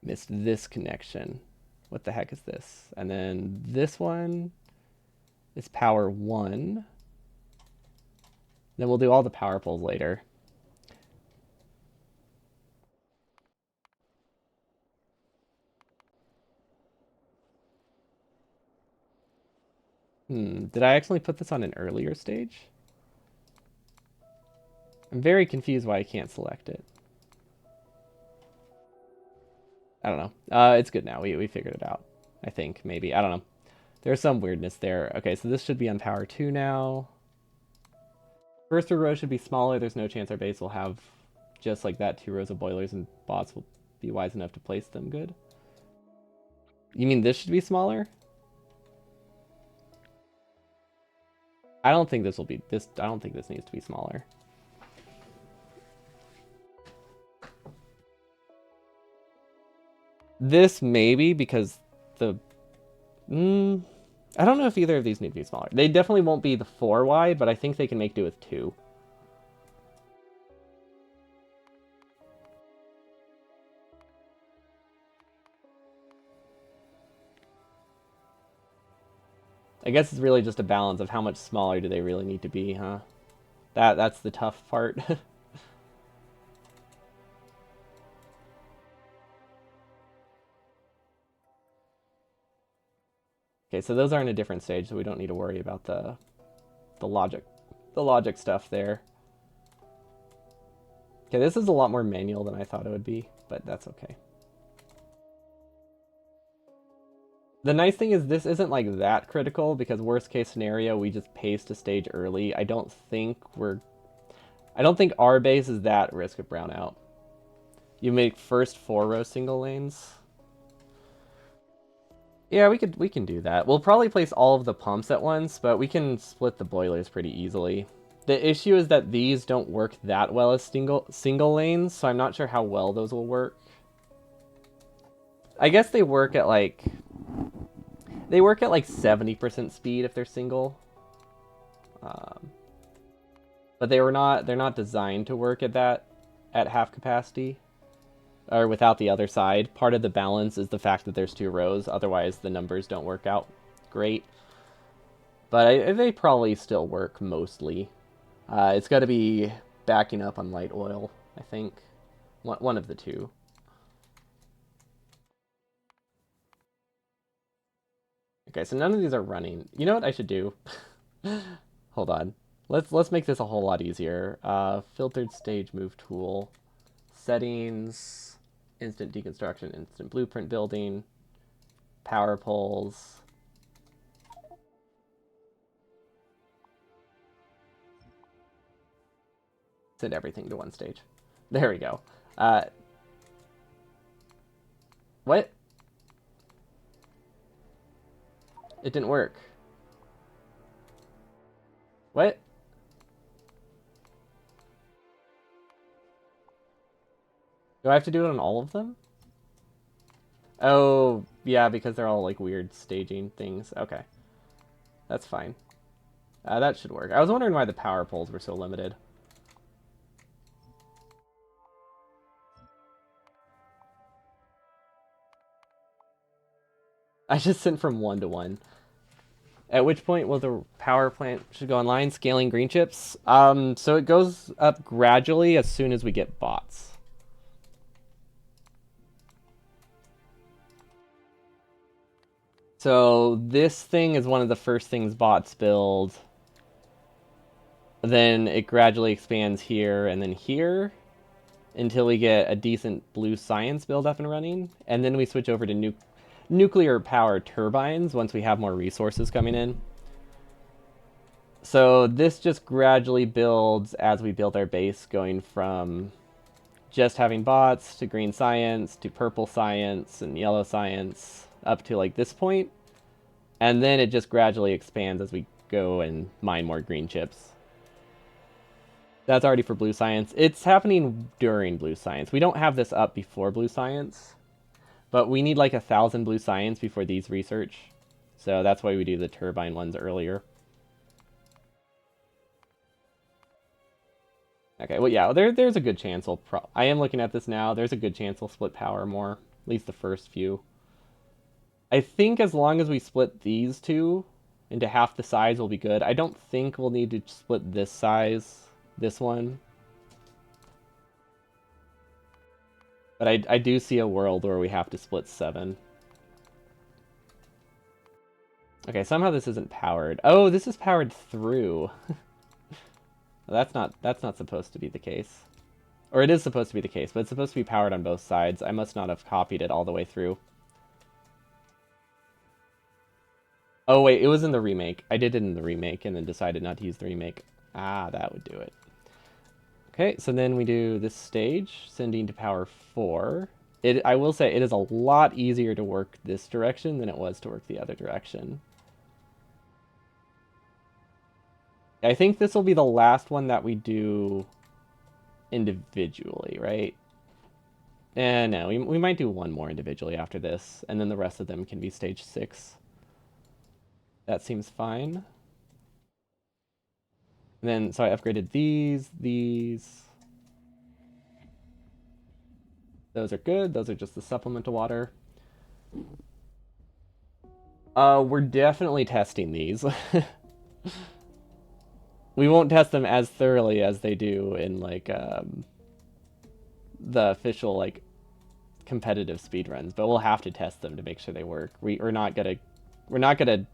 Missed this connection. What the heck is this? And then this one is power 1. Then we'll do all the power poles later. Did I actually put this on an earlier stage? I'm very confused why I can't select it. I don't know. It's good now. We figured it out. I think, maybe. I don't know. There's some weirdness there. Okay, so this should be on power 2 now. First row should be smaller. There's no chance our base will have just like that 2 rows of boilers, and bots will be wise enough to place them good. You mean this should be smaller? I don't think this will be this. I don't think this needs to be smaller. This maybe because the... I don't know if either of these need to be smaller. They definitely won't be the 4 wide, but I think they can make do with 2. I guess it's really just a balance of how much smaller do they really need to be, huh? That's the tough part. Okay, so those are in a different stage, so we don't need to worry about the logic stuff there. Okay, this is a lot more manual than I thought it would be, but that's okay. The nice thing is this isn't like that critical, because worst case scenario, we just paste a stage early. I don't think our base is that risk of brownout. You make first 4 row single lanes. Yeah, we can do that. We'll probably place all of the pumps at once, but we can split the boilers pretty easily. The issue is that these don't work that well as single lanes, so I'm not sure how well those will work. I guess they work at like 70% speed if they're single. But they're not designed to work at half capacity. Or without the other side. Part of the balance is the fact that there's 2 rows, otherwise the numbers don't work out great. But they probably still work mostly. It's got to be backing up on light oil, I think. One of the two. Okay, so none of these are running. You know what I should do? Hold on. Let's make this a whole lot easier. Filtered stage move tool. Settings. Instant deconstruction, instant blueprint building, power poles. Send everything to one stage. There we go. What? It didn't work. What? Do I have to do it on all of them? Oh, yeah, because they're all like weird staging things. Okay. That's fine. That should work. I was wondering why the power poles were so limited. I just sent from 1 to 1. At which point will the power plant should go online? Scaling green chips? So it goes up gradually as soon as we get bots. So this thing is one of the first things bots build. Then it gradually expands here and then here until we get a decent blue science build up and running. And then we switch over to nuclear power turbines once we have more resources coming in. So this just gradually builds as we build our base, going from just having bots to green science to purple science and yellow science up to like this point. And then it just gradually expands as we go and mine more green chips. That's already for blue science. It's happening during blue science. We don't have this up before blue science, but we need like 1,000 blue science before these research. So that's why we do the turbine ones earlier. Okay, well, yeah, there's a good chance I am looking at this now. There's a good chance we'll split power more, at least the first few. I think as long as we split these two into half the size, we'll be good. I don't think we'll need to split this size, this one. But I do see a world where we have to split 7. Okay, somehow this isn't powered. Oh, this is powered through. That's not supposed to be the case. Or it is supposed to be the case, but it's supposed to be powered on both sides. I must not have copied it all the way through. Oh wait, it was in the remake. I did it in the remake and then decided not to use the remake. Ah, that would do it. Okay, so then we do this stage, sending to power 4. I will say it is a lot easier to work this direction than it was to work the other direction. I think this will be the last one that we do individually, right? No, we might do one more individually after this, and then the rest of them can be stage 6. That seems fine. And then, so I upgraded these. Those are good. Those are just the supplemental water. We're definitely testing these. We won't test them as thoroughly as they do in, like, the official, like, competitive speedruns, but we'll have to test them to make sure they work. We're not gonna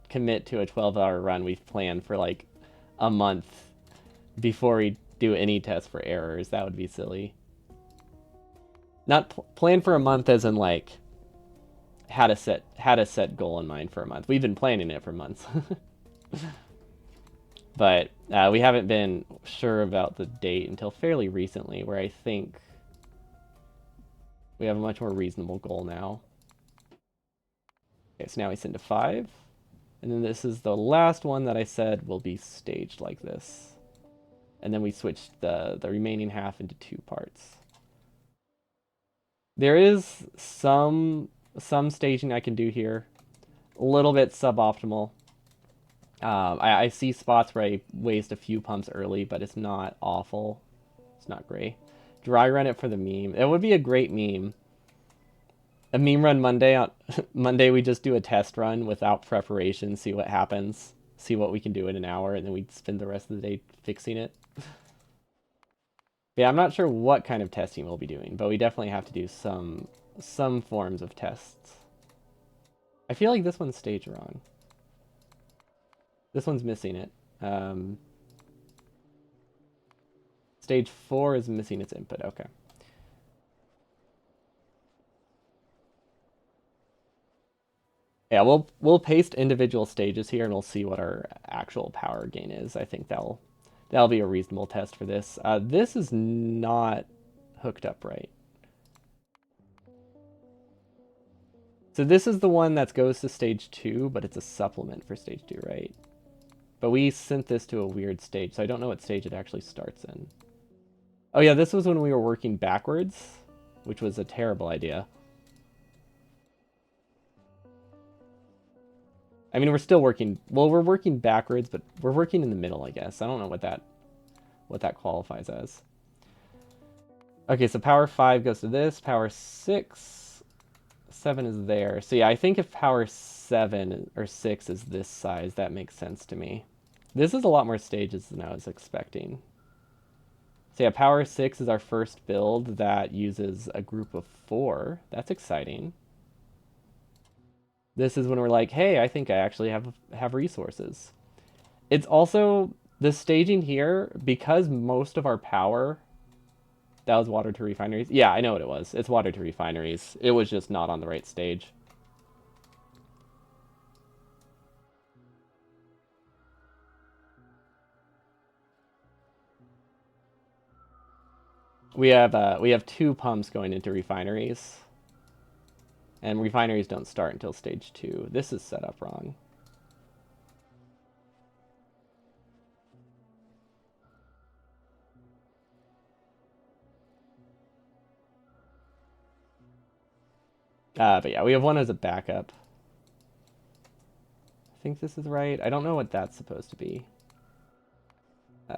commit to a 12-hour run we've planned for, like, a month before we do any test for errors. That would be silly. Not plan for a month as in, like, had a set goal in mind for a month. We've been planning it for months. But we haven't been sure about the date until fairly recently, where I think we have a much more reasonable goal now. Okay, so now we send to 5. And then this is the last one that I said will be staged like this. And then we switch the remaining half into 2 parts. There is some staging I can do here. A little bit suboptimal. I see spots where I waste a few pumps early, but it's not awful. It's not great. Dry run it for the meme. It would be a great meme. A meme run Monday. On Monday, we just do a test run without preparation, see what happens, see what we can do in an hour, and then we spend the rest of the day fixing it. Yeah, I'm not sure what kind of testing we'll be doing, but we definitely have to do some forms of tests. I feel like this one's staged wrong. This one's missing it. Stage 4 is missing its input. Okay. Yeah, we'll paste individual stages here, and we'll see what our actual power gain is. I think that'll be a reasonable test for this. This is not hooked up right. So this is the one that goes to stage 2, but it's a supplement for stage 2, right? But we sent this to a weird stage, so I don't know what stage it actually starts in. Oh yeah, this was when we were working backwards, which was a terrible idea. I mean, we're still working... Well, we're working backwards, but we're working in the middle, I guess. I don't know what that qualifies as. Okay, so power 5 goes to this. Power 6... 7 is there. So yeah, I think if power 7 or 6 is this size, that makes sense to me. This is a lot more stages than I was expecting. So yeah, power 6 is our first build that uses a group of 4. That's exciting. This is when we're like, hey, I think I actually have resources. It's also the staging here, because most of our power... That was water to refineries? Yeah, I know what it was. It's water to refineries. It was just not on the right stage. We have 2 pumps going into refineries. And refineries don't start until stage 2. This is set up wrong. But yeah, we have one as a backup. I think this is right. I don't know what that's supposed to be.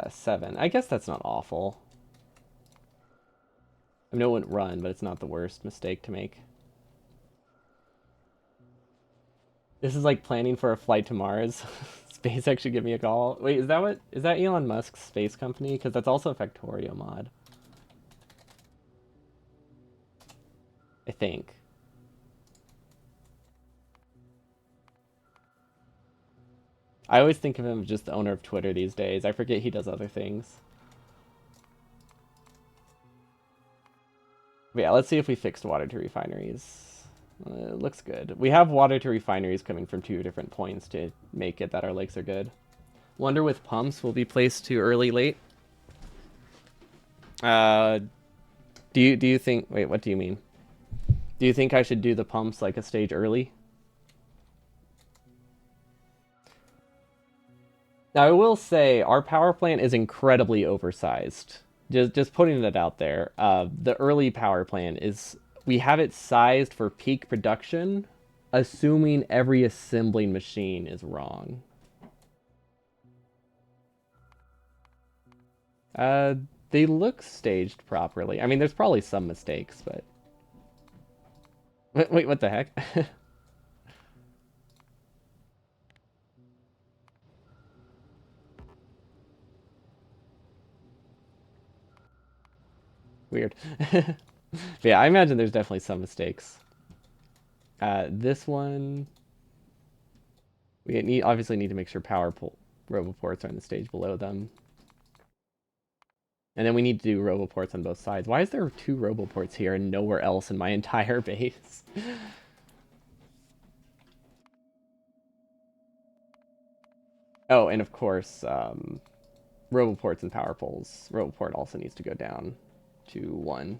7. I guess that's not awful. I mean, it wouldn't run, but it's not the worst mistake to make. This is like planning for a flight to Mars. SpaceX should give me a call. Wait, is that Elon Musk's space company? Because that's also a Factorio mod. I think. I always think of him as just the owner of Twitter these days. I forget he does other things. But yeah, let's see if we fixed water to refineries. It looks good. We have water to refineries coming from 2 different points to make it that our lakes are good. Wonder with pumps will be placed too early, late. Do you think? Wait, what do you mean? Do you think I should do the pumps like a stage early? Now I will say our power plant is incredibly oversized. Just putting it out there. The early power plant is we have it sized for peak production, assuming every assembling machine is wrong. Uh, they look staged properly. I mean, there's probably some mistakes, but wait, what the heck? Weird. Yeah, I imagine there's definitely some mistakes. This one, obviously need to make sure power pole roboports are in the stage below them. And then we need to do roboports on both sides. Why is there 2 roboports here and nowhere else in my entire base? Oh, and of course, roboports and power poles. Roboport also needs to go down to 1.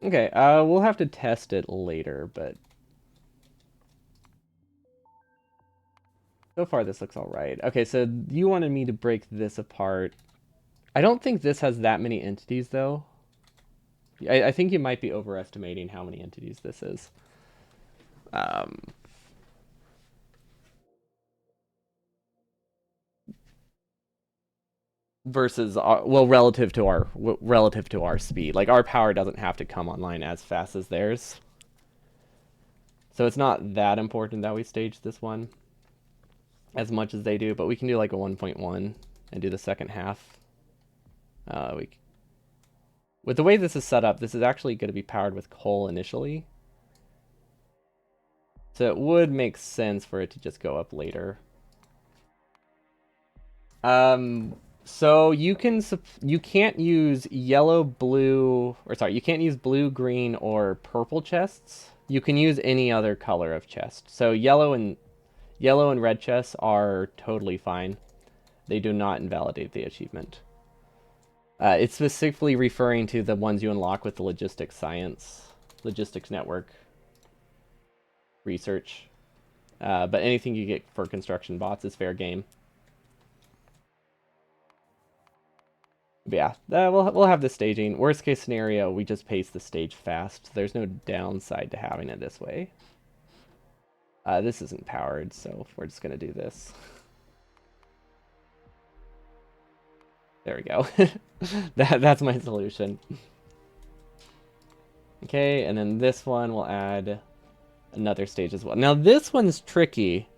Okay, we'll have to test it later, but so far this looks all right. Okay, so you wanted me to break this apart. I don't think this has that many entities, though. I think you might be overestimating how many entities this is. Versus well, relative to our speed. Like our power doesn't have to come online as fast as theirs. So it's not that important that we stage this one as much as they do, but we can do like a 1.1 and do the second half. With the way this is set up, this is actually going to be powered with coal initially. So it would make sense for it to just go up later. So you can't use yellow, blue, or sorry, you can't use blue, green, or purple chests. You can use any other color of chest. So yellow and red chests are totally fine. They do not invalidate the achievement. It's specifically referring to the ones you unlock with the logistics network research. But anything you get for construction bots is fair game. But yeah, we'll have the staging. Worst case scenario, we just pace the stage fast. There's no downside to having it this way. This isn't powered, so we're just gonna do this. There we go. That's my solution. Okay, and then this one will add another stage as well. Now this one's tricky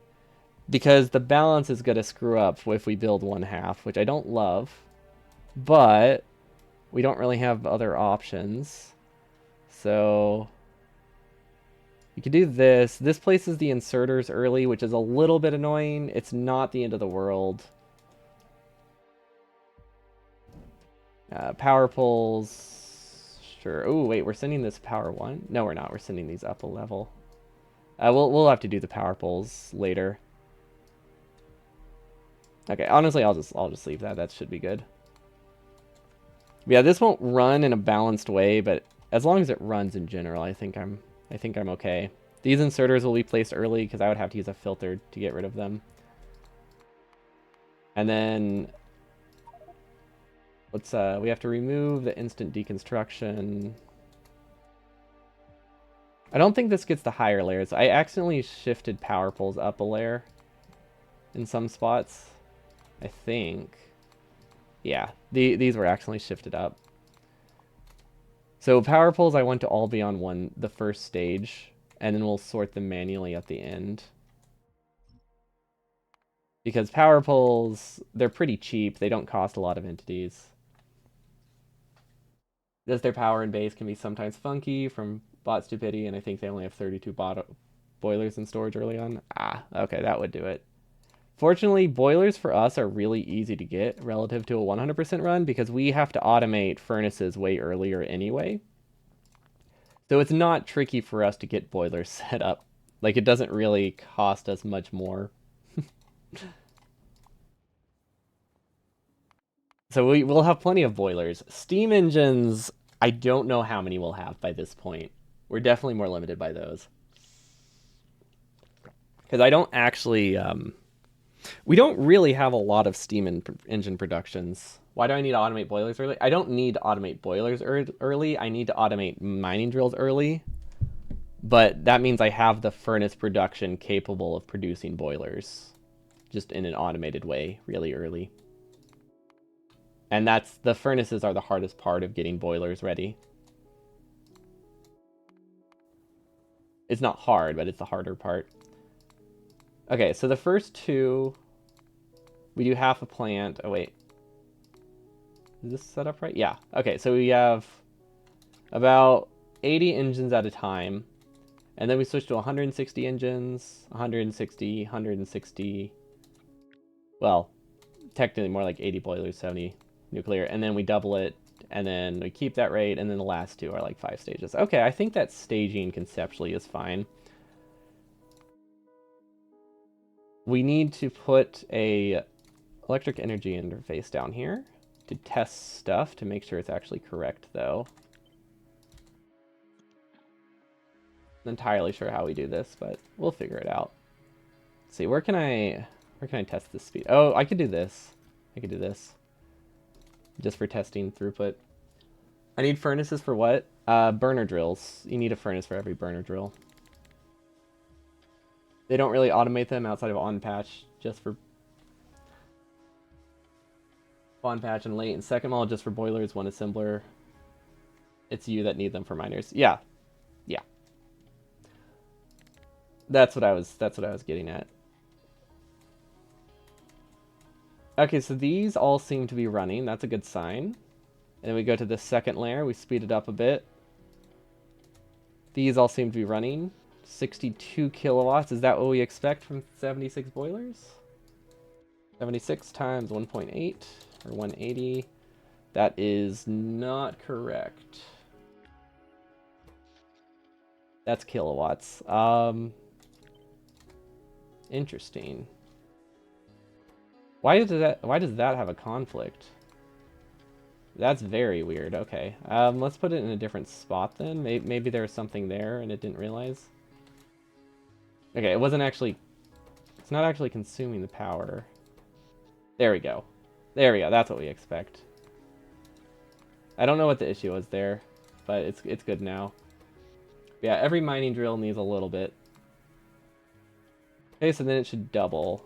because the balance is gonna screw up if we build 1/2, which I don't love. But we don't really have other options. So you could do this. This places the inserters early, which is a little bit annoying. It's not the end of the world. Power poles. Sure. Oh, wait, we're sending this power 1? No, we're not. We're sending these up a level. We'll have to do the power poles later. Okay, honestly, I'll just leave that. That should be good. Yeah, this won't run in a balanced way, but as long as it runs in general, I think I'm okay. These inserters will be placed early because I would have to use a filter to get rid of them. And then let's we have to remove the instant deconstruction. I don't think this gets the higher layers. I accidentally shifted power poles up a layer in some spots, I think. Yeah, these were accidentally shifted up. So power poles I want to all be on the first stage, and then we'll sort them manually at the end. Because power poles, they're pretty cheap. They don't cost a lot of entities. Just their power and base can be sometimes funky from bot stupidity, and I think they only have 32 boilers in storage early on. Ah, okay, that would do it. Fortunately, boilers for us are really easy to get relative to a 100% run because we have to automate furnaces way earlier anyway. So it's not tricky for us to get boilers set up. Like, it doesn't really cost us much more. So we'll have plenty of boilers. Steam engines, I don't know how many we'll have by this point. We're definitely more limited by those. Because I don't actually... we don't really have a lot of steam engine productions. Why do I need to automate boilers early? I don't need to automate boilers early. I need to automate mining drills early. But that means I have the furnace production capable of producing boilers. Just in an automated way, really early. And the furnaces are the hardest part of getting boilers ready. It's not hard, but it's the harder part. Okay, so the first two, we do half a plant. Oh, wait. Is this set up right? Yeah. Okay, so we have about 80 engines at a time. And then we switch to 160 engines, 160, 160. Well, technically more like 80 boilers, 70 nuclear. And then we double it, and then we keep that rate, and then the last two are like 5 stages. Okay, I think that staging conceptually is fine. We need to put a electric energy interface down here to test stuff to make sure it's actually correct, though. I'm not entirely sure how we do this, but we'll figure it out. Let's see, where can I test this speed? Oh, I could do this. I could do this. Just for testing throughput. I need furnaces for what? Burner drills. You need a furnace for every burner drill. They don't really automate them outside of on patch, just for on patch and late. And second mall just for boilers, one assembler. It's you that need them for miners. Yeah. Yeah. That's what I was getting at. Okay, so these all seem to be running. That's a good sign. And then we go to the second layer. We speed it up a bit. These all seem to be running. 62 kilowatts. Is that what we expect from 76 boilers? 76 times 1.8 or 180. That is not correct. That's kilowatts. Interesting. Why does that have a conflict? That's very weird. Okay. Let's put it in a different spot then. Maybe there was something there and it didn't realize. Okay, it wasn't actually... It's not actually consuming the power. There we go. There we go. That's what we expect. I don't know what the issue was there, but it's good now. Yeah, every mining drill needs a little bit. Okay, so then it should double.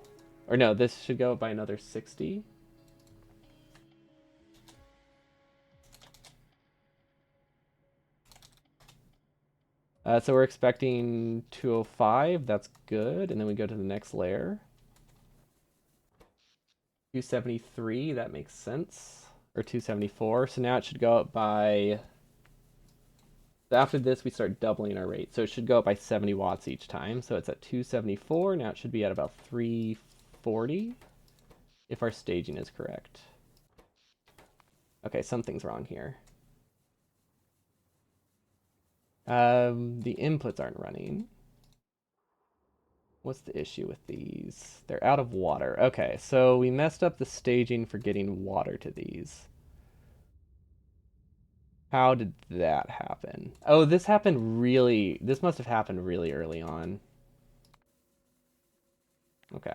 Or no, this should go up by another 60. So we're expecting 205. That's good. And then we go to the next layer. 273. That makes sense. Or 274. So now it should go up by... After this, we start doubling our rate. So it should go up by 70 watts each time. So it's at 274. Now it should be at about 340. If our staging is correct. Okay, something's wrong here. The inputs aren't running. What's the issue with these? They're out of water. Okay, so we messed up the staging for getting water to these. How did that happen? Oh, this must have happened really early on. Okay.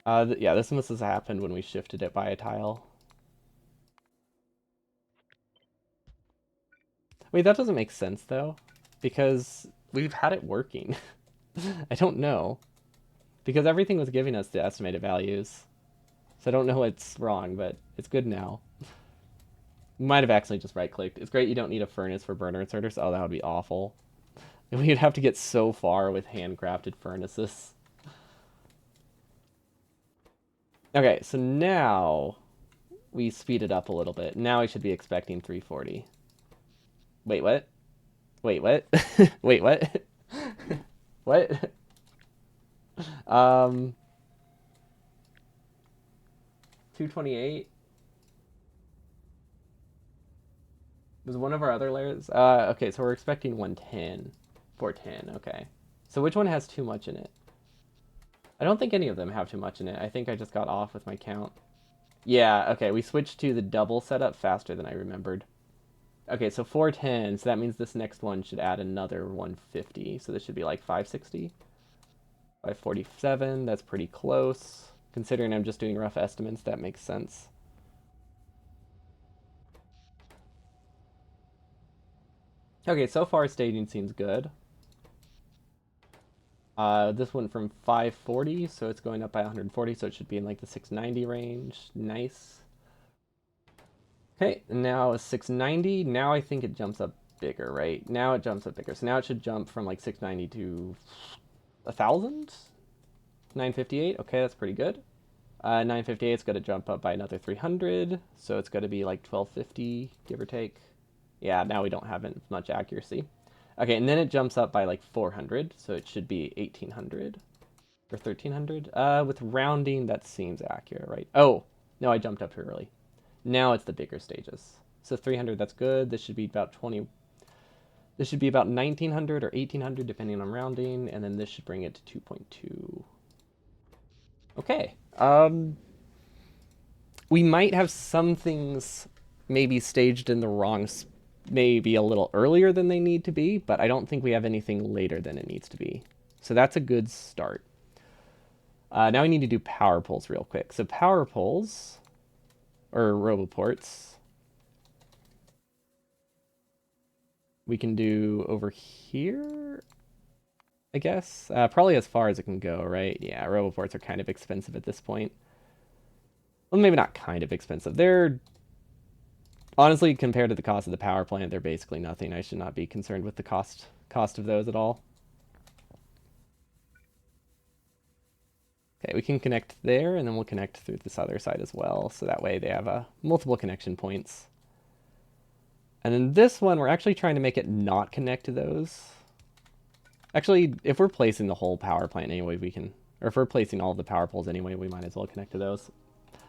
Yeah, this must have happened when we shifted it by a tile. Wait, that doesn't make sense though, because we've had it working. I don't know, because everything was giving us the estimated values. So I don't know what's wrong, but it's good now. Might have accidentally just right-clicked. It's great you don't need a furnace for burner inserters. Oh, that would be awful. We'd have to get so far with handcrafted furnaces. Okay, so now we speed it up a little bit. Now I should be expecting 340. Wait, what? Wait, what? Wait, what? What? Um, 228 was one of our other layers. Okay, so we're expecting 110. 410, okay. So which one has too much in it? I don't think any of them have too much in it. I think I just got off with my count. Yeah, okay, we switched to the double setup faster than I remembered. Okay, so 410, so that means this next one should add another 150. So this should be like 560. 547, that's pretty close. Considering I'm just doing rough estimates, that makes sense. Okay, so far staging seems good. This went from 540, so it's going up by 140, so it should be in like the 690 range. Nice. Okay, now 690. Now I think it jumps up bigger, right? Now it jumps up bigger. So now it should jump from like 690 to 1,000? 958. Okay, that's pretty good. 958 is going to jump up by another 300, so it's going to be like 1250, give or take. Yeah, now we don't have as much accuracy. Okay, and then it jumps up by like 400, so it should be 1800 or 1300. With rounding, that seems accurate, right? Oh, no, I jumped up too early. Now it's the bigger stages. So 300, that's good. This should be about 20. This should be about 1900 or 1800, depending on rounding, and then this should bring it to 2.2. Okay. We might have some things maybe staged in the wrong, maybe a little earlier than they need to be, but I don't think we have anything later than it needs to be. So that's a good start. Now we need to do power poles real quick. So power poles, or roboports, we can do over here, I guess. Probably as far as it can go, right? Yeah, roboports are kind of expensive at this point. Well, maybe not kind of expensive. They're honestly, compared to the cost of the power plant, they're basically nothing. I should not be concerned with the cost of those at all. Okay, we can connect there, and then we'll connect through this other side as well, so that way they have multiple connection points. And then this one, we're actually trying to make it not connect to those. Actually, if we're placing the whole power plant anyway, we can, or if we're placing all of the power poles anyway, we might as well connect to those.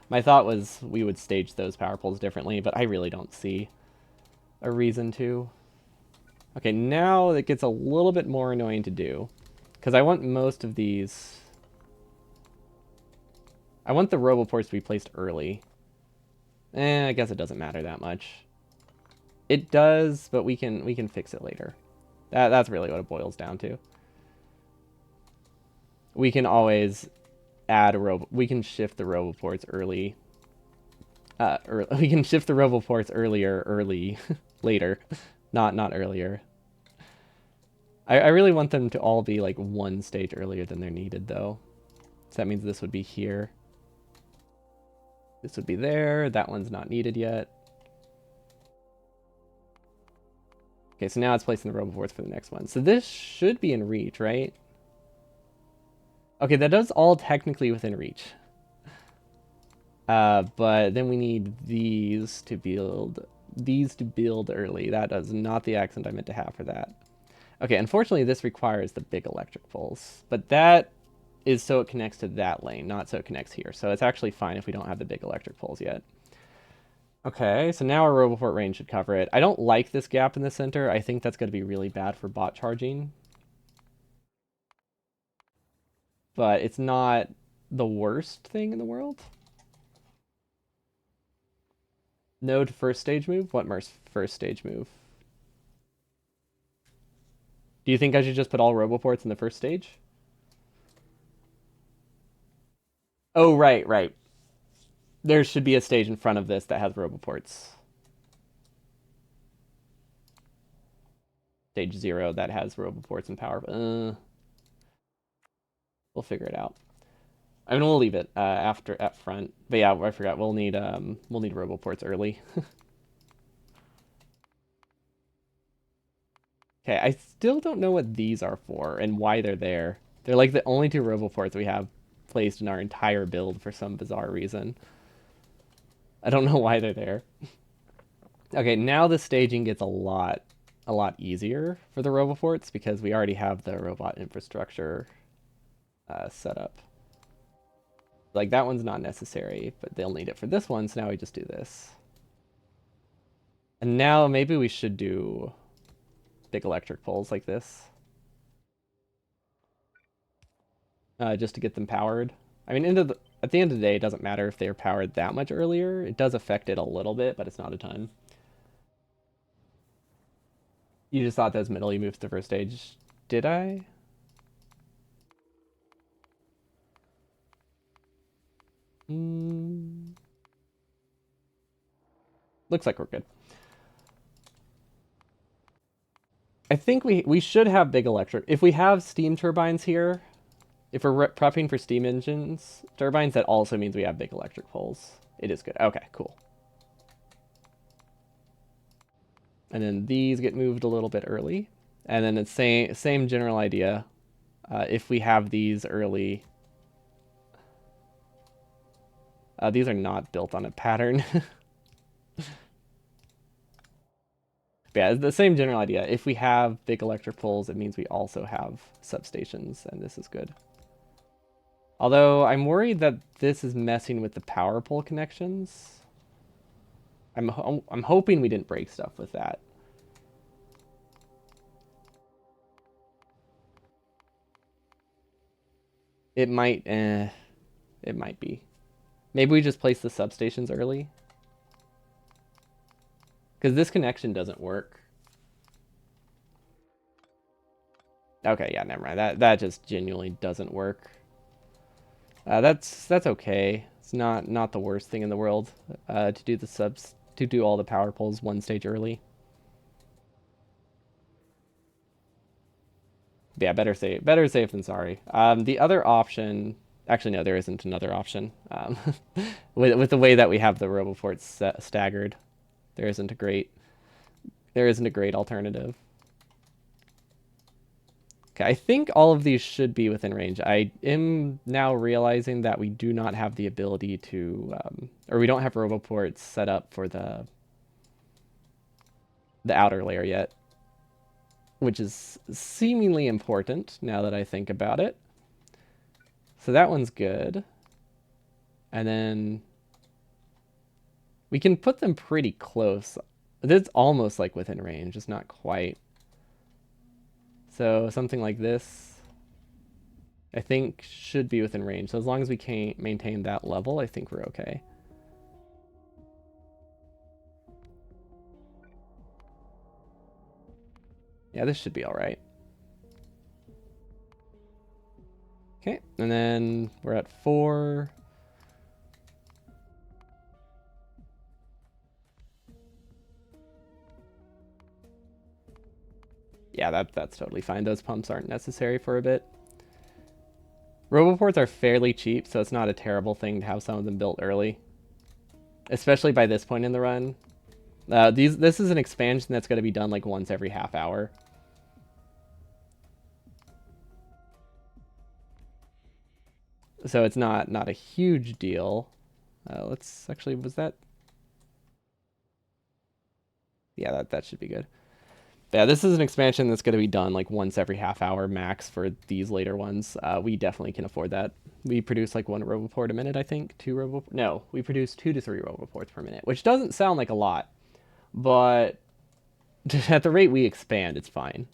My thought was we would stage those power poles differently, but I really don't see a reason to. Okay, now it gets a little bit more annoying to do, because I want most of these. I want the roboports to be placed early. I guess it doesn't matter that much. It does, but we can fix it later. That's really what it boils down to. We can always add a we can shift the roboports early. We can shift the roboports early, later, not earlier. I really want them to all be like one stage earlier than they're needed, though. So that means this would be here. This would be there. That one's not needed yet. Okay, so now it's placing the roboports for the next one. So this should be in reach, right? Okay, that does all technically within reach. But then we need these to build early. That is not the accent I meant to have for that. Okay, unfortunately this requires the big electric poles, but that is so it connects to that lane, not so it connects here. So it's actually fine if we don't have the big electric poles yet. Okay, so now our roboport range should cover it. I don't like this gap in the center. I think that's going to be really bad for bot charging. But it's not the worst thing in the world. Node first stage move? What first stage move? Do you think I should just put all roboports in the first stage? Oh, right, right. There should be a stage in front of this that has roboports. Stage 0 that has roboports and power. We'll figure it out. I mean, we'll leave it after at front. But yeah, I forgot. We'll need roboports early. Okay, I still don't know what these are for and why they're there. They're like the only two roboports we have placed in our entire build for some bizarre reason. I don't know why they're there. Okay, now the staging gets a lot easier for the roboports because we already have the robot infrastructure set up. Like that one's not necessary, but they'll need it for this one, so now we just do this. And now maybe we should do big electric poles like this. Just to get them powered. I mean, at the end of the day, it doesn't matter if they're powered that much earlier. It does affect it a little bit, but it's not a ton. You just thought those middle you moved to the first stage. Did I? Mm, looks like we're good. I think we should have big electric. If we have steam turbines here, if we're prepping for steam engines turbines, that also means we have big electric poles. It is good. Okay, cool. And then these get moved a little bit early. And then it's same general idea. If we have these early, these are not built on a pattern. Yeah, the same general idea. If we have big electric poles, it means we also have substations, and this is good. Although I'm worried that this is messing with the power pole connections. I'm hoping we didn't break stuff with that. It might, it might be. Maybe we just place the substations early. Because this connection doesn't work. Okay, yeah, never mind. That just genuinely doesn't work. That's okay. It's not the worst thing in the world to do the subs to do all the power poles one stage early. Yeah, better safe than sorry. The other option, actually no, there isn't another option. With the way that we have the roboports staggered, there isn't a great alternative. Okay, I think all of these should be within range. I am now realizing that we do not have the ability to, or we don't have roboports set up for the outer layer yet, which is seemingly important now that I think about it. So that one's good. And then we can put them pretty close. It's almost like within range, it's not quite. So something like this, I think should be within range. So as long as we can maintain that level, I think we're okay. Yeah, this should be all right. Okay, and then we're at 4. Yeah, that's totally fine. Those pumps aren't necessary for a bit. Roboports are fairly cheap, so it's not a terrible thing to have some of them built early. Especially by this point in the run. This is an expansion that's going to be done like once every half hour. So it's not a huge deal. Let's actually, was that? Yeah, that should be good. Yeah, this is an expansion that's going to be done like once every half hour max for these later ones. We definitely can afford that. We produce like 1 roboport a minute, I think. 2 roboport. No, we produce 2 to 3 roboports per minute, which doesn't sound like a lot, but at the rate we expand, it's fine.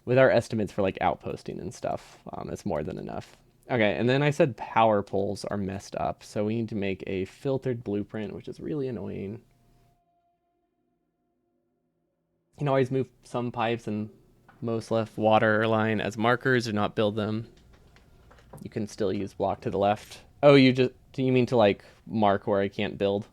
With our estimates for like outposting and stuff, it's more than enough. Okay, and then I said power poles are messed up, so we need to make a filtered blueprint, which is really annoying. You can always move some pipes and most left water line as markers or not build them. You can still use block to the left. Oh, do you mean to like mark where I can't build?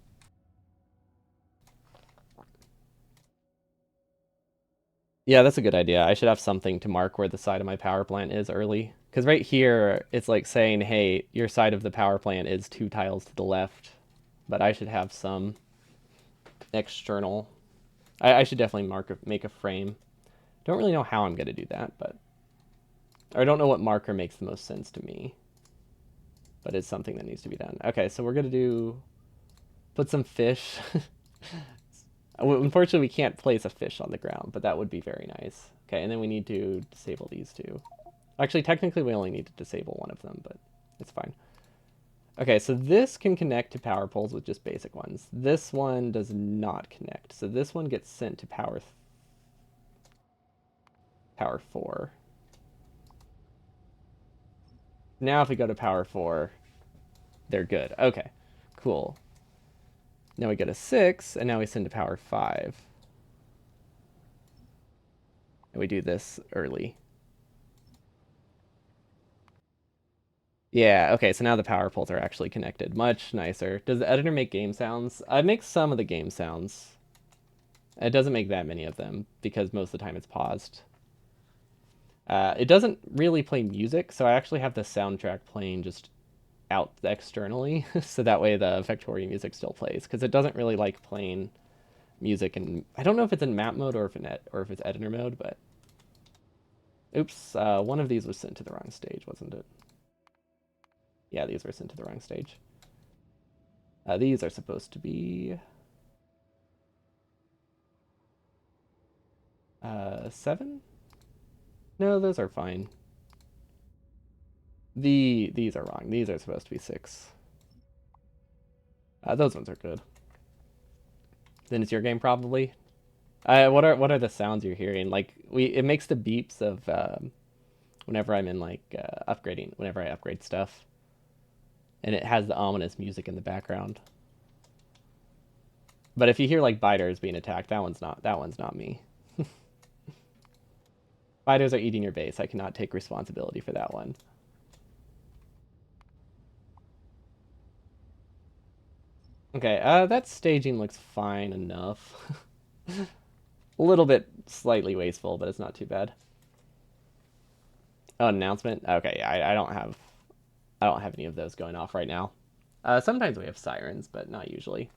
Yeah, that's a good idea. I should have something to mark where the side of my power plant is early. Because right here, it's like saying, hey, your side of the power plant is 2 tiles to the left. But I should have some external. I should definitely make a frame. Don't really know how I'm going to do that, but or I don't know what marker makes the most sense to me. But it's something that needs to be done. Okay, so we're going to put some fish. Unfortunately, we can't place a fish on the ground, but that would be very nice. Okay, and then we need to disable these two. Actually, technically, we only need to disable one of them, but it's fine. Okay, so this can connect to power poles with just basic ones. This one does not connect, so this one gets sent to power 4. Now if we go to power 4, they're good. Okay, cool. Now we go to 6, and now we send to power 5. And we do this early. Yeah, okay, so now the power poles are actually connected. Much nicer. Does the editor make game sounds? I make some of the game sounds. It doesn't make that many of them, because most of the time it's paused. It doesn't really play music, so I actually have the soundtrack playing just out externally, so that way the Factorio music still plays, because it doesn't really like playing music, and I don't know if it's in map mode or if it's editor mode, but oops, one of these was sent to the wrong stage, wasn't it? Yeah, these were sent to the wrong stage. These are supposed to be 7? No, those are fine. These are wrong. These are supposed to be 6. Those ones are good. Then it's your game probably. What are the sounds you're hearing? Like it makes the beeps of whenever I'm in like upgrading, whenever I upgrade stuff, and it has the ominous music in the background. But if you hear like biters being attacked, that one's not me. Biters are eating your base. I cannot take responsibility for that one. Okay, that staging looks fine enough. A little bit slightly wasteful, but it's not too bad. Oh, announcement. Okay, yeah, I don't have any of those going off right now. Sometimes we have sirens, but not usually.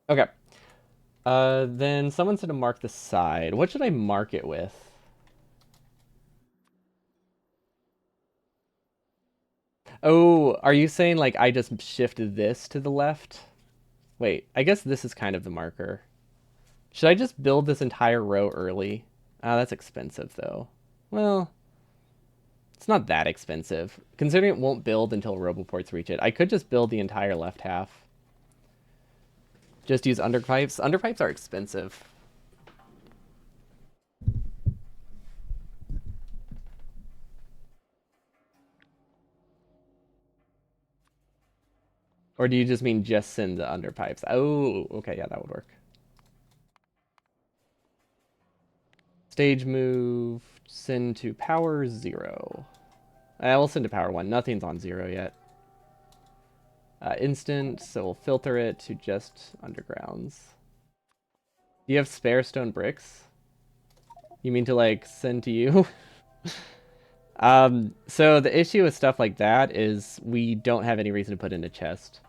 Okay. Then someone said to mark the side. What should I mark it with? Oh, are you saying like I just shifted this to the left? Wait, I guess this is kind of the marker. Should I just build this entire row early? That's expensive though. Well, it's not that expensive. Considering it won't build until Roboports reach it, I could just build the entire left half. Just use underpipes. Underpipes are expensive. Or do you just mean just send the underpipes? Oh, okay, yeah, that would work. Stage move, send to power 0. I will send to power 1. Nothing's on 0 yet. Instant, so we'll filter it to just undergrounds. Do you have spare stone bricks? You mean to like send to you? So the issue with stuff like that is we don't have any reason to put in a chest.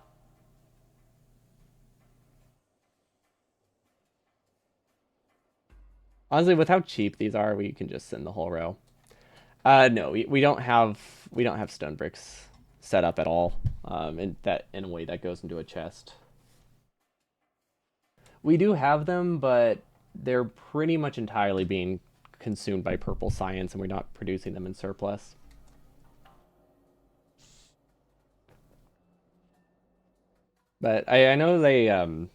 Honestly, with how cheap these are, we can just send the whole row. No, we don't have stone bricks set up at all. In a way that goes into a chest. We do have them, but they're pretty much entirely being consumed by purple science, and we're not producing them in surplus. But I know they a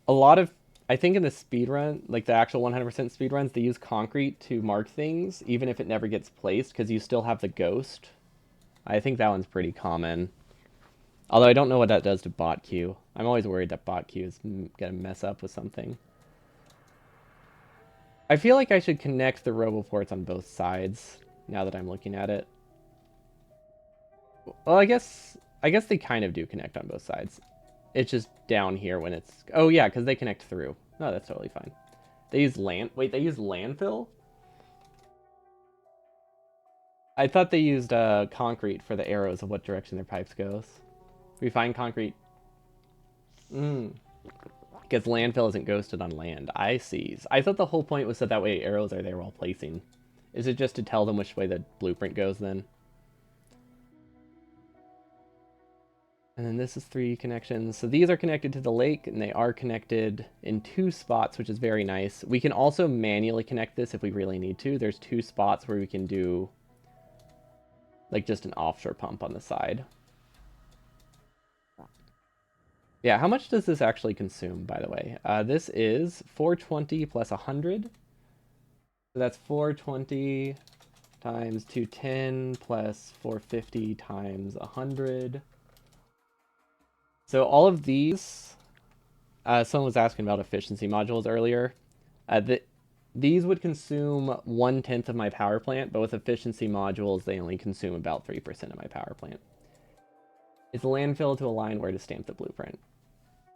lot of I think in the speed run, like the actual 100% speed runs, they use concrete to mark things, even if it never gets placed, because you still have the ghost. I think that one's pretty common. Although I don't know what that does to bot queue. I'm always worried that bot queue is gonna mess up with something. I feel like I should connect the roboports on both sides now that I'm looking at it. Well, I guess they kind of do connect on both sides. It's just down here when it's... Oh, yeah, because they connect through. No, that's totally fine. They use land... Wait, they use landfill? I thought they used concrete for the arrows of what direction their pipes goes. Refined concrete. Because landfill isn't ghosted on land. I see. I thought the whole point was so that way arrows are there while placing. Is it just to tell them which way the blueprint goes then? And then this is 3 connections. So these are connected to the lake, and they are connected in 2 spots, which is very nice. We can also manually connect this if we really need to. There's 2 spots where we can do like just an offshore pump on the side. Yeah, how much does this actually consume, by the way? This is 420 plus 100. So that's 420 times 210 plus 450 times 100. So all of these, someone was asking about efficiency modules earlier. These would consume 1/10 of my power plant, but with efficiency modules, they only consume about 3% of my power plant. It's landfill to align where to stamp the blueprint.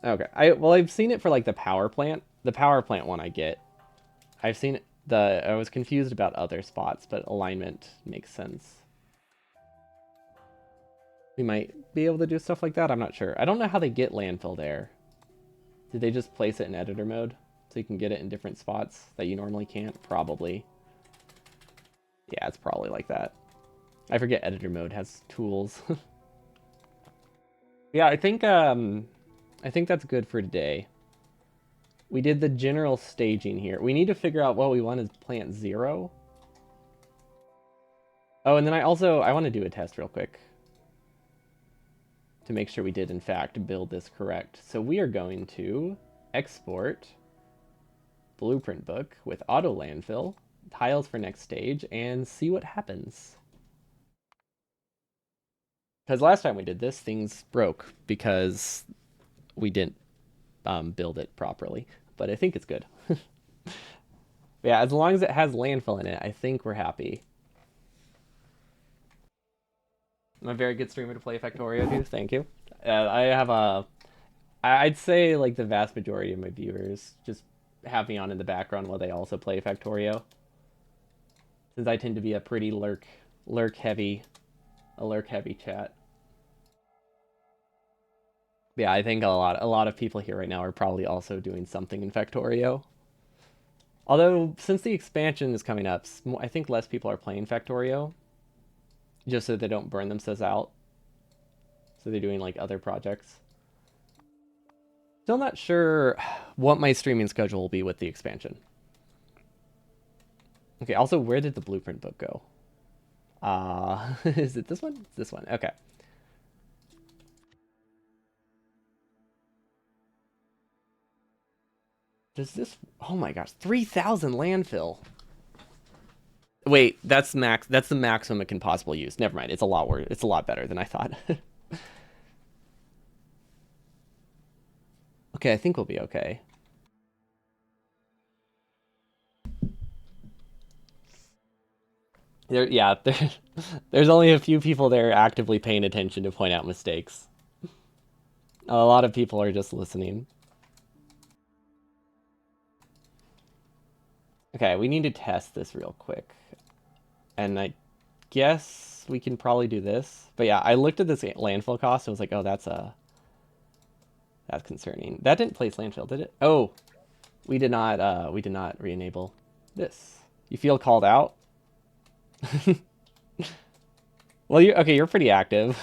Okay, I've seen it for like the power plant. The power plant one I get. I've seen it, I was confused about other spots, but alignment makes sense. We might be able to do stuff like that. I'm not sure. I don't know how they get landfill there. Did they just place it in editor mode so you can get it in different spots that you normally can't? Probably. Yeah, it's probably like that. I forget editor mode has tools. Yeah, I think that's good for today. We did the general staging here. We need to figure out what we want as plant 0. Oh, and then I want to do a test real quick to make sure we did in fact build this correct. So we are going to export blueprint book with auto landfill, tiles for next stage, and see what happens. Because last time we did this, things broke because we didn't build it properly. But I think it's good. Yeah, as long as it has landfill in it, I think we're happy. I'm a very good streamer to play Factorio too. Thank you. I have I'd say like the vast majority of my viewers just have me on in the background while they also play Factorio. Since I tend to be a pretty lurk heavy chat. Yeah, I think a lot of people here right now are probably also doing something in Factorio. Although since the expansion is coming up, I think less people are playing Factorio, just so they don't burn themselves out. So they're doing like other projects. Still not sure what my streaming schedule will be with the expansion. Okay, also, where did the blueprint book go? Is it this one? It's this one. Okay. Does this... Oh my gosh, 3,000 landfill. Wait, that's max. That's the maximum it can possibly use. Never mind. It's a lot worse. It's a lot better than I thought. Okay, I think we'll be okay. There's only a few people there actively paying attention to point out mistakes. A lot of people are just listening. Okay, we need to test this real quick. And I guess we can probably do this. But yeah, I looked at this landfill cost and was like, oh, that's concerning. That didn't place landfill, did it? Oh, we did not re-enable this. You feel called out? Well, you're pretty active.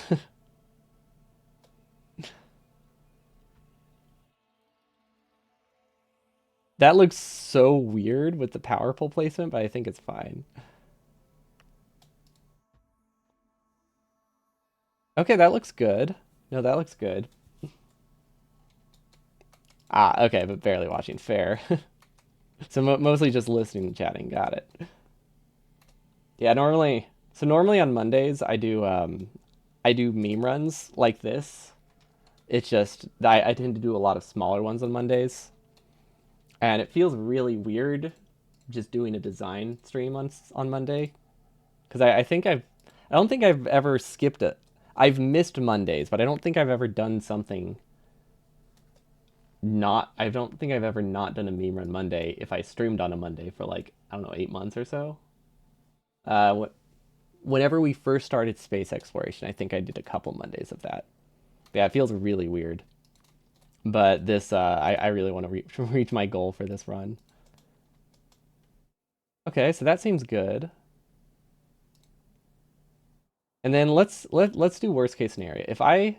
That looks so weird with the power pole placement, but I think it's fine. Okay, that looks good. No, that looks good. Ah, okay, but barely watching. Fair. So mostly just listening and chatting. Got it. Yeah, normally on Mondays I do meme runs like this. It's just I tend to do a lot of smaller ones on Mondays. And it feels really weird just doing a design stream on Monday, because I don't think I've ever skipped it. I've missed Mondays, but I don't think I've ever done something not. I don't think I've ever not done a meme run Monday if I streamed on a Monday for like I don't know 8 months or so. What whenever we first started space exploration, I think I did a couple Mondays of that. Yeah, it feels really weird. But this, I really want to reach my goal for this run. Okay, so that seems good. And then let's do worst case scenario. If I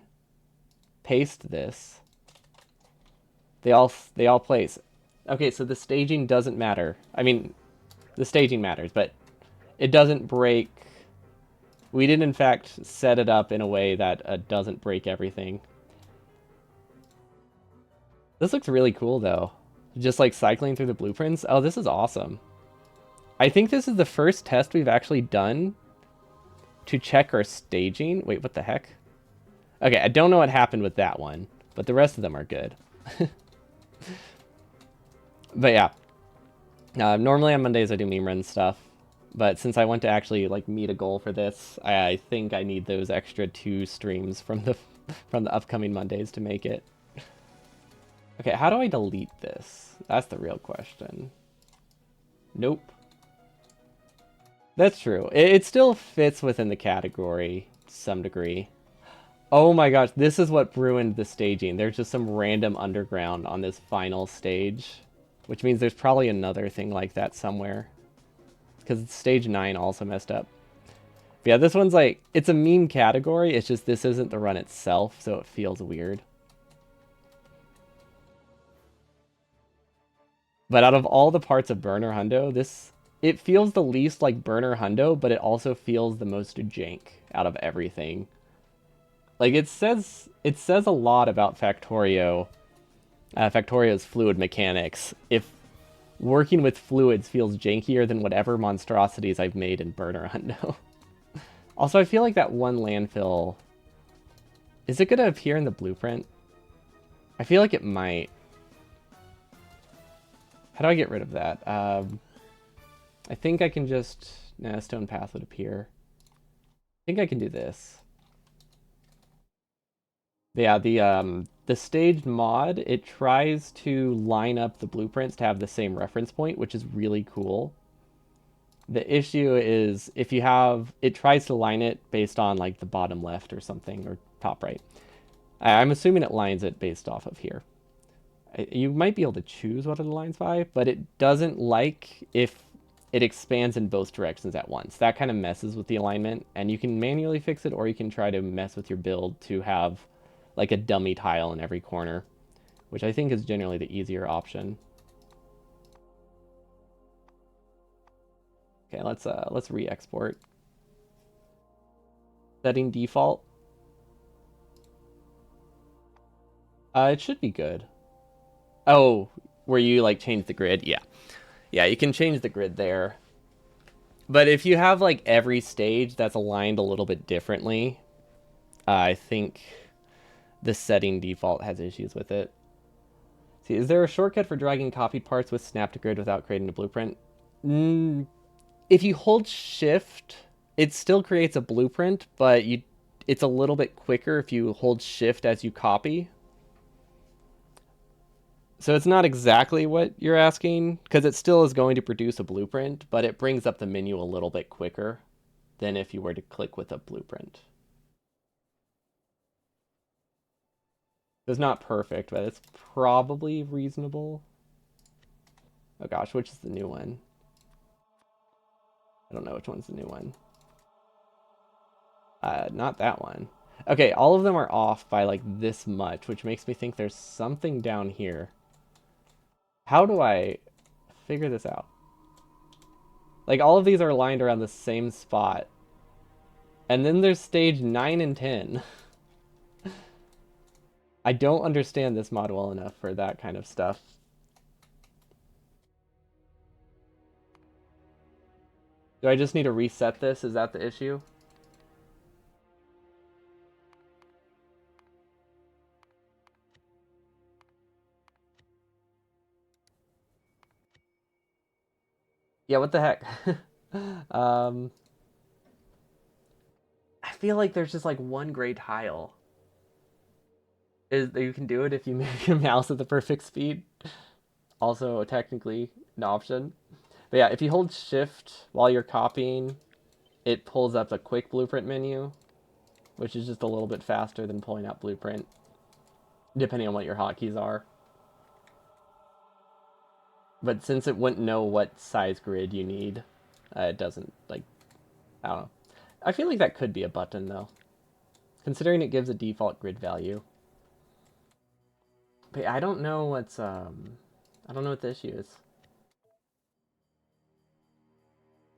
paste this, they all place. Okay, so the staging doesn't matter. I mean, the staging matters, but it doesn't break. We did in fact set it up in a way that doesn't break everything. This looks really cool though. Just like cycling through the blueprints. Oh, this is awesome. I think this is the first test we've actually done to check our staging. Wait, what the heck? Okay, I don't know what happened with that one, but the rest of them are good. But yeah, normally on Mondays I do meme run stuff, but since I want to actually like meet a goal for this, I think I need those extra 2 streams from the from the upcoming Mondays to make it. Okay, how do I delete this? That's the real question. Nope. That's true. It still fits within the category to some degree. Oh my gosh, this is what ruined the staging. There's just some random underground on this final stage, which means there's probably another thing like that somewhere. Because stage 9 also messed up. But yeah, this one's like, it's a meme category, it's just this isn't the run itself, so it feels weird. But out of all the parts of Burner Hundo, it feels the least like Burner Hundo, but it also feels the most jank out of everything. Like it says a lot about Factorio, Factorio's fluid mechanics. If working with fluids feels jankier than whatever monstrosities I've made in Burner Hundo. Also, I feel like that one landfill, is it gonna appear in the blueprint? I feel like it might. How do I get rid of that? I think I can just... Nah, stone path would appear. I think I can do this. Yeah, the staged mod, it tries to line up the blueprints to have the same reference point, which is really cool. The issue is if you have... It tries to line it based on like the bottom left or something, or top right. I'm assuming it lines it based off of here. You might be able to choose what it aligns by, but it doesn't like if it expands in both directions at once. That kind of messes with the alignment, and you can manually fix it, or you can try to mess with your build to have like a dummy tile in every corner, which I think is generally the easier option. Okay, let's re-export. Setting default. It should be good. Oh, where you like change the grid? Yeah. Yeah, you can change the grid there. But if you have like every stage that's aligned a little bit differently, I think the setting default has issues with it. See, is there a shortcut for dragging copied parts with snap to grid without creating a blueprint? If you hold shift, it still creates a blueprint, but it's a little bit quicker if you hold shift as you copy. So it's not exactly what you're asking, because it still is going to produce a blueprint, but it brings up the menu a little bit quicker than if you were to click with a blueprint. It's not perfect, but it's probably reasonable. Oh gosh, which is the new one? I don't know which one's the new one. Not that one. Okay, all of them are off by like this much, which makes me think there's something down here. How do I figure this out? Like all of these are aligned around the same spot. And then there's stage 9 and 10. I don't understand this mod well enough for that kind of stuff. Do I just need to reset this? Is that the issue? Yeah, what the heck? um, I feel like there's just like one gray tile. Is you can do it if you move your mouse at the perfect speed. Also, technically, an option. But yeah, if you hold shift while you're copying, it pulls up a quick blueprint menu, which is just a little bit faster than pulling out blueprint, depending on what your hotkeys are. But since it wouldn't know what size grid you need, it doesn't, like, I don't know. I feel like that could be a button, though, considering it gives a default grid value. But I don't know I don't know what the issue is.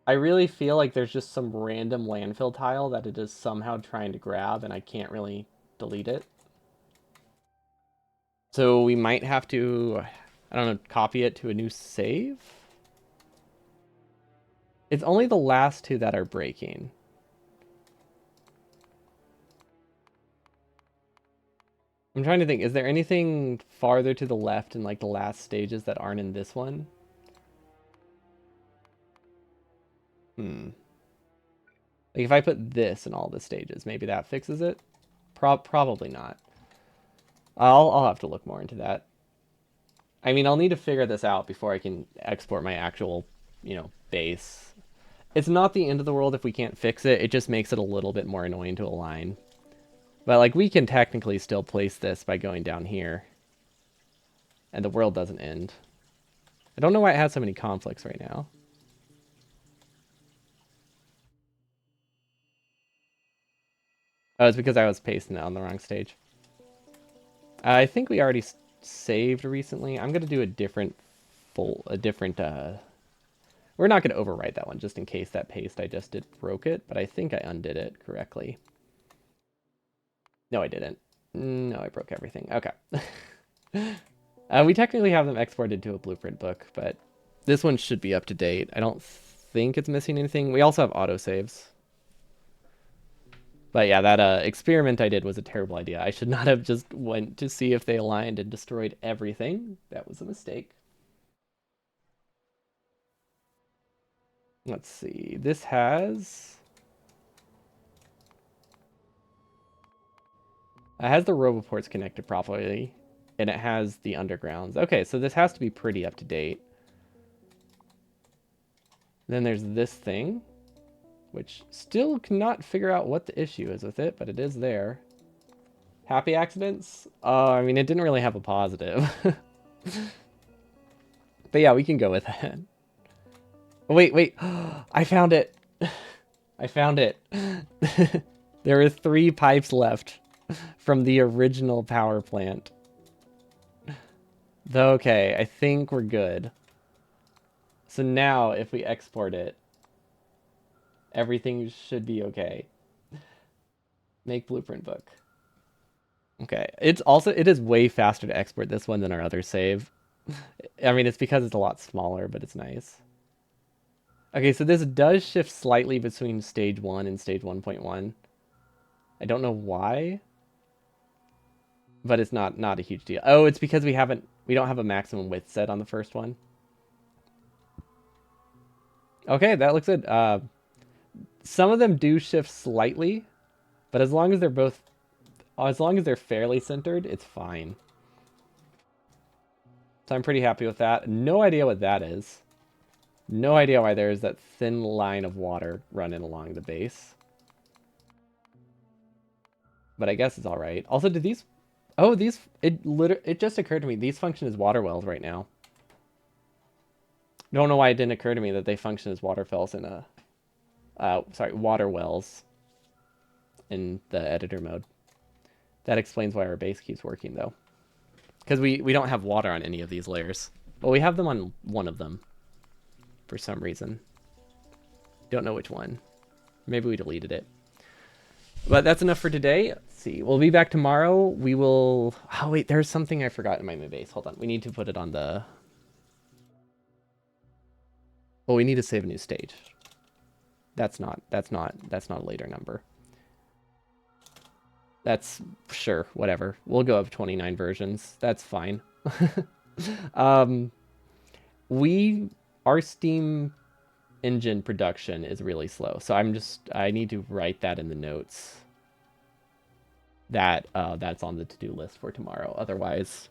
I really feel like there's just some random landfill tile that it is somehow trying to grab, and I can't really delete it. So we might have to, I don't know, copy it to a new save? It's only the last two that are breaking. I'm trying to think, is there anything farther to the left in like the last stages that aren't in this one? Hmm. Like if I put this in all the stages, maybe that fixes it? Probably not. I'll have to look more into that. I mean, I'll need to figure this out before I can export my actual, base. It's not the end of the world if we can't fix it. It just makes it a little bit more annoying to align. But like we can technically still place this by going down here. And the world doesn't end. I don't know why it has so many conflicts right now. Oh, it's because I was pasting it on the wrong stage. I think we already saved recently. I'm gonna do a different we're not gonna overwrite that one just in case that paste I just did broke it, but I think I undid it correctly. No, I didn't. No, I broke everything. Okay. We technically have them exported to a blueprint book, but this one should be up to date. I don't think it's missing anything. We also have autosaves. But yeah, that experiment I did was a terrible idea. I should not have just went to see if they aligned and destroyed everything. That was a mistake. Let's see. This has... It has the roboports connected properly, and it has the undergrounds. Okay, so this has to be pretty up to date. Then there's this thing, which still cannot figure out what the issue is with it, but it is there. Happy accidents? I mean, it didn't really have a positive. But yeah, we can go with that. Oh, wait. I found it. I found it. There are 3 pipes left from the original power plant. Okay, I think we're good. So now, if we export it, everything should be okay. Make blueprint book. Okay, it is way faster to export this one than our other save. I mean, it's because it's a lot smaller, but it's nice. Okay, so this does shift slightly between stage 1 and stage 1.1. I don't know why, but it's not a huge deal. Oh, it's because we don't have a maximum width set on the first one. Okay, that looks good. Some of them do shift slightly, but as long as they're fairly centered, it's fine. So I'm pretty happy with that. No idea what that is. No idea why there's that thin line of water running along the base. But I guess it's all right. Also, did these... Oh, it just occurred to me. These function as water wells right now. Don't know why it didn't occur to me that they function as water water wells in the editor mode. That explains why our base keeps working, though. Because we don't have water on any of these layers. Well, we have them on one of them. For some reason. Don't know which one. Maybe we deleted it. But that's enough for today. Let's see. We'll be back tomorrow. We will... Oh, wait. There's something I forgot in my base. Hold on. We need to put it on the... Well, we need to save a new stage. That's not a later number. That's... Sure. Whatever. We'll go up 29 versions. That's fine. Our Steam engine production is really slow. So I need to write that in the notes that that's on the to-do list for tomorrow. Otherwise,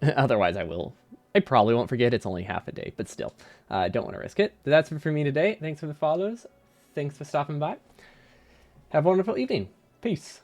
otherwise I probably won't forget. It's only half a day, but still, I don't want to risk it. That's it for me today. Thanks for the follows. Thanks for stopping by. Have a wonderful evening. Peace.